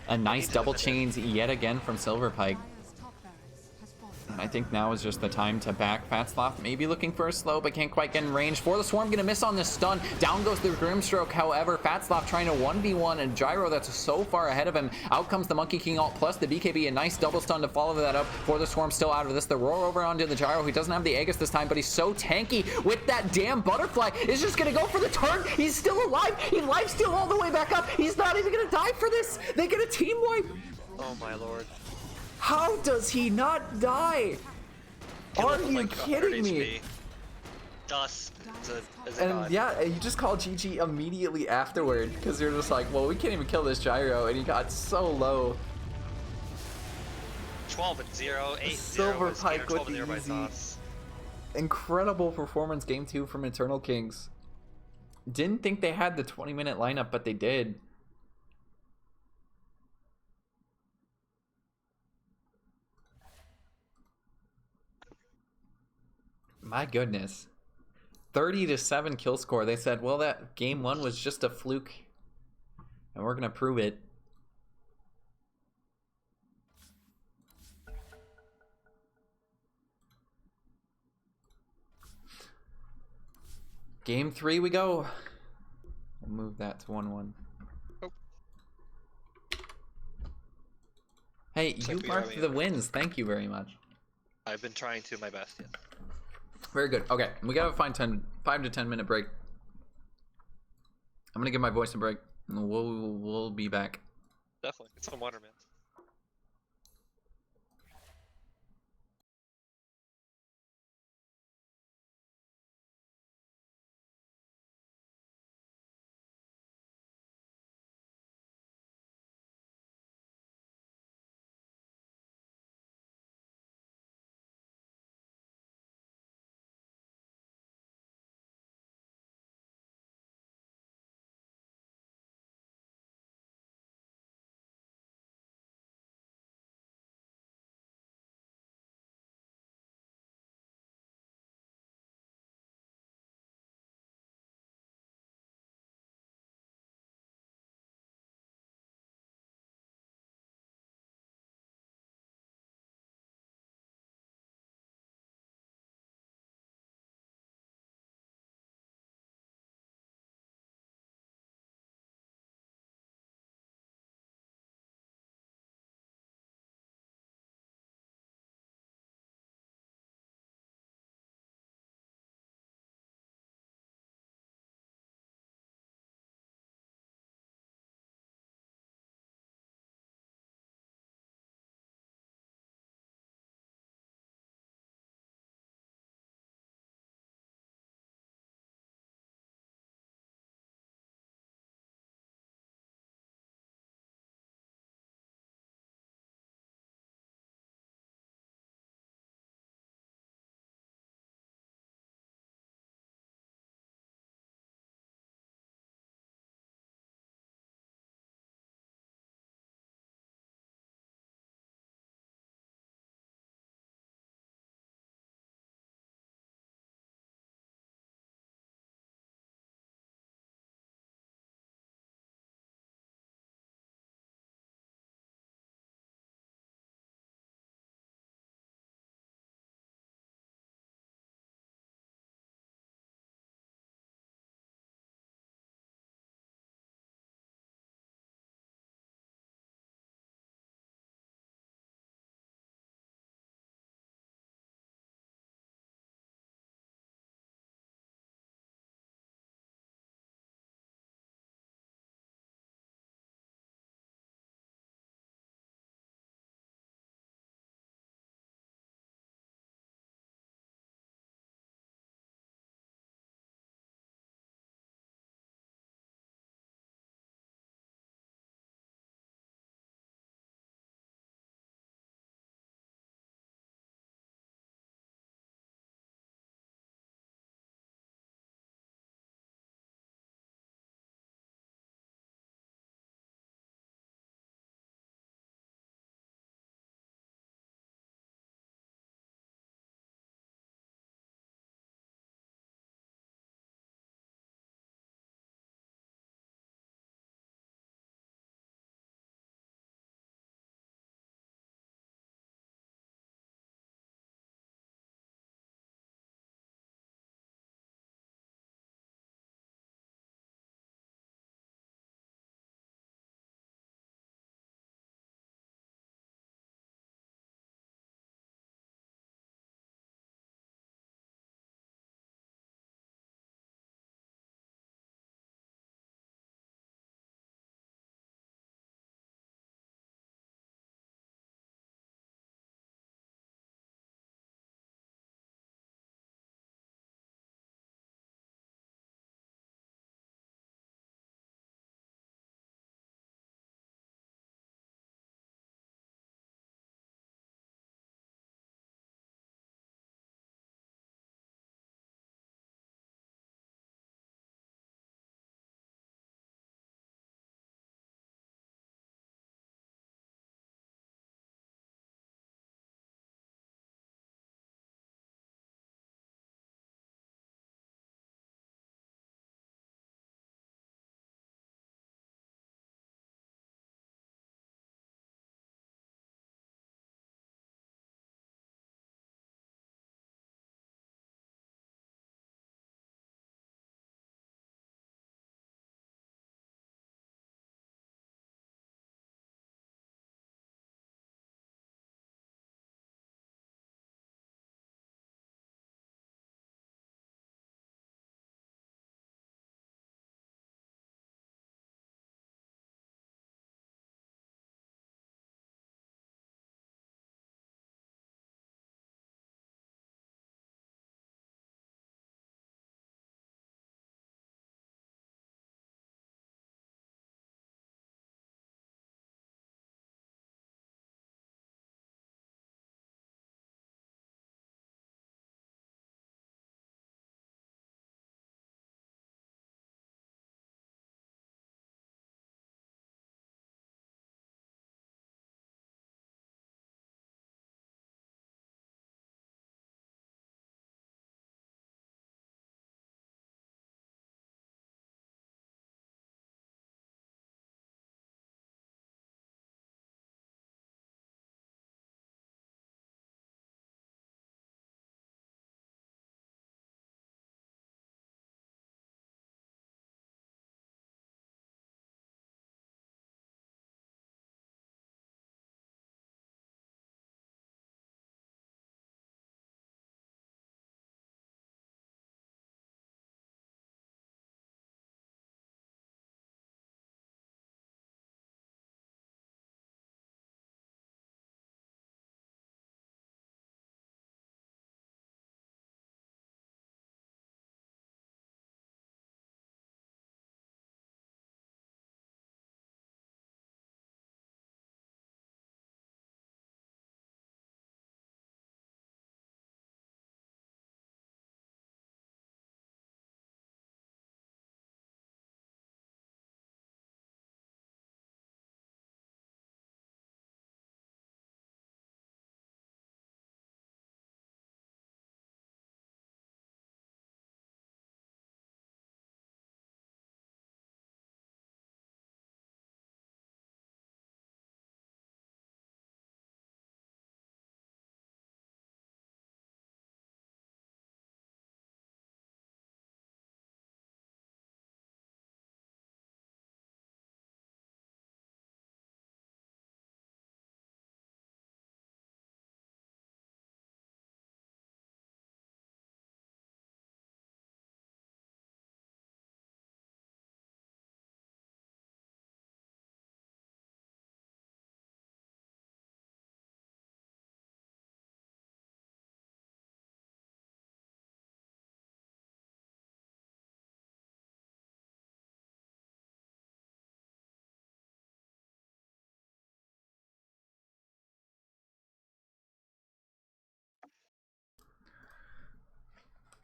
A nice He's double limited. chains yet again from Silver Pike. Dire's top barracks has fallen. I think now is just the time to back Fatzloff. Maybe looking for a slow, but can't quite get in range. For the Swarm, gonna miss on the stun. Down goes the Grimstroke. However, Fatzloff trying to 1v1 and Gyro that's so far ahead of him. Out comes the Monkey King ult plus the BKB. A nice double stun to follow that up. For the Swarm still out of this. The roar over onto the Gyro. He doesn't have the Aegis this time, but he's so tanky with that damn butterfly. Is just gonna go for the turn. He's still alive. He lifesteal all the way back up. He's not even gonna die for this. They get a team wipe. Oh my lord. How does he not die? He Are looked you like 100 kidding me? HP. Dust is a And god. yeah, you just call GG immediately afterward because you're just like, well, we can't even kill this Gyro, and he got so low. 12 and 0, 8 Silver 0 Pike with 12 and the 0 by easy. Sauce. Incredible performance game 2 from Eternal Kings. Didn't think they had the 20-minute lineup, but they did. My goodness. 30-7 kill score. They said, well, that game 1 was just a fluke, and we're gonna prove it. Game 3 we go. We'll move that to 1-1. Oh. Hey, Looks you like we marked have the wins. Thank you very much. I've been trying to my best, yes. Very good. Okay, we gotta find 5 to 10 minute break. I'm gonna give my voice a break, and we'll be back. Definitely. Get some water, man.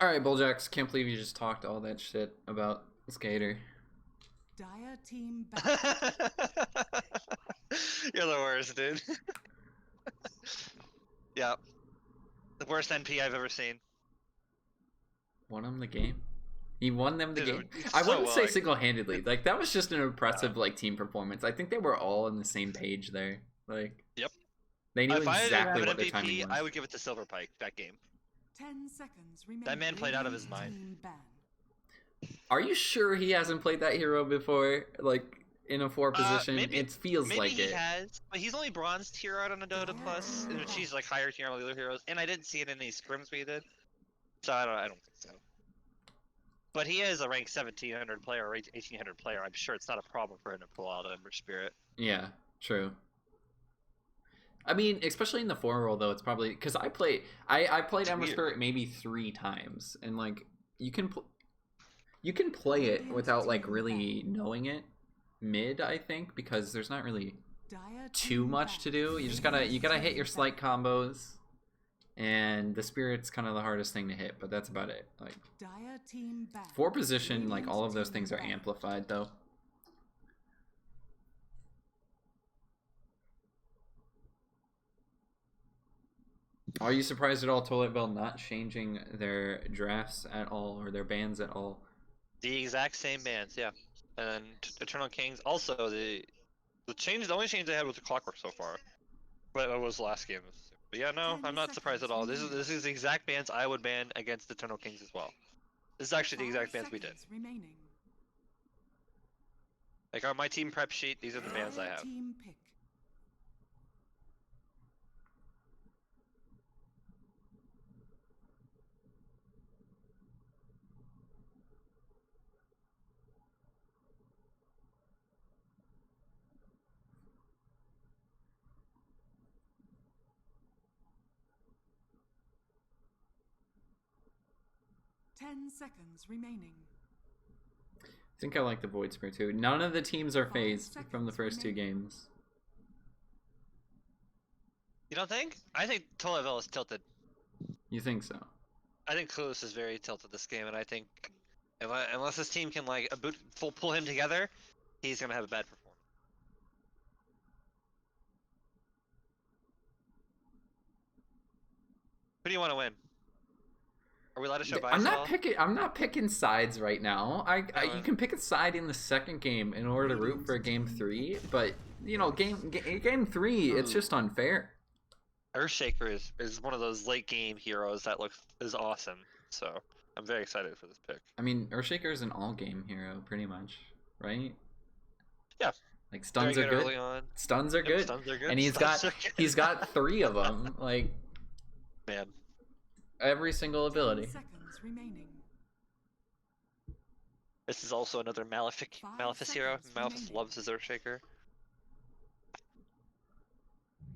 All right, Bulljax. Can't believe you just talked all that shit about Skater. Dire team back. You're the worst, dude. Yeah, the worst NP I've ever seen. Won him the game. He won them the Dude, game. it's I so wouldn't well, say like- single-handedly. Like that was just an impressive like team performance. I think they were all on the same page there. Like Yep. they knew If I exactly had what an their timing MVP, was. I would give it to Silver Pike that game. 10 seconds remain. That man played out of his mind. Team ban. Are you sure he hasn't played that hero before? Like in a 4 position? maybe- It feels Maybe like he it. has, but he's only bronze tier out on a Dota Plus, which he's like higher tier on all the other heroes, and I didn't see it in any scrims we did, so I don't think so. But he is a rank 1700 player or 1800 player. I'm sure it's not a problem for him to pull out Ember Spirit. Yeah, true. I mean, especially in the 4 role though, it's probably because I played It's Ember weird. Spirit maybe 3 times, and like you can play it without like really knowing it mid, I think, because there's not really Dire too team much back. to do. You just gotta hit your slight combos, and the Spirit's kind of the hardest thing to hit, but that's about it. Like Dire team back. 4 position, like all of those things are amplified though. Are you surprised at all Toilet Bell not changing their drafts at all or their bans at all? The exact same bands, yeah. And Eternal Kings also the only change they had was the Clockwork so far, but it was last game. But yeah, no, 10 I'm not surprised at all. This is the exact bans I would ban against Eternal Kings as well. This is actually the 5 exact bans we did. seconds remaining. Like on my team prep sheet, these are the bans I Dire have. Team pick. Ten seconds remaining. I think I like the Void Spirit too. None of the teams are 5 phased from the seconds first 2 remaining. games. You don't think? I think Tolavel is tilted. You think so? I think Clueless is very tilted this game, and I think unless this team can like pull him together, he's gonna have a bad performance. Who do you want to win? Are we allowed to show bias I'm at not all? picking. I'm not picking sides right now. You can pick a side in the second game in order to root for game 3, but you know, game 3, it's just unfair. Earthshaker is one of those late game heroes that is awesome. So I'm very excited for this pick. I mean, Earthshaker is an all game hero, pretty much, right? Yeah. Like stuns Very are good. early on. Stuns are Yep, good. stuns are good. And Stuns are good. he's got 3 of them. Like Man. every single 10 ability. seconds remaining. This is also another Malefic 5 Maleficus hero. seconds Maleficus remaining. loves his Earthshaker.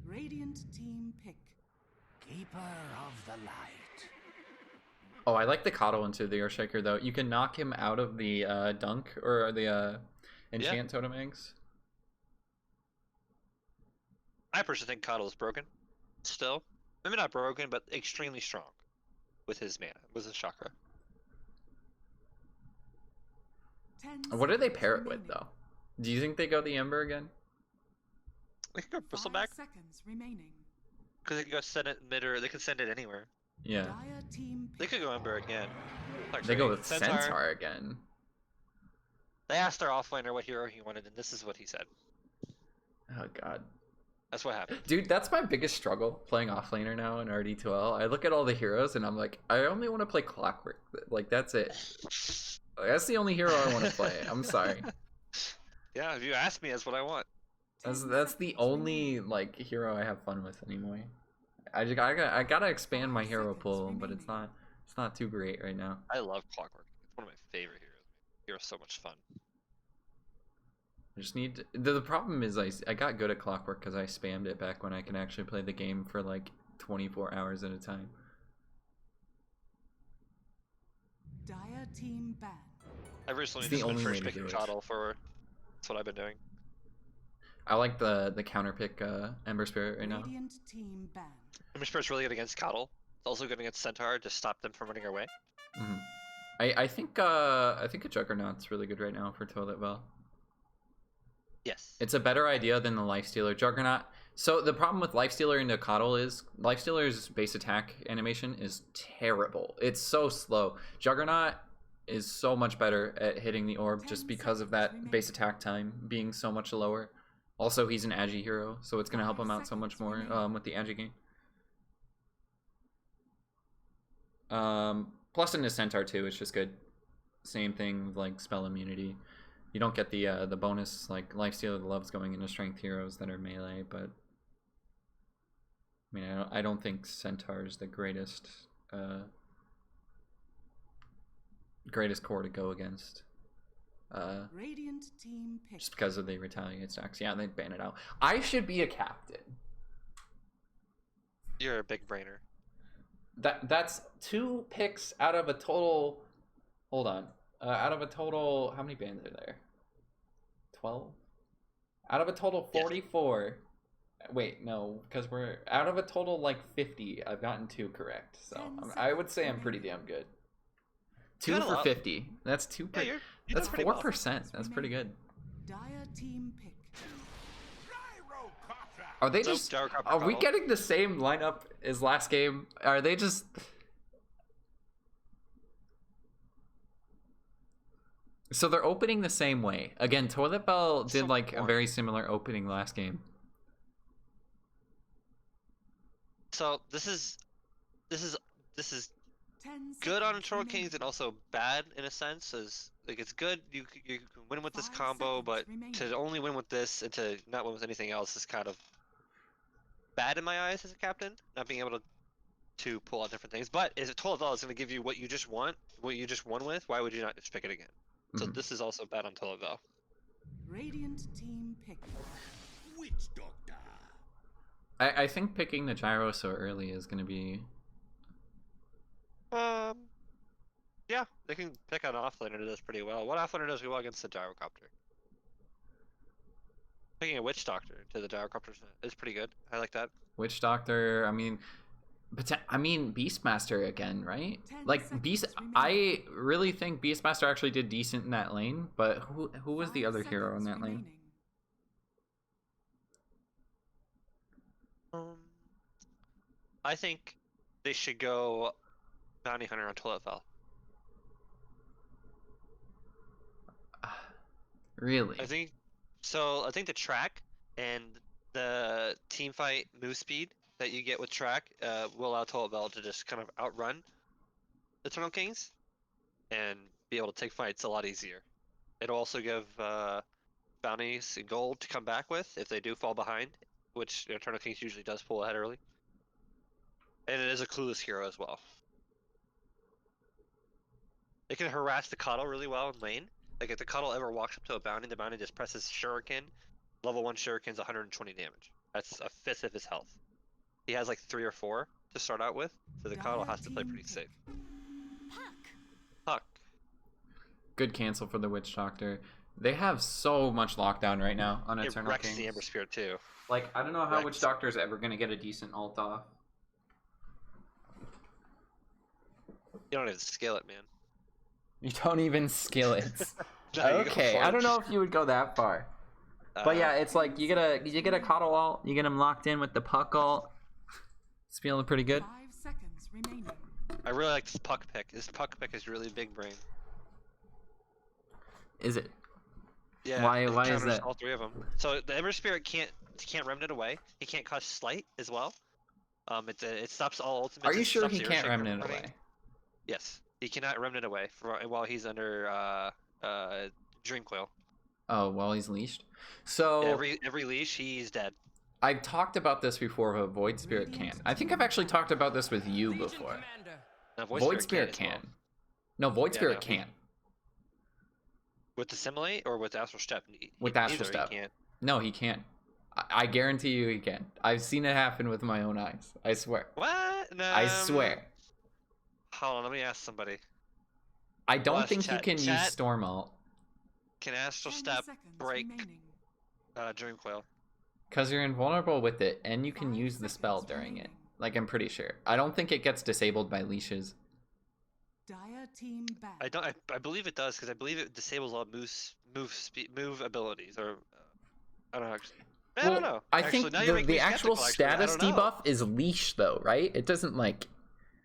Radiant team pick. Keeper of the light. Oh, I like the Coddle into the Earthshaker though. You can knock him out of the dunk or the enchant totem eggs. I personally think Coddle is broken. Still. Maybe not broken, but extremely strong with his mana, with his chakra. 10 What do they seconds pair it with remaining. though? Do you think they go the Ember again? They could go 5 Bristleback, seconds remaining. because they could go send it mid or they could send it anywhere. Yeah. Dire team They pick. could go Ember again. Not They go great. with Centaur again. They asked their offlaner what hero he wanted, and this is what he said. Oh god. That's what happened. Dude, that's my biggest struggle playing offlaner now in RD2L. I look at all the heroes and I'm like, I only want to play Clockwork. Like that's it. That's the only hero I want to play. I'm sorry. Yeah, if you ask me, that's what I want. 10 That's the seconds only remaining. like hero I have fun with anymore. I gotta expand my 5 hero seconds pool, but it's remaining. not too great right now. I love Clockwork. It's one of my favorite heroes. Hero's so much fun. I just need the problem is I got good at Clockwork because I spammed it back when I can actually play the game for like 24 hours at a time. Dire team ban. I recently It's the just been only way first to picking do it. Coddle for. That's what I've been doing. I like the counter pick Ember Spirit right now. Radiant team ban. Ember Spirit's really good against Coddle. It's also good against Centaur to stop them from running away. Mhm. I think a Juggernaut's really good right now for Toilet Bell. Yes. It's a better idea than the Lifestealer Juggernaut. So the problem with Lifestealer into Coddle is Lifestealer's base attack animation is terrible. It's so slow. Juggernaut is so much better at hitting the orb just because of that base attack time being so much lower. Also, he's an Agi hero, so it's going to help him out so much more with the Agi gain. Plus in his Centaur too, it's just good. Same thing with like spell immunity. You don't get the bonus like Lifestealer loves going into strength heroes that are melee, but I mean I don't think Centaur is the greatest greatest core to go against. Radiant team pick. Just because of the retaliate stacks. Yeah, they ban it out. I should be a captain. You're a big brainer. That's 2 picks out of a total. Hold on. Out of a total, how many bans are there? 12. Out of a total 44. Yes. Wait, no, because we're out of a total like 50. I've gotten 2 correct, so I would say I'm pretty damn good. 2 for 50. That's 2. Yeah, that's 4%. That's pretty good. Dire team pick. Are they just? Are we getting the same lineup as last game? Are they just? So they're opening the same way again. Toilet Bell did like a very similar opening last game. So this is good on Eternal Kings and also bad in a sense. As like it's good you can win with this combo, but to only win with this and to not win with anything else is kind of bad in my eyes as a captain. Not being able to pull out different things. But is it Toilet Bell is going to give you what you just want, what you just won with? Why would you not just pick it again? So this is also bad on Toilet Bell. Radiant team pick. Witch Doctor. I think picking the gyro so early is going to be. Yeah, they can pick an offlaner that does pretty well. What offlaner does well against the gyrocopter? Picking a Witch Doctor to the gyrocopter is pretty good. I like that. Witch Doctor, I mean, Beastmaster again, right? Like Beast, I really think Beastmaster actually did decent in that lane, but who was the other hero in that lane? I think they should go Bounty Hunter on Toilet Bell. Really? I think so. I think the track and the team fight move speed that you get with track will allow Toilet Bell to just kind of outrun Eternal Kings and be able to take fights a lot easier. It'll also give bounties and gold to come back with if they do fall behind, which Eternal Kings usually does pull ahead early. And it is a clueless hero as well. It can harass the Coddle really well in lane. Like if the Coddle ever walks up to a bounty, the bounty just presses Shuriken. Level 1 Shuriken's 120 damage. That's a fifth of his health. He has like 3 or 4 to start out with, so the Coddle has to play pretty safe. Puck. Good cancel for the Witch Doctor. They have so much lockdown right now on Eternal Kings. It wrecks the Ember Spirit too. Like, I don't know how Witch Doctor's ever going to get a decent ult off. You don't even scale it, man. You don't even skill it. No, okay, I don't know if you would go that far. But yeah, it's like you get a Coddle ult, you get him locked in with the Puck ult. It's feeling pretty good. 5 seconds remaining. I really like this Puck pick. This Puck pick is really big brain. Is it? Yeah. Why is that? All 3 of them. So the Ember Spirit can't Remnant away. He can't cause Slight as well. It stops all ultimates. Are you sure he can't Remnant away? Yes, he cannot Remnant away while he's under Dream Coil. Oh, while he's leashed. So every leash, he's dead. I've talked about this before, but Void Spirit can't. I think I've actually talked about this with you before. No, Void Spirit can. Well. No, Void Spirit can't. With the Assimilate or with Astral Step? With Astral Step. He can't. No, he can't. I guarantee you he can. I've seen it happen with my own eyes. I swear. What? No. I swear. Hold on, let me ask somebody. I don't think you can use Storm Ult. Can Astral Step break Dream Coil? Because you're invulnerable with it, and you can use the spell during it. Like, I'm pretty sure. I don't think it gets disabled by leashes. Dire team ban. I believe it does because I believe it disables all move abilities or I don't know. I don't know. I Actually, think now you're making the me actual skeptical, actually. I status don't know. debuff is leash though, right? It doesn't like.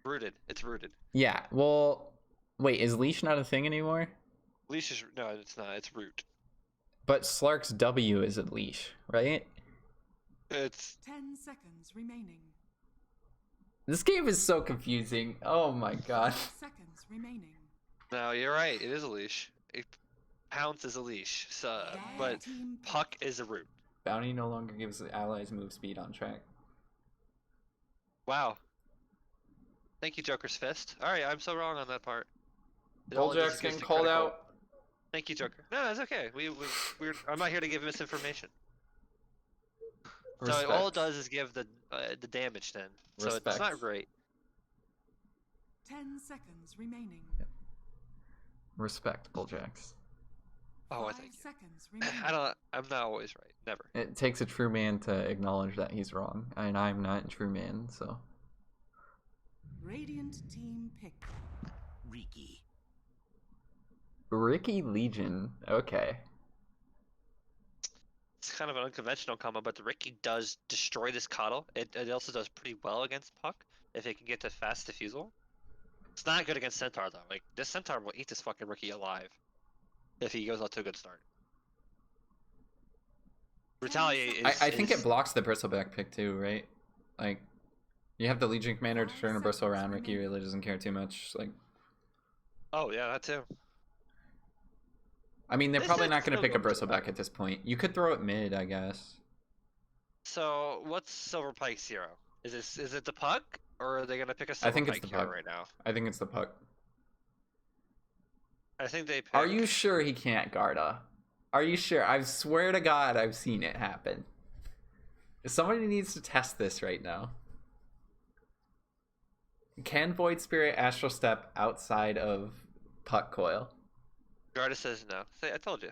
Rooted. It's rooted. Yeah. Well, wait. Is leash not a thing anymore? Leash is no, it's not. It's root. But Slark's W is a leash, right? It's 10 seconds remaining. This game is so confusing. Oh my god. 5 seconds remaining. no. You're right. It is a leash. Pounce is a leash. So, but Team Puck is a root. Bounty no longer gives the allies move speed on track. Wow. Thank you, Joker's Fist. All right, I'm so wrong on that part. All it does Bulljax is getting gives called critical. out. Thank you, Joker. No, it's okay. I'm not here to give misinformation. So all it Respect. does is give the damage then. So it's Respect. not great. 10 seconds remaining. Respect, Bulljax. Oh, I 5 thank you. seconds remaining. I'm not always right. Never. It takes a true man to acknowledge that he's wrong, and I'm not a true man, so. Radiant team pick. Riki. Ricky Legion. Okay. It's kind of an unconventional combo, but the Ricky does destroy this Coddle. It also does pretty well against Puck if it can get to fast defusal. It's not good against Centaur though. Like this Centaur will eat this fucking Ricky alive if he goes out to a good start. Retaliate is. I think it blocks the bristleback pick too, right? Like, you have the Legion commander to turn a bristle around. Ricky really doesn't care too much. Like, Oh yeah, that too. I mean, they're This probably is not going to still pick a going to bristleback at this point. You could throw it mid, I guess. So what's Silver Pike's hero? Is it the Puck or are they gonna pick a Silver I think it's Pike the hero Puck. right now? I think it's the puck. I think they. Pick... Are you sure he can't Garda? Are you sure? I swear to God, I've seen it happen. Somebody needs to test this right now. Can Void Spirit Astral Step outside of Puck Coil? Garda says no. Say, I told you.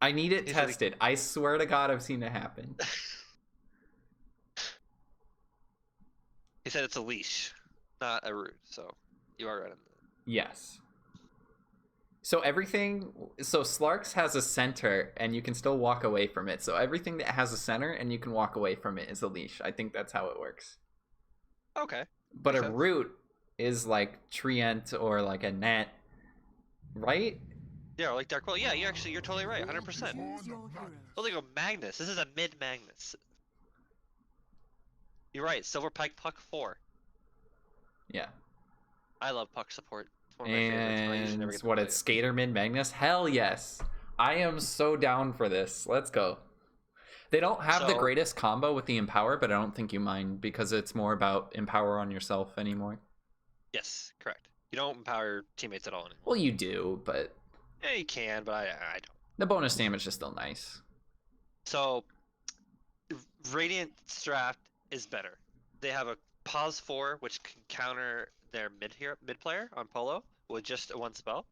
I need it He said he- tested. I swear to God, I've seen it happen. He said it's a leash, not a root. So you are right on that. Yes. So everything, so Slarks has a center and you can still walk away from it. So everything that has a center and you can walk away from it is a leash. I think that's how it works. Okay. But Makes a sense. root is like Treant or like a net, right? Yeah, like Dark Well, yeah, you're totally right, 100%. Choose your hero. Oh, they go Magnus. This is a mid Magnus. You're right. Silver Pike Puck 4. Yeah. I love Puck support. It's one of my favorites. But I usually And never get to what, play it's it. Skater mid Magnus? Hell yes. I am so down for this. Let's go. They don't have the So- greatest combo with the Empower, but I don't think you mind because it's more about Empower on yourself anymore. Yes, correct. You don't empower your teammates at all anymore. Well, you do, but Yeah, you can, but I don't. the bonus damage is still nice. So, Radiant's draft is better. They have a pause 4, which can counter their mid player on Polo with just one spell.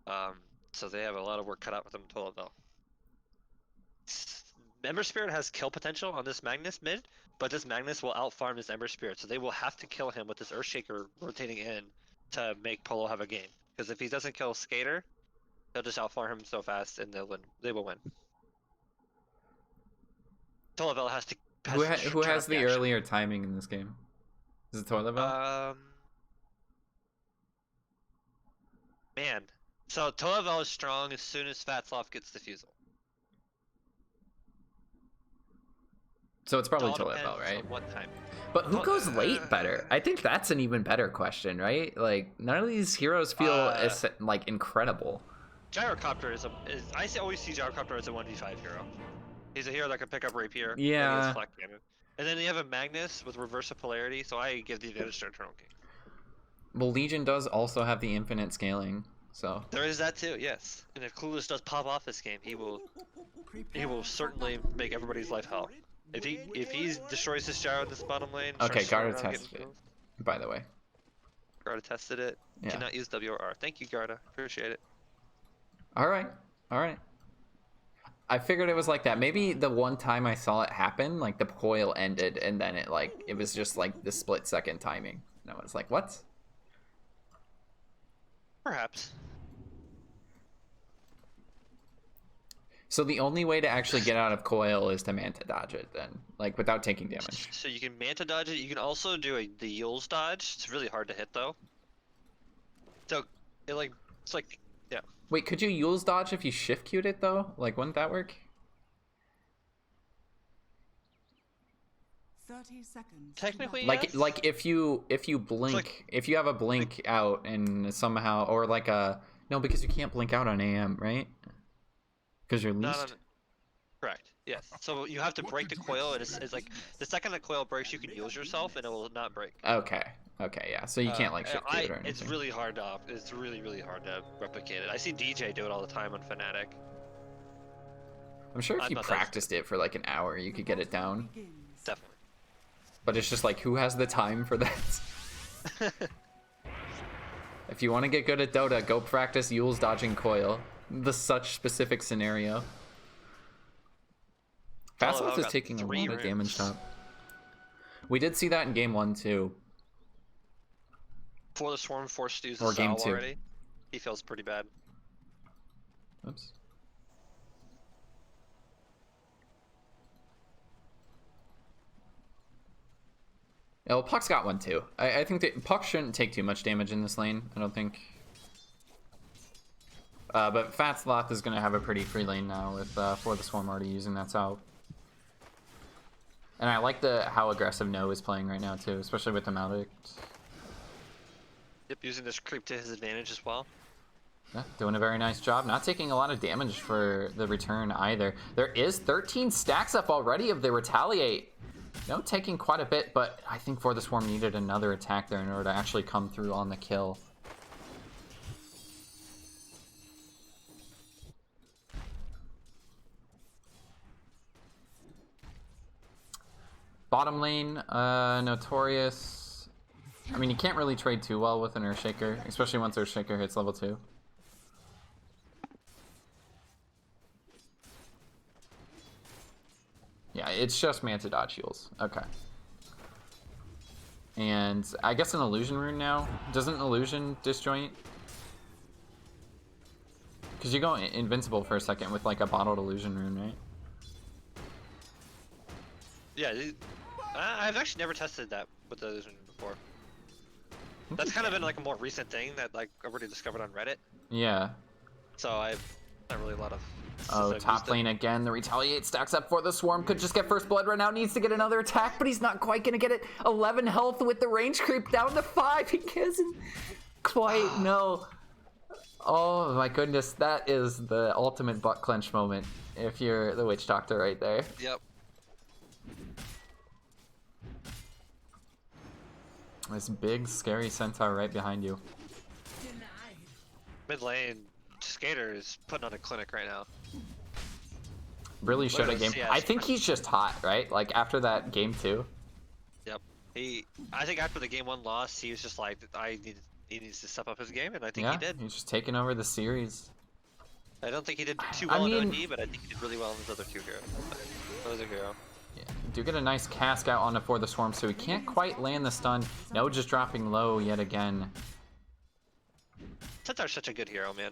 So they have a lot of work cut out for them to level. Ember Spirit has kill potential on this Magnus mid, but this Magnus will outfarm this Ember Spirit, so they will have to kill him with this Earthshaker rotating in to make Polo have a game. Because if he doesn't kill Skater, they'll just outfarm him so fast and they'll win. They will win. Tolavel has to. Who to has turn up the action. earlier timing in this game? Is it Toilevel? Man. So Tolavel is strong as soon as Fatsloff gets defusal. So it's probably All Toilevel, depends right? on what time. But who goes late better? I think that's an even better question, right? Like, none of these heroes feel like incredible. Gyrocopter is always see Gyrocopter as a 1v5 hero. He's a hero that can pick up Rapier. Yeah. And he has Flak Cannon. And then you have a Magnus with Reverse of Polarity, so I give the advantage to Eternal King. Well, Legion does also have the infinite scaling, so. There is that too, yes. And if Clueless does pop off this game, he will certainly make everybody's life hell. If he destroys this Gyro in this bottom lane, Okay, starts Garda throwing around tested getting it, kills. by the way. Garda tested it. Yeah. Cannot use W or R. Thank you, Garda. Appreciate it. All right. I figured it was like that. Maybe the one time I saw it happen, like the coil ended, and then it was just like the split second timing. And I was like, what? Perhaps. So the only way to actually get out of coil is to manta dodge it then, like without taking damage. So you can manta dodge it. You can also do the Yule's dodge. It's really hard to hit though. So it's like yeah. Wait, could you Yule's dodge if you shift queued it though? Like, wouldn't that work? 30 seconds. Technically, Like, yes. like if you blink, like- if you have a blink out and somehow, or like a no, because you can't blink out on AM, right? Because you're least. No. Correct. Yes. So you have to break the coil, and it's like the second the coil breaks, you can use yourself, and it will not break. Okay. Okay. Yeah. So you can't like shift queue it or anything. It's really hard to it's really hard to replicate it. I see DJ do it all the time on Fnatic. I'm sure if I'm you not that- practiced it for like an hour, you could get it down. Begins. Definitely. But it's just like, who has the time for that? If you want to get good at Dota, go practice Yule's dodging coil. The such specific scenario. Fastlock is got taking a 3 lot of rooms. damage top. We did see that in game 1 too. For the Swarm forced to use Or the game salve 2. already. He feels pretty bad. Oops. Yeah, well, Puck's got one too. I think that Puck shouldn't take too much damage in this lane. I don't think. But Fatsloth is going to have a pretty free lane now with For the Swarm already using that salve. And I like how aggressive No is playing right now too, especially with the Maldict. Yep, using this creep to his advantage as well. Yeah, doing a very nice job. Not taking a lot of damage for the return either. There is 13 stacks up already of the Retaliate. No, taking quite a bit, but I think For the Swarm needed another attack there in order to actually come through on the kill. Bottom lane, Notorious. I mean, you can't really trade too well with an Earthshaker, especially once Earthshaker hits level 2. Yeah, it's just Manta Dodge heals. Okay. And I guess an Illusion Rune now. Doesn't Illusion disjoint? Because you go invincible for a second with like a bottled Illusion Rune, right? Yeah, I've actually never tested that with the illusion before. That's kind of been like a more recent thing that like I already discovered on Reddit. Yeah. So I've not really a lot of. Oh, I've top used it. lane again. The Retaliate stacks up For the Swarm. Could just get first blood right now. Needs to get another attack, but he's not quite going to get it. 11 health with the range creep down to 5. He doesn't quite know. Oh my goodness. That is the ultimate butt clench moment if you're the Witch Doctor right there. Yep. This big, scary centaur right behind you. Mid lane, Skater is putting on a clinic right now. Really Look showed at a game. this, yeah, I think he's just hot, right? Like after that game 2. Yep. I think after the game 1 loss, he was just like, he needs to step up his game, and I think Yeah, he did. he's just taking over the series. I don't think he did too I well in mean- OD, but I think he did really well in his other 2 heroes. Other hero. Yeah, do get a nice cast out onto For the Swarm, so he can't quite land the stun. No, just dropping low yet again. Centaur's such a good hero, man.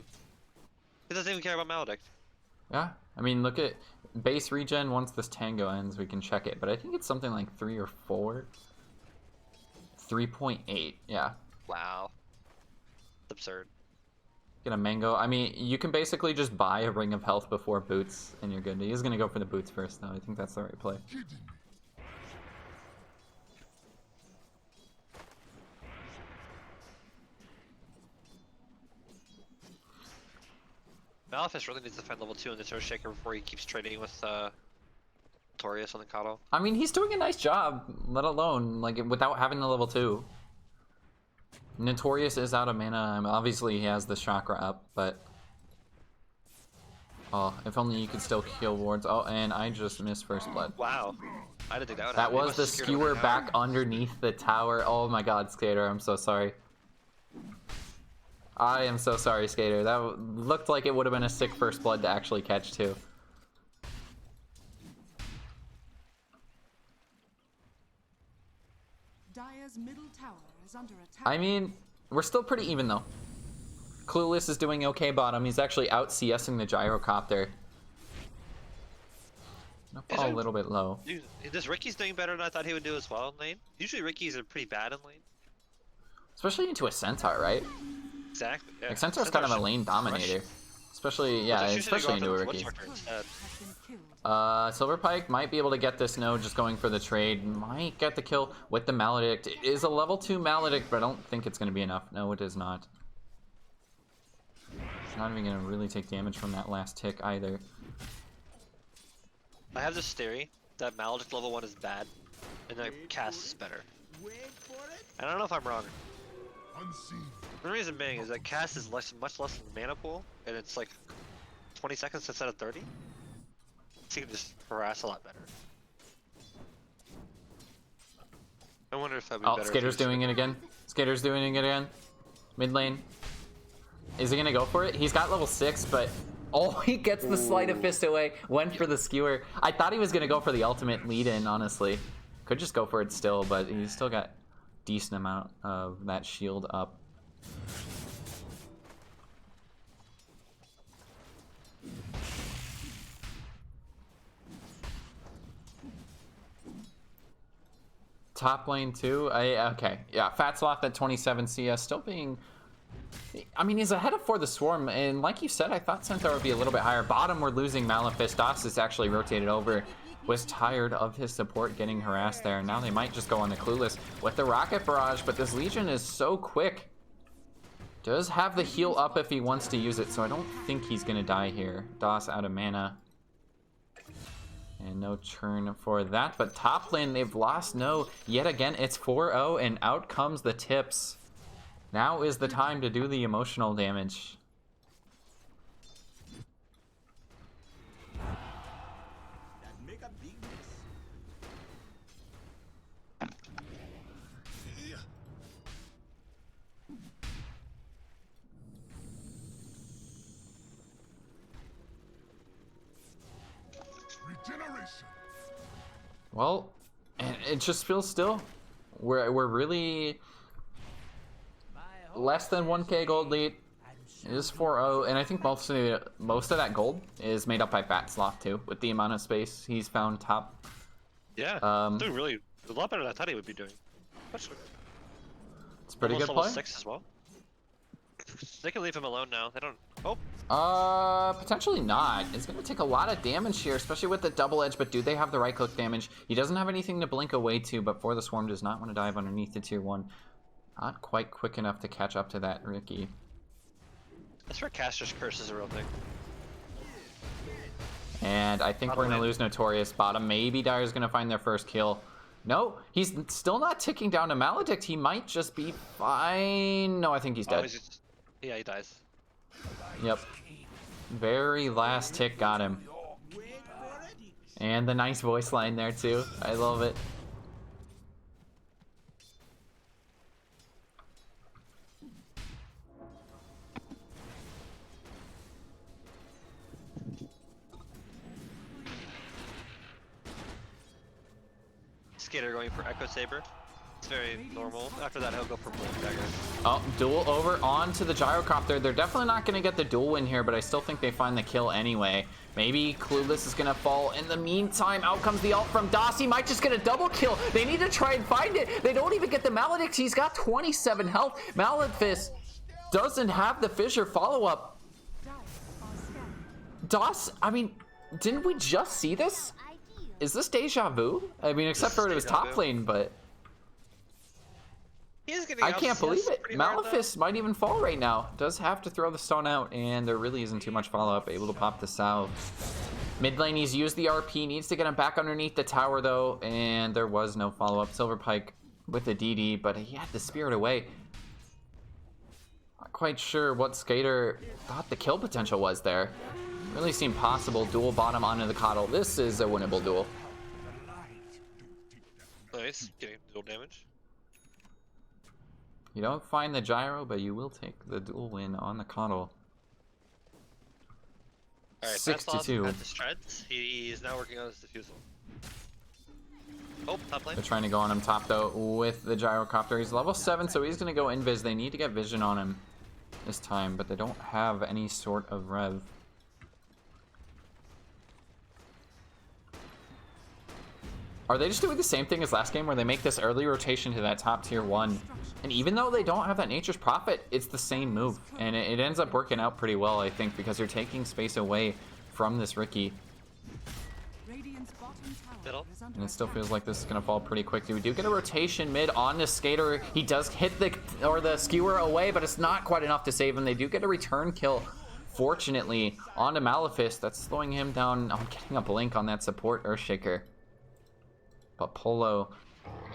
He doesn't even care about Maledict. Yeah, I mean, look at base regen. Once this tango ends, we can check it. But I think it's something like 3 or 4. 3.8, yeah. Wow. It's absurd. Get a mango. I mean, you can basically just buy a ring of health before boots, and you're good. He's gonna go for the boots first, though. I think that's the right play. Malphus really needs to find level 2 in this Earthshaker before he keeps trading with Torius on the Kato. I mean, he's doing a nice job, let alone, like, without having the level 2. Notorious is out of mana. I mean, obviously, he has the chakra up, but... Oh, if only you could still kill wards. Oh, and I just missed first blood. Wow. I didn't think that would That happen. He was the must have scared away skewer the back tower. underneath the tower. Oh my god, Skater, I'm so sorry. I am so sorry, Skater. That looked like it would have been a sick first blood to actually catch, too. Dire's middle tower is under attack. I mean, we're still pretty even though. Clueless is doing okay bottom. He's actually out CSing the gyrocopter. Gonna fall a little bit low. Dude, this Ricky's doing better than I thought he would do as well in lane. Usually Ricky's are pretty bad in lane. Especially into a Centaur, right? Exactly. Yeah. Like Centaur's kind of a lane dominator. Especially, yeah, especially into a Ricky. Silver Pike might be able to get this node just going for the trade. Might get the kill with the Maledict. It is a level 2 Maledict, but I don't think it's going to be enough. No, it is not. It's not even going to really take damage from that last tick either. I have this theory that Maledict level 1 is bad, and then Cast is better. I don't know if I'm wrong. Unseen. The reason being is that Cast is much less than the mana pool, and it's like 20 seconds instead of 30. So you can just harass a lot better. I wonder if that'd be better. Oh, Skater's doing it again. Skater's doing it again. Mid lane. Is he gonna go for it? He's got level 6, but oh, he gets the sleight of fist away. Went for the skewer. I thought he was gonna go for the ultimate lead in, honestly. Could just go for it still, but he's still got decent amount of that shield up. Top lane too. Okay, yeah. Fat Sloth at 27 CS, still being. I mean, he's ahead of For the Swarm, and like you said, I thought Centaur would be a little bit higher. Bottom, we're losing Malefice. Das is actually rotated over. Was tired of his support getting harassed there. Now they might just go on the Clueless with the Rocket Barrage, but this Legion is so quick. Does have the heal up if he wants to use it, so I don't think he's gonna die here. Das out of mana. And no churn for that, but top lane, they've lost no. Yet again, it's 4-0, and out comes the tips. Now is the time to do the emotional damage. Regeneration. Well, and it just feels still. We're really less than 1k gold lead. It is 4-0, and I think most of that gold is made up by Fat Sloth too, with the amount of space he's found top. Yeah, doing really a lot better than I thought he would be doing. It's a pretty good level play. 6 as well. They can leave him alone now. They don't. Oh. Potentially not. It's gonna take a lot of damage here, especially with the double edge, but do they have the right click damage? He doesn't have anything to blink away to, but For the Swarm does not want to dive underneath the tier 1. Not quite quick enough to catch up to that Ricky. That's where Caster's Curse is a real thing. And I think we're gonna lose Notorious. Bottom, maybe Dire's gonna find their first kill. No, he's still not ticking down to Maledict. He might just be fine. No, I think he's dead. Yeah, he dies. Yep. Very last tick got him. And the nice voice line there too. I love it. Skater going for Echo Saber. It's very normal. After that, he'll go for Blink Dagger. Oh, duel over onto the gyrocopter. They're definitely not going to get the duel win here, but I still think they find the kill anyway. Maybe Clueless is going to fall. In the meantime, out comes the ult from Das. He might just get a double kill. They need to try and find it. They don't even get the Maledict. He's got 27 health. Malefice doesn't have the Fissure follow-up. Das, I mean, didn't we just see this? Is this deja vu? I mean, except for it was top lane, but I can't believe it. Malefice might even fall right now. Does have to throw the stone out, and there really isn't too much follow-up. Able to pop the salve. Mid lane, he's used the RP. Needs to get him back underneath the tower, though, and there was no follow-up. Silver Pike with the DD, but he had the spirit away. Not quite sure what Skater thought the kill potential was there. Really seemed possible. Duel bottom onto the Coddle. This is a winnable duel. Nice, getting dual damage. You don't find the gyro, but you will take the duel win on the Coddle. Alright, 6-2. At the strats. He is now working on his defusal. Oh, top lane. They're trying to go on him top though with the gyrocopter. He's level 7, so he's gonna go invis. They need to get vision on him this time, but they don't have any sort of rev. Are they just doing the same thing as last game where they make this early rotation to that top tier 1? And even though they don't have that Nature's Prophet, it's the same move. And it ends up working out pretty well, I think, because they're taking space away from this Riki. Radiant's bottom tower Middle. is under And it still attack. feels like this is going to fall pretty quickly. We do get a rotation mid on the Skater. He does hit the skewer away, but it's not quite enough to save him. They do get a return kill, fortunately, onto Maleficent. That's slowing him down on getting a blink on that support Earthshaker. But Polo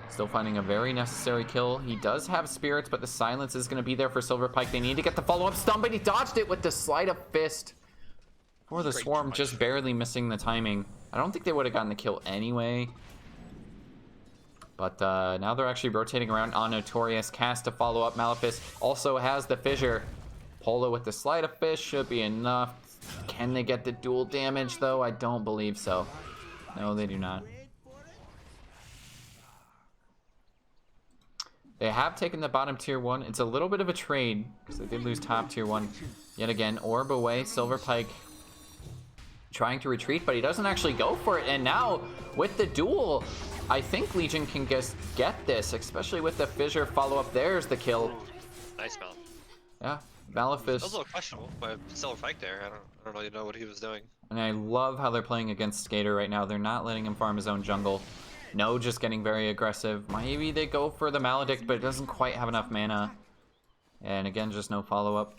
still finding a very necessary kill. He does have spirits, but the silence is going to be there for Silver Pike. They need to get the follow-up stun, but he dodged it with the sleight of fist for the Swarm, just barely missing the timing. I don't think they would have gotten the kill anyway. But now they're actually rotating around on Notorious. Cast to follow up. Maleficent also has the fissure. Polo with the sleight of fist should be enough. Can they get the dual damage, though? I don't believe so. No, they do not. They have taken the bottom tier 1. It's a little bit of a trade because they did lose top tier 1 yet again. Orb away. Silver Pike trying to retreat, but he doesn't actually go for it. And now with the duel, I think Legion can just get this, especially with the fissure follow up. There's the kill. Nice Mal. Yeah, That was a Maleficent. little questionable, but Silver Pike there. I don't really know what he was doing. And I love how they're playing against Skater right now. They're not letting him farm his own jungle. No, just getting very aggressive. Maybe they go for the Maledict, but it doesn't quite have enough mana. And again, just no follow-up.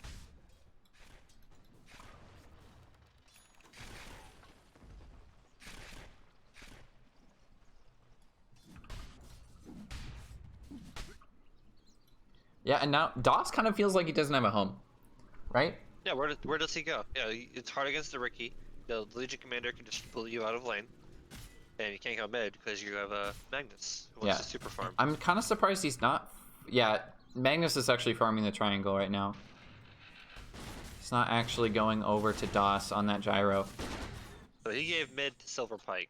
Yeah, and now Doss kind of feels like he doesn't have a home, right? Yeah, where does he go? Yeah, it's hard against the Riki. The Legion Commander can just pull you out of lane. And you can't go mid because you have Magnus who wants to super farm. I'm kind of surprised he's not. Yeah, Magnus is actually farming the triangle right now. He's not actually going over to Doss on that gyro. So he gave mid to Silver Pike.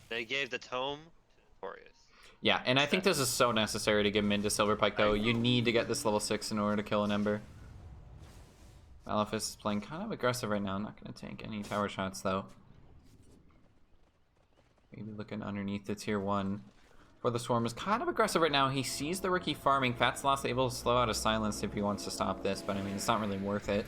They gave the tome to Notorious. Yeah, and I think this is so necessary to give mid to Silver Pike, though. You need to get this level 6 in order to kill an Ember. Maleficent is playing kind of aggressive right now. I'm not going to tank any tower shots, though. Maybe looking underneath the tier 1. For the Swarm is kind of aggressive right now. He sees the Riki farming. Fat's Lost able to slow out his silence if he wants to stop this, but I mean, it's not really worth it.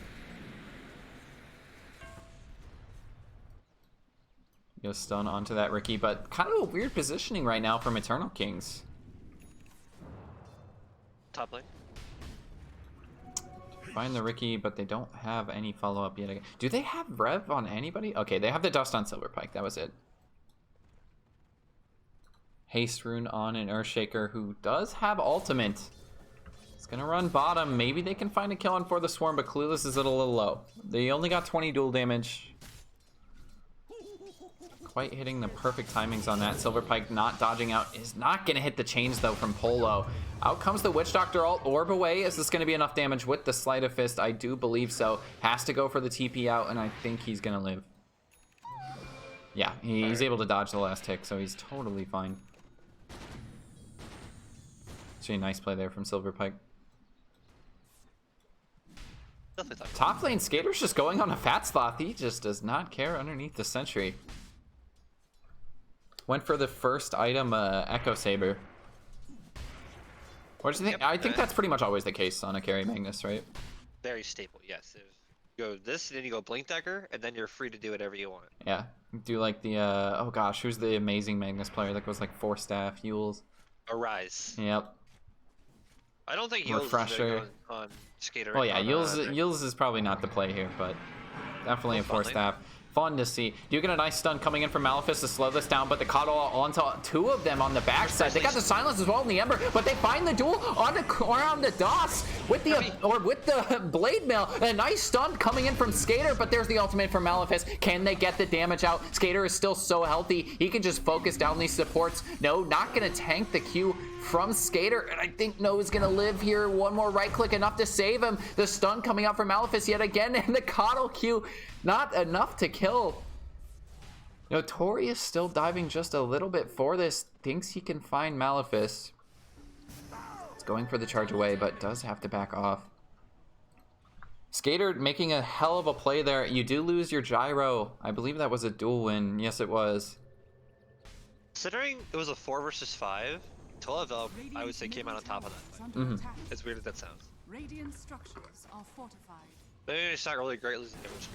Go stun onto that Riki, but kind of a weird positioning right now from Eternal Kings. Top lane. Find the Riki, but they don't have any follow-up yet. Do they have Rev on anybody? Okay, they have the Dust on Silver Pike. That was it. Haste Rune on an Earthshaker who does have ultimate. It's gonna run bottom. Maybe they can find a kill on for the Swarm, but Clueless is a little low. They only got 20 dual damage. Quite hitting the perfect timings on that. Silver Pike not dodging out. Is not gonna hit the chains though from Polo. Out comes the Witch Doctor ult. Orb away. Is this gonna be enough damage with the Sleight of Fist? I do believe so. Has to go for the TP out, and I think he's gonna live. Yeah, he's able to dodge the last tick, so he's totally fine. Actually, a nice play there from Silver Pike. Top lane Skater's just going on a fat sloth. He just does not care underneath the sentry. Went for the first item, Echo Saber. What do you think? Yep. I think that's pretty much always the case on a carry Magnus, right? Very stable, yes. If you go this, and then you go Blink Dagger, and then you're free to do whatever you want. Yeah. Do like the, oh gosh, who's the amazing Magnus player that goes like 4 staff, Yules? Arise. Yep. I don't think Yules Refresher. is on Skater. Oh yeah, Yules is probably not the play here, but definitely a 4 staff. Fun to see. Do get a nice stun coming in from Maleficent to slow this down, but the Coddle onto 2 of them on the backside. They got the silence as well in the Ember, but they find the duel on the Doss with the Blade Mail. A nice stun coming in from Skater, but there's the ultimate from Maleficent. Can they get the damage out? Skater is still so healthy. He can just focus down these supports. No, not gonna tank the Q from Skater, and I think No is gonna live here. One more right click enough to save him. The stun coming out from Maleficent yet again, and the Coddle Q not enough to kill Notorious still diving just a little bit for this. Thinks he can find Malefice. It's going for the charge away, but does have to back off. Skater making a hell of a play there. You do lose your gyro. I believe that was a dual win. Yes, it was. Considering it was a 4 versus 5, Tolevel, I would say, came out on top of that. As weird as that sounds. Radiant structures are fortified. It's not really great losing damage.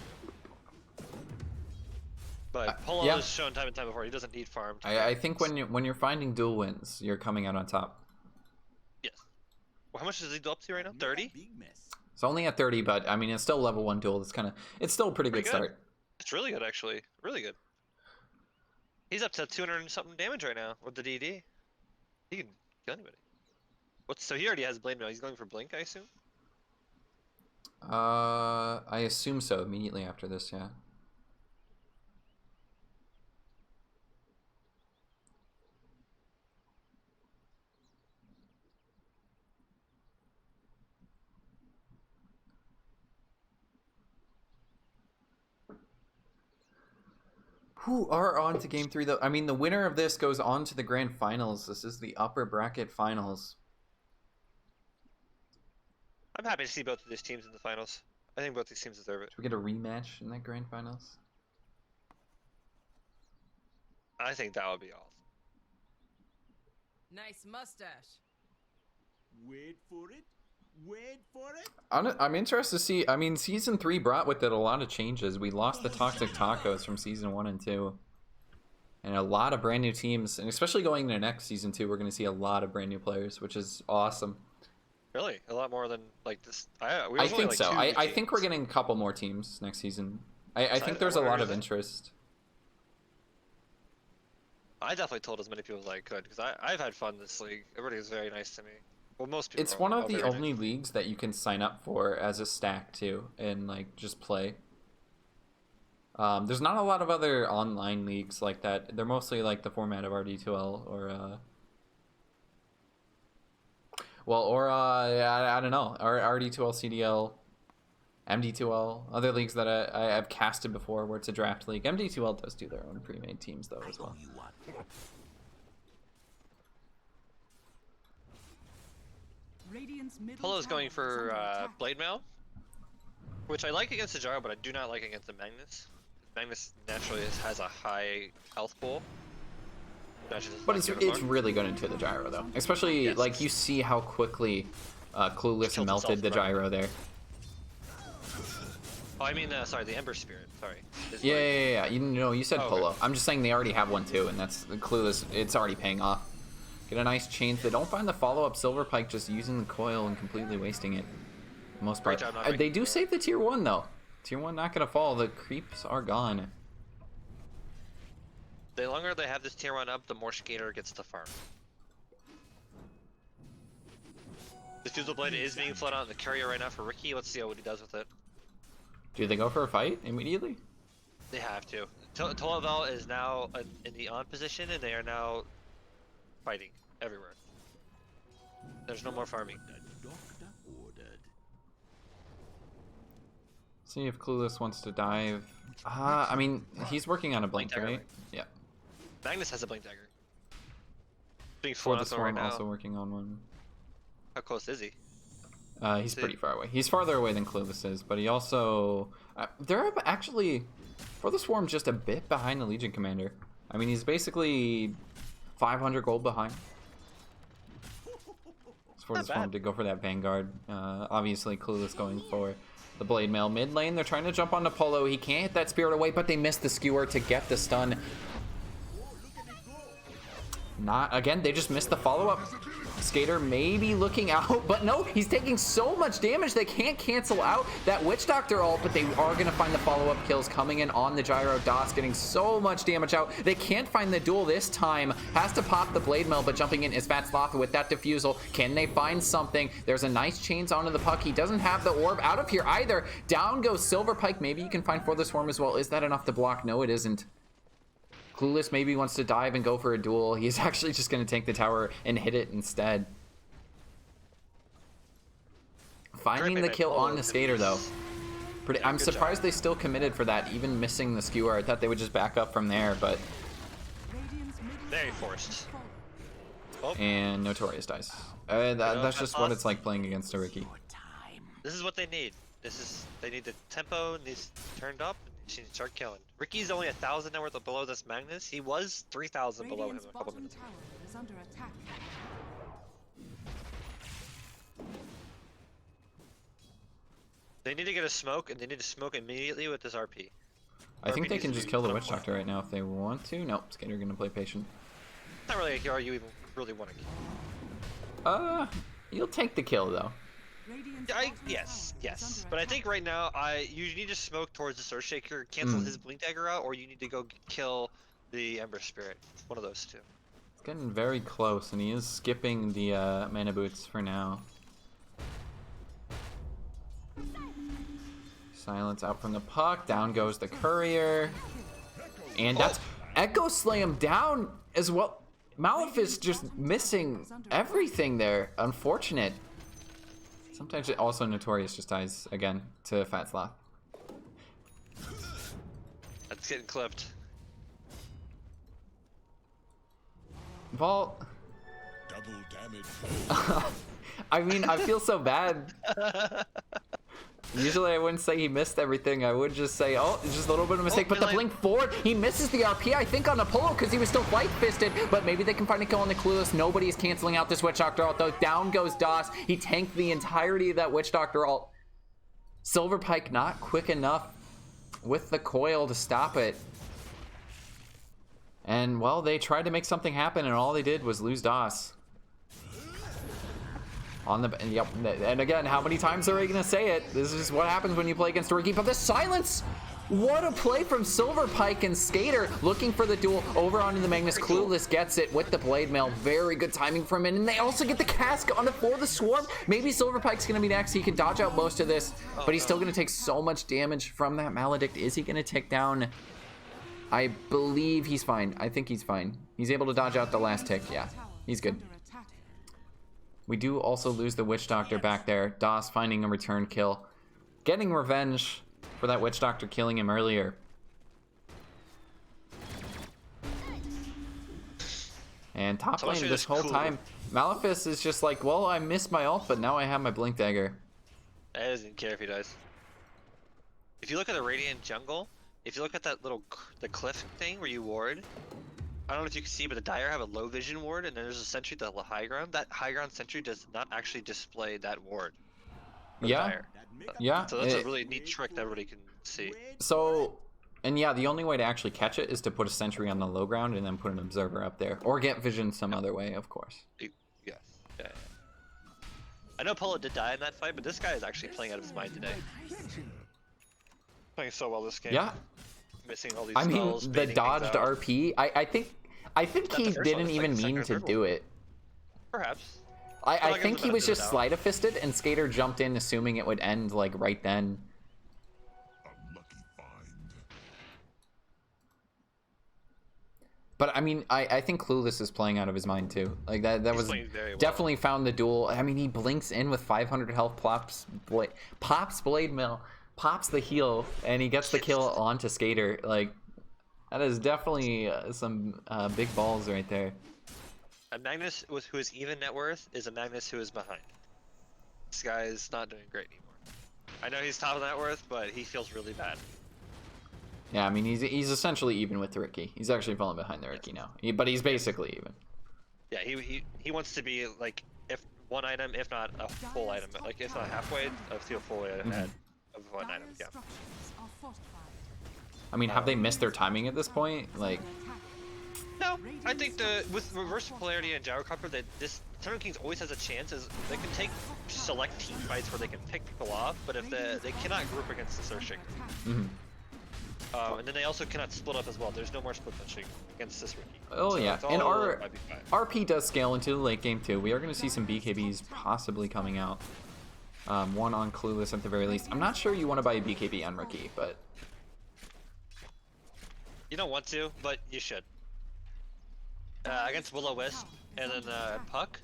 But Polo yeah. has shown time and time before he doesn't need farm. I think when you're finding dual wins, you're coming out on top. Yes. Well, how much does he go up to right now? 30? It's only at 30, but I mean it's still level 1 duel. It's still a pretty good start. It's really good actually. Really good. He's up to 200 and something damage right now with the DD. He can kill anybody. So he already has Blade Mail. He's going for Blink, I assume? I assume so. Immediately after this, yeah. Who are on to game 3 though? I mean, the winner of this goes on to the grand finals. This is the upper bracket finals. I'm happy to see both of these teams in the finals. I think both these teams deserve it. Should we get a rematch in that grand finals? I think that would be awesome. Nice mustache. Wait for it. Wait for it. I'm interested to see. I mean, season 3 brought with it a lot of changes. We lost the Toxic Tacos from season 1 and 2, and a lot of brand new teams. And especially going into next season 2, we're going to see a lot of brand new players, which is awesome. Really, a lot more than like this. I think so. I think we're getting a couple more teams next season. I think there's a lot of interest. I definitely told as many people as I could because I've had fun this league. Everybody was very nice to me. Well, most people. It's one of the only leagues that you can sign up for as a stack too, and like just play. There's not a lot of other online leagues like that. They're mostly like the format of RD2L or I don't know, RD2L, CDL, MD2L, other leagues that I have casted before where it's a draft league. MD2L does do their own pre-made teams though as well. Polo's going for Blade Mail, which I like against the Gyro, but I do not like against the Magnus. Magnus naturally has a high health pool. But it's really good into the Gyro though, especially like you see how quickly Clueless melted the Gyro there. Oh, I mean, sorry, the Ember Spirit. Sorry. Yeah. You know, you said Polo. Okay. I'm just saying they already have one too, and that's Clueless. It's already paying off. Get a nice chain. They don't find the follow-up Silver Pike, just using the coil and completely wasting it. For the most part. They do save the tier 1 though. Tier 1 not gonna fall. The creeps are gone. The longer they have this tier 1 up, the more Skater gets to farm. The Fusel Blade is being flown out in the courier right now for Ricky. Let's see what he does with it. Do they go for a fight immediately? They have to. Tolavel is now in the on position, and they are now fighting everywhere. There's no more farming. The doctor ordered. See if Clueless wants to dive. I mean, he's working on a blink, right? Right? Yeah. Magnus has a blink dagger. Being For flown the out Swarm, right now. also working on one. How close is he? He's pretty far away. He's farther away than Clueless is, but he also... they're actually, for the Swarm, just a bit behind the Legion Commander. I mean, he's basically 500 gold behind. For the Swarm to go for that Vanguard. Obviously, Clueless going for the Blade Mail. Mid lane, they're trying to jump onto Polo. He can't hit that Spirit away, but they missed the Skewer to get the stun. Not again, they just missed the follow-up. Skater may be looking out, but no, he's taking so much damage they can't cancel out that Witch Doctor ult, but they are going to find the follow-up kills coming in on the Gyro. Dots getting so much damage out. They can't find the duel this time. Has to pop the Blade Mail, but jumping in is Vatslotha with that defusal. Can they find something? There's a nice chains onto the puck. He doesn't have the orb out of here either. Down goes Silver Pike. Maybe you can find For the Swarm as well. Is that enough to block? No, it isn't. Clueless maybe wants to dive and go for a duel. He's actually just going to take the tower and hit it instead. Finding the kill on the Skater though. I'm Good surprised job. they still committed for that, even missing the skewer. I thought they would just back up from there, but... Radiant's middle Very tower forced. has fallen. Oh, And Notorious dies. That's just what it's like playing against a Riki. this is what they need. They need the tempo needs turned up. And she needs to start killing. Ricky's only 1,000 now worth below this Magnus. He was 3,000 below him Radiant's a couple bottom minutes ago. tower is under attack. They need to get a smoke, and they need to smoke immediately with this RP. I think RP they needs can to just be kill the put Witch away. Doctor right now if they want to. Nope, Skater gonna play patient. It's not really a hero you even really want to kill. You'll take the kill though. Radiant's bottom Yes, tower is yes. under But I attack. think right now, you need to smoke towards the Surge Shaker, cancel his Blink Dagger out, or you need to go kill the Ember Spirit. One of those two. It's getting very close, and he is skipping the mana boots for now. Silence out from the puck. Down goes the courier, and that's Echo Slam down as well. Malefice just missing everything there. Unfortunate. Sometimes it also Notorious just dies again to Fat Sloth. That's getting clipped. Vault. Double damage. I mean, I feel so bad. Usually I wouldn't say he missed everything. I would just say, oh, it's just a little bit of a mistake. But the blink forward, he misses the RP, I think, on Apollo because he was still flight-fisted. But maybe they can find a kill on the Clueless. Nobody is canceling out this Witch Doctor ult, though. Down goes DOS. He tanked the entirety of that Witch Doctor ult. Silver Pike not quick enough with the coil to stop it. And, well, they tried to make something happen, and all they did was lose DOS. On the yep, and again, how many times are we gonna say it? This is what happens when you play against a Riki. But the silence! What a play from Silver Pike and Skater, looking for the duel over onto the Magnus. Clueless gets it with the Blade Mail. Very good timing from it, and they also get the cask on it for the Swarm. Maybe Silver Pike's gonna be next. He can dodge out most of this, but he's still gonna take so much damage from that Maledict. Is he gonna take down? I believe he's fine. I think he's fine. He's able to dodge out the last tick. Yeah, he's good. Under attack. We do also lose the Witch Doctor back there. DOS finding a return kill. Getting revenge for that Witch Doctor killing him earlier. And top So much lane for this this whole cool- time, Malefice is just like, well, I missed my ult, but now I have my Blink Dagger. I doesn't care if he does. If you look at the Radiant jungle, if you look at that little the cliff thing where you ward, I don't know if you can see, but the Dire have a low vision ward, and then there's a sentry, the high ground. That high ground sentry does not actually display that ward. for the Yeah. Dire. Yeah. So that's a really neat trick that everybody can see. So, and yeah, the only way to actually catch it is to put a sentry on the low ground and then put an observer up there, or get vision some other way, of course. Yes. Yeah. I know Polo did die in that fight, but this guy is actually playing out of his mind today. Playing so well this game. Yeah. Missing all these I mean, spells, the baiting things dodged out. RP. I think Not he the first one, didn't it's like even the second mean or to third do one. it. Perhaps. I I'll give think him he the was benefit of just the sleight of fisted, and Skater jumped in assuming it would end like right then. Unlucky find. But I mean, I think Clueless is playing out of his mind too. Like that He's was playing very well. definitely found the duel. I mean, he blinks in with 500 health, pops Blade Mail, pops the heal, and he gets the kill onto Skater. Like that is definitely some big balls right there. A Magnus who is even net worth is a Magnus who is behind. This guy is not doing great anymore. I know he's top of net worth, but he feels really bad. Yeah, I mean, he's essentially even with the Riki. He's actually falling behind the Riki now, but he's basically even. Yeah, he wants to be like if one item, if not a full item, like if not halfway, of a full item ahead of one item. Dire's Yeah. structures are fortified. I mean, have they missed their timing at this point? Like, Attack. No, I think with reverse polarity and gyrocopter, that this Eternal Kings always has a chance. Is they can take select team fights where they can pick people off, but if they cannot group against the Surge Shaker. And then they also cannot split up as well. There's no more split punching against this Riki. oh So yeah, it's and all our 5v5. RP does scale into the late game too. We are going to see some BKBs possibly coming out. One on Clueless at the very least. I'm not sure you want to buy a BKB on Riki, but You don't want to, but you should. Against Will-O-Wisp and then Puck,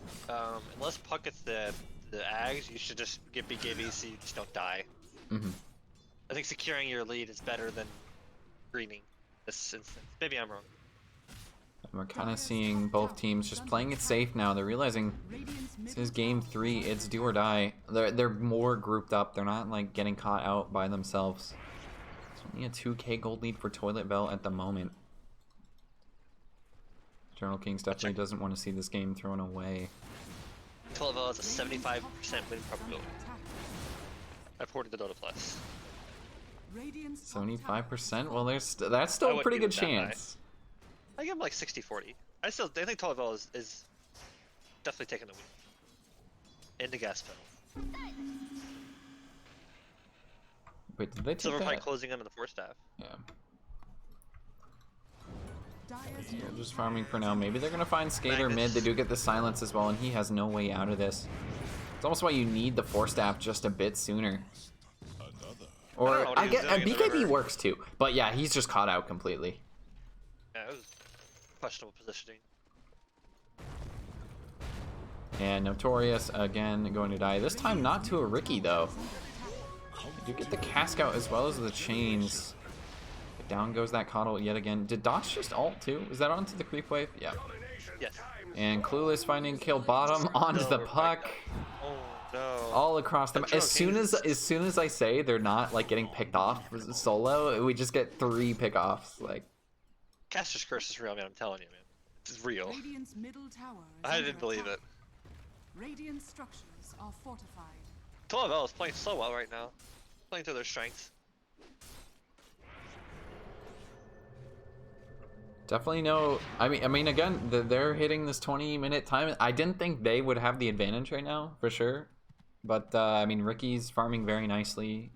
unless Puck gets the Ags, you should just get BKB so you just don't die. I think securing your lead is better than greening this instance. Maybe I'm wrong. We're kind of seeing both teams just playing it safe now. They're realizing this is game 3. It's do or die. They're more grouped up. They're not like getting caught out by themselves. It's only a 2k gold lead for Toilet Bell at the moment. Eternal Kings definitely doesn't want to see this game thrown away. 12 has a 75% win probability. I've hoarded the Dota Plus. 75%? Well, that's still a pretty good chance. I give him like 60-40. I think 12 is definitely taking the win. And the gas pedal. Wait, did they take Silver that? Pike closing in on the 4 staff. Yeah. They're just farming for now. Maybe they're gonna find Skater mid. They do get the silence as well, and he has no way out of this. It's almost why you need the 4 staff just a bit sooner. Or I get BKB works too, but yeah, he's just caught out completely. Yeah, it was questionable positioning. And Notorious again going to die. This time not to a Ricky though. You get the cask out as well as the chains. Down goes that coddle yet again. Did Dots just ult too? Is that onto the creep wave? Yeah. Yes. And Clueless finding kill bottom onto the puck. Oh no. All across them. As soon as I say they're not like getting picked off solo, we just get 3 pickoffs. Like Caster's Curse is real, man. I'm telling you, man. It's real. Radiant's middle tower is I under didn't believe attack. it. Radiant structures are fortified. 12L is playing so well right now. Playing to their strengths. definitely no. I mean, again, they're hitting this 20-minute time. I didn't think they would have the advantage right now for sure, but I mean, Ricky's farming very nicely.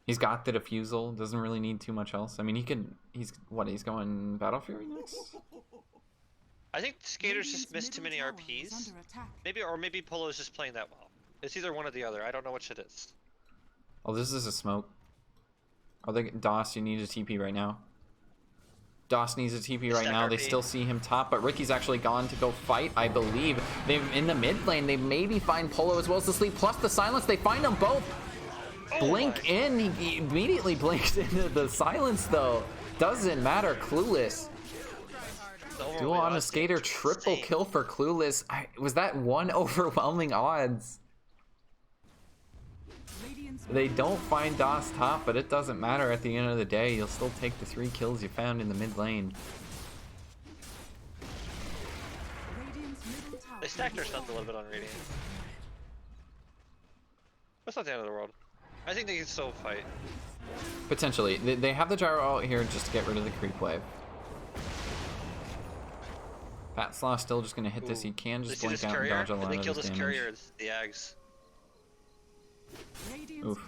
He's got the defusal. Doesn't really need too much else. I mean, he's going Battle Fury next. I think Skaters just missed too many RPs. Maybe Polo's just playing that well. It's either one or the other. I don't know which it is. Oh, this is a smoke. Oh, DOS, you need a TP right now. DOS needs a TP right now. They still see him top, but Ricky's actually gone to go fight, I believe. They've in the mid lane. They maybe find Polo as well as the sleep plus the silence. They find them both. Blink in. He immediately blinks into the silence though. Doesn't matter. Clueless. Duel on a Skater, triple kill for Clueless. Was that one overwhelming odds? They don't find DOS top, but it doesn't matter at the end of the day. You'll still take the 3 kills you found in the mid lane. They stacked their stuff a little bit on Radiant. That's not the end of the world. I think they can still fight. Potentially. They have the gyro out here just to get rid of the creep wave. Fat Slaw still just gonna hit this. He can just blink out and dodge a lot of this damage. They kill this carrier, the Ags. Oof.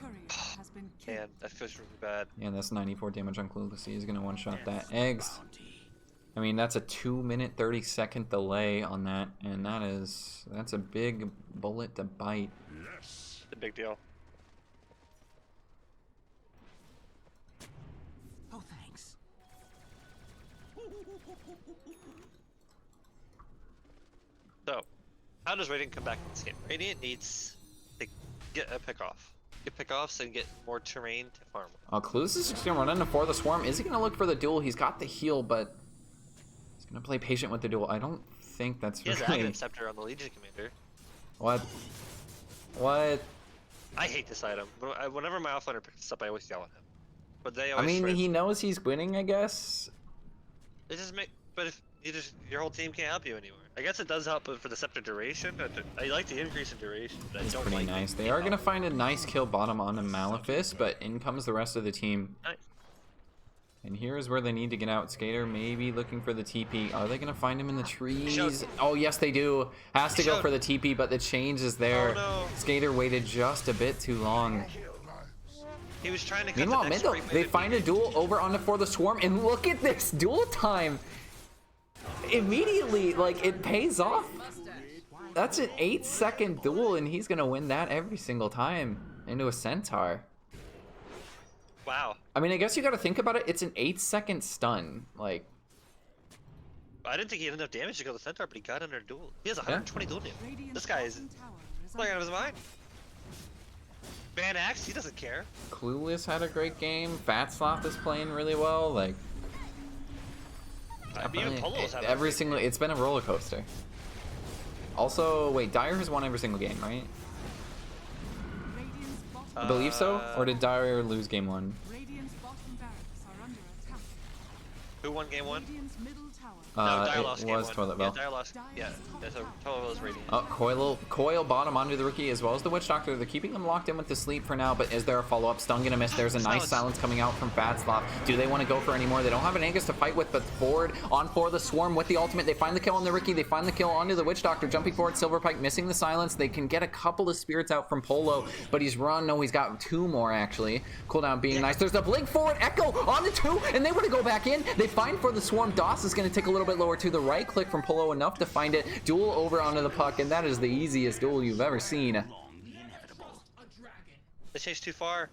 Man, that feels really bad. Yeah, that's 94 damage on Clueless. He's gonna one-shot that. Eggs. I mean, that's a 2-minute 30-second delay on that, and that's a big bullet to bite. Yes. It's a big deal. Oh, thanks. So, how does Radiant come back in this game? Radiant needs to get a pick-off. Get pick-offs and get more terrain to farm. Clueless is just gonna run into for the swarm. Is he gonna look for the duel? He's got the heal, but he's gonna play patient with the duel. I don't think that's really... He has Aghanim Scepter on the Legion Commander. What? What? I hate this item. Whenever my offlaner picks this up, I always yell at him. But they I always... mean, he knows he's winning, I guess. It just but if your whole team can't help you anymore. I guess it does help for the scepter duration. I like the increase in duration, but it's I don't pretty like nice. They are gonna find a nice kill bottom on a Malefice, but in comes the rest of the team. Nice. And here is where they need to get out. Skater maybe looking for the TP. Are they gonna find him in the trees? Oh yes, they do. Has to go for the TP, but the change is there. Oh, no. Skater waited just a bit too long. He was trying to. Meanwhile, mid though, they find a duel over on the for the swarm, and look at this duel time. Immediately, like, it pays off. That's an 8-second duel, and he's gonna win that every single time into a centaur. Wow. I mean, I guess you gotta think about it. It's an 8-second stun. Like, I didn't think he had enough damage to go to the centaur, but he got under duel. He has 120 duel damage. This guy is playing out of his mind. ban Axe, he doesn't care. Clueless had a great game. Fatsloth is playing really well. Like, I mean, even Polo's having every a single, it's been a roller coaster. Also, wait, Dyer has won every single game, right? Radiant's bottom, I believe so. Or did Dyer lose game 1? Radiant's bottom barracks are under attack. Who won game 1? Radiant's middle tower. No, Dyer It lost game was 1. Toilet Bell. Yeah, Dyer lost. Yeah, so Toilet Bell is Radiant. Oh, Coil bottom onto the rookie as well as the Witch Doctor. They're keeping them locked in with the sleep for now, but is there a follow-up? Stun gonna miss. There's a nice silence coming out from Fatsloth. Do they want to go for any more? They don't have an Angus to fight with, but forward on for the Swarm with the ultimate. They find the kill on the Rookie. They find the kill onto the Witch Doctor. Jumping forward, Silverpike missing the silence. They can get a couple of spirits out from Polo, but he's run. No, he's got 2 more actually. Cooldown being nice. There's a blink forward, Echo on the 2, and they want to go back in. They find for the Swarm. Doss is going to take a little bit lower to the right. Click from Polo enough to find it. Duel over onto the puck, and that is the easiest duel you've ever seen. They chased too far.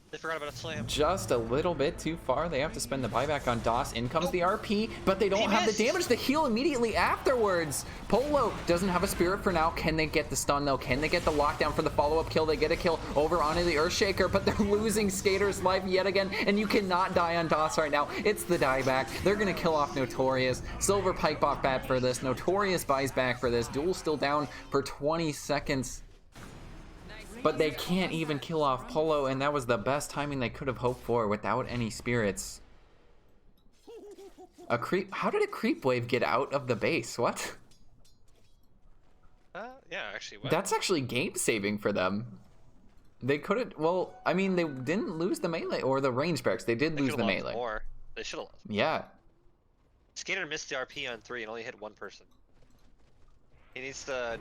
They forgot about a slam. Just a little bit too far. They have to spend the buyback on Doss. In comes the RP, but they don't have the damage to heal immediately afterwards. Polo doesn't have a spirit for now. Can they get the stun though? Can they get the lockdown for the follow-up kill? They get a kill over onto the Earthshaker, but they're losing Skater's life yet again, and you cannot die on Doss right now. It's the dieback. They're gonna kill off Notorious. Silver Pike bought back for this. Notorious buys back for this. Duel still down for 20 seconds. But they can't even kill off Polo, and that was the best timing they could have hoped for without any spirits. A creep? How did a creep wave get out of the base? What? Yeah, actually, what? That's actually game saving for them. They couldn't. Well, I mean, they didn't lose the melee or the range barracks. They did lose the melee. More. They should have lost. Yeah. Skater missed the RP on 3 and only hit 1 person. He needs to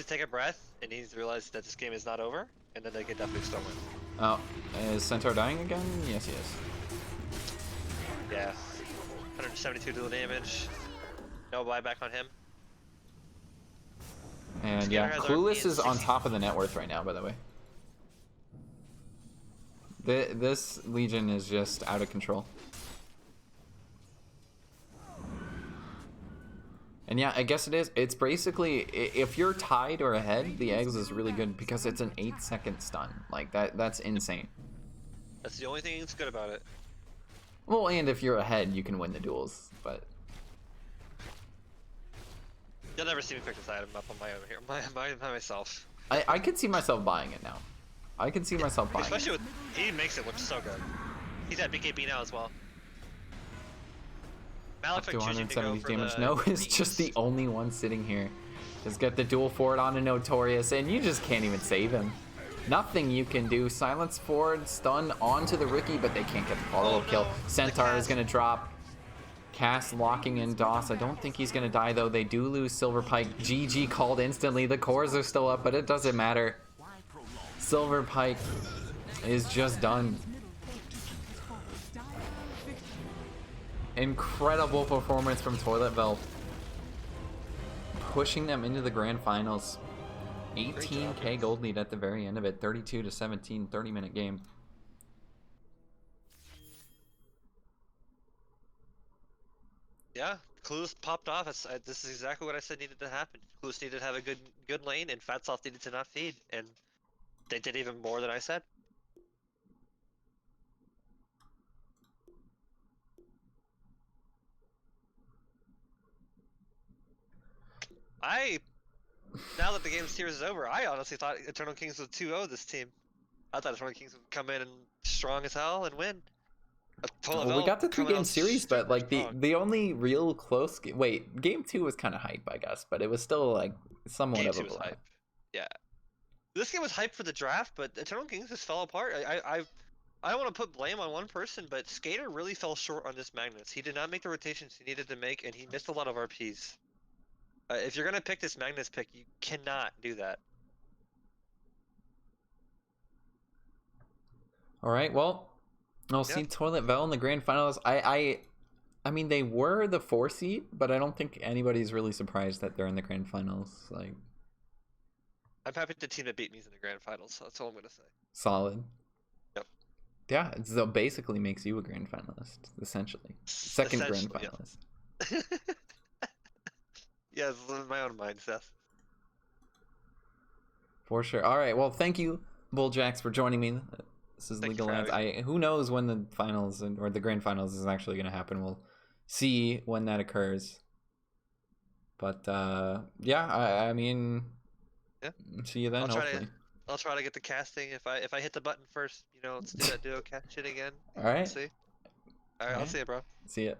take a breath and he needs to realize that this game is not over, and then they can definitely still win. Oh, is Centaur dying again? Yes, he is. Yeah. 172 dual damage. No buyback on him. And Skater yeah, has Clueless RP is and on 60. top of the net worth right now, by the way. This Legion is just out of control. And yeah, I guess it is. It's basically, if you're tied or ahead, the eggs is really good because it's an 8-second stun. Like, that's insane. That's the only thing that's good about it. Well, and if you're ahead, you can win the duels, but... You'll never see me pick this item up on my own here, by myself. I could see myself buying it now. I can see myself buying Especially it. with, he makes it look so good. He's at BKB now as well. Up Malefic to choosing to go 170 for damage. the No is just the only one sitting here. Just get the duel forward onto Notorious, and you just can't even save him. Nothing you can do. Silence forward, stun onto the Rookie, but they can't get the follow-up kill. Centaur is going to drop. Cass locking in Doss. I don't think he's going to die, though. They do lose Silverpike. GG called instantly. The cores are still up, but it doesn't matter. Silverpike is just done. Incredible performance from Toilet Bell. Pushing them into the grand finals. 18k gold lead at the very end of it. 32-17, 30-minute game. Yeah, Clueless popped off. This is exactly what I said needed to happen. Clueless needed to have a good lane, and Fatsoft needed to not feed, and they did even more than I said. Now that the game series is over, I honestly thought Eternal Kings was 2-0 this team. I thought Eternal Kings would come in and strong as hell and win. Well, we got the 3-game series, but like the only real close wait, game 2 was kind of hype, I guess, but it was still like somewhat Game of 2 a was blow. hype. Yeah, this game was hype for the draft, but Eternal Kings just fell apart. I don't want to put blame on one person, but Skater really fell short on this Magnus. He did not make the rotations he needed to make, and he missed a lot of RPs. If you're gonna pick this Magnus pick, you cannot do that. All right, well, I'll see Toilet Bell in the grand finals. I mean, they were the 4 seed, but I don't think anybody's really surprised that they're in the grand finals. Like, I'm happy the team that beat me is in the grand finals. So that's all I'm gonna say. solid. Yep. Yeah, so basically makes you a grand finalist, essentially. Second grand Essentially, finalist. Yeah, it's my own mind, Seth. For sure. All right, well, thank you Bulljax, for joining me. This is Thank you Legal for Lands. having Who knows when the finals or the grand finals is actually going to happen? We'll see when that occurs. But yeah, I mean, Yeah. see you then. Hopefully. I'll try to get the casting. If I hit the button first, let's do that duo cat shit again. All right. We'll see. All right, I'll see you, bro. See ya.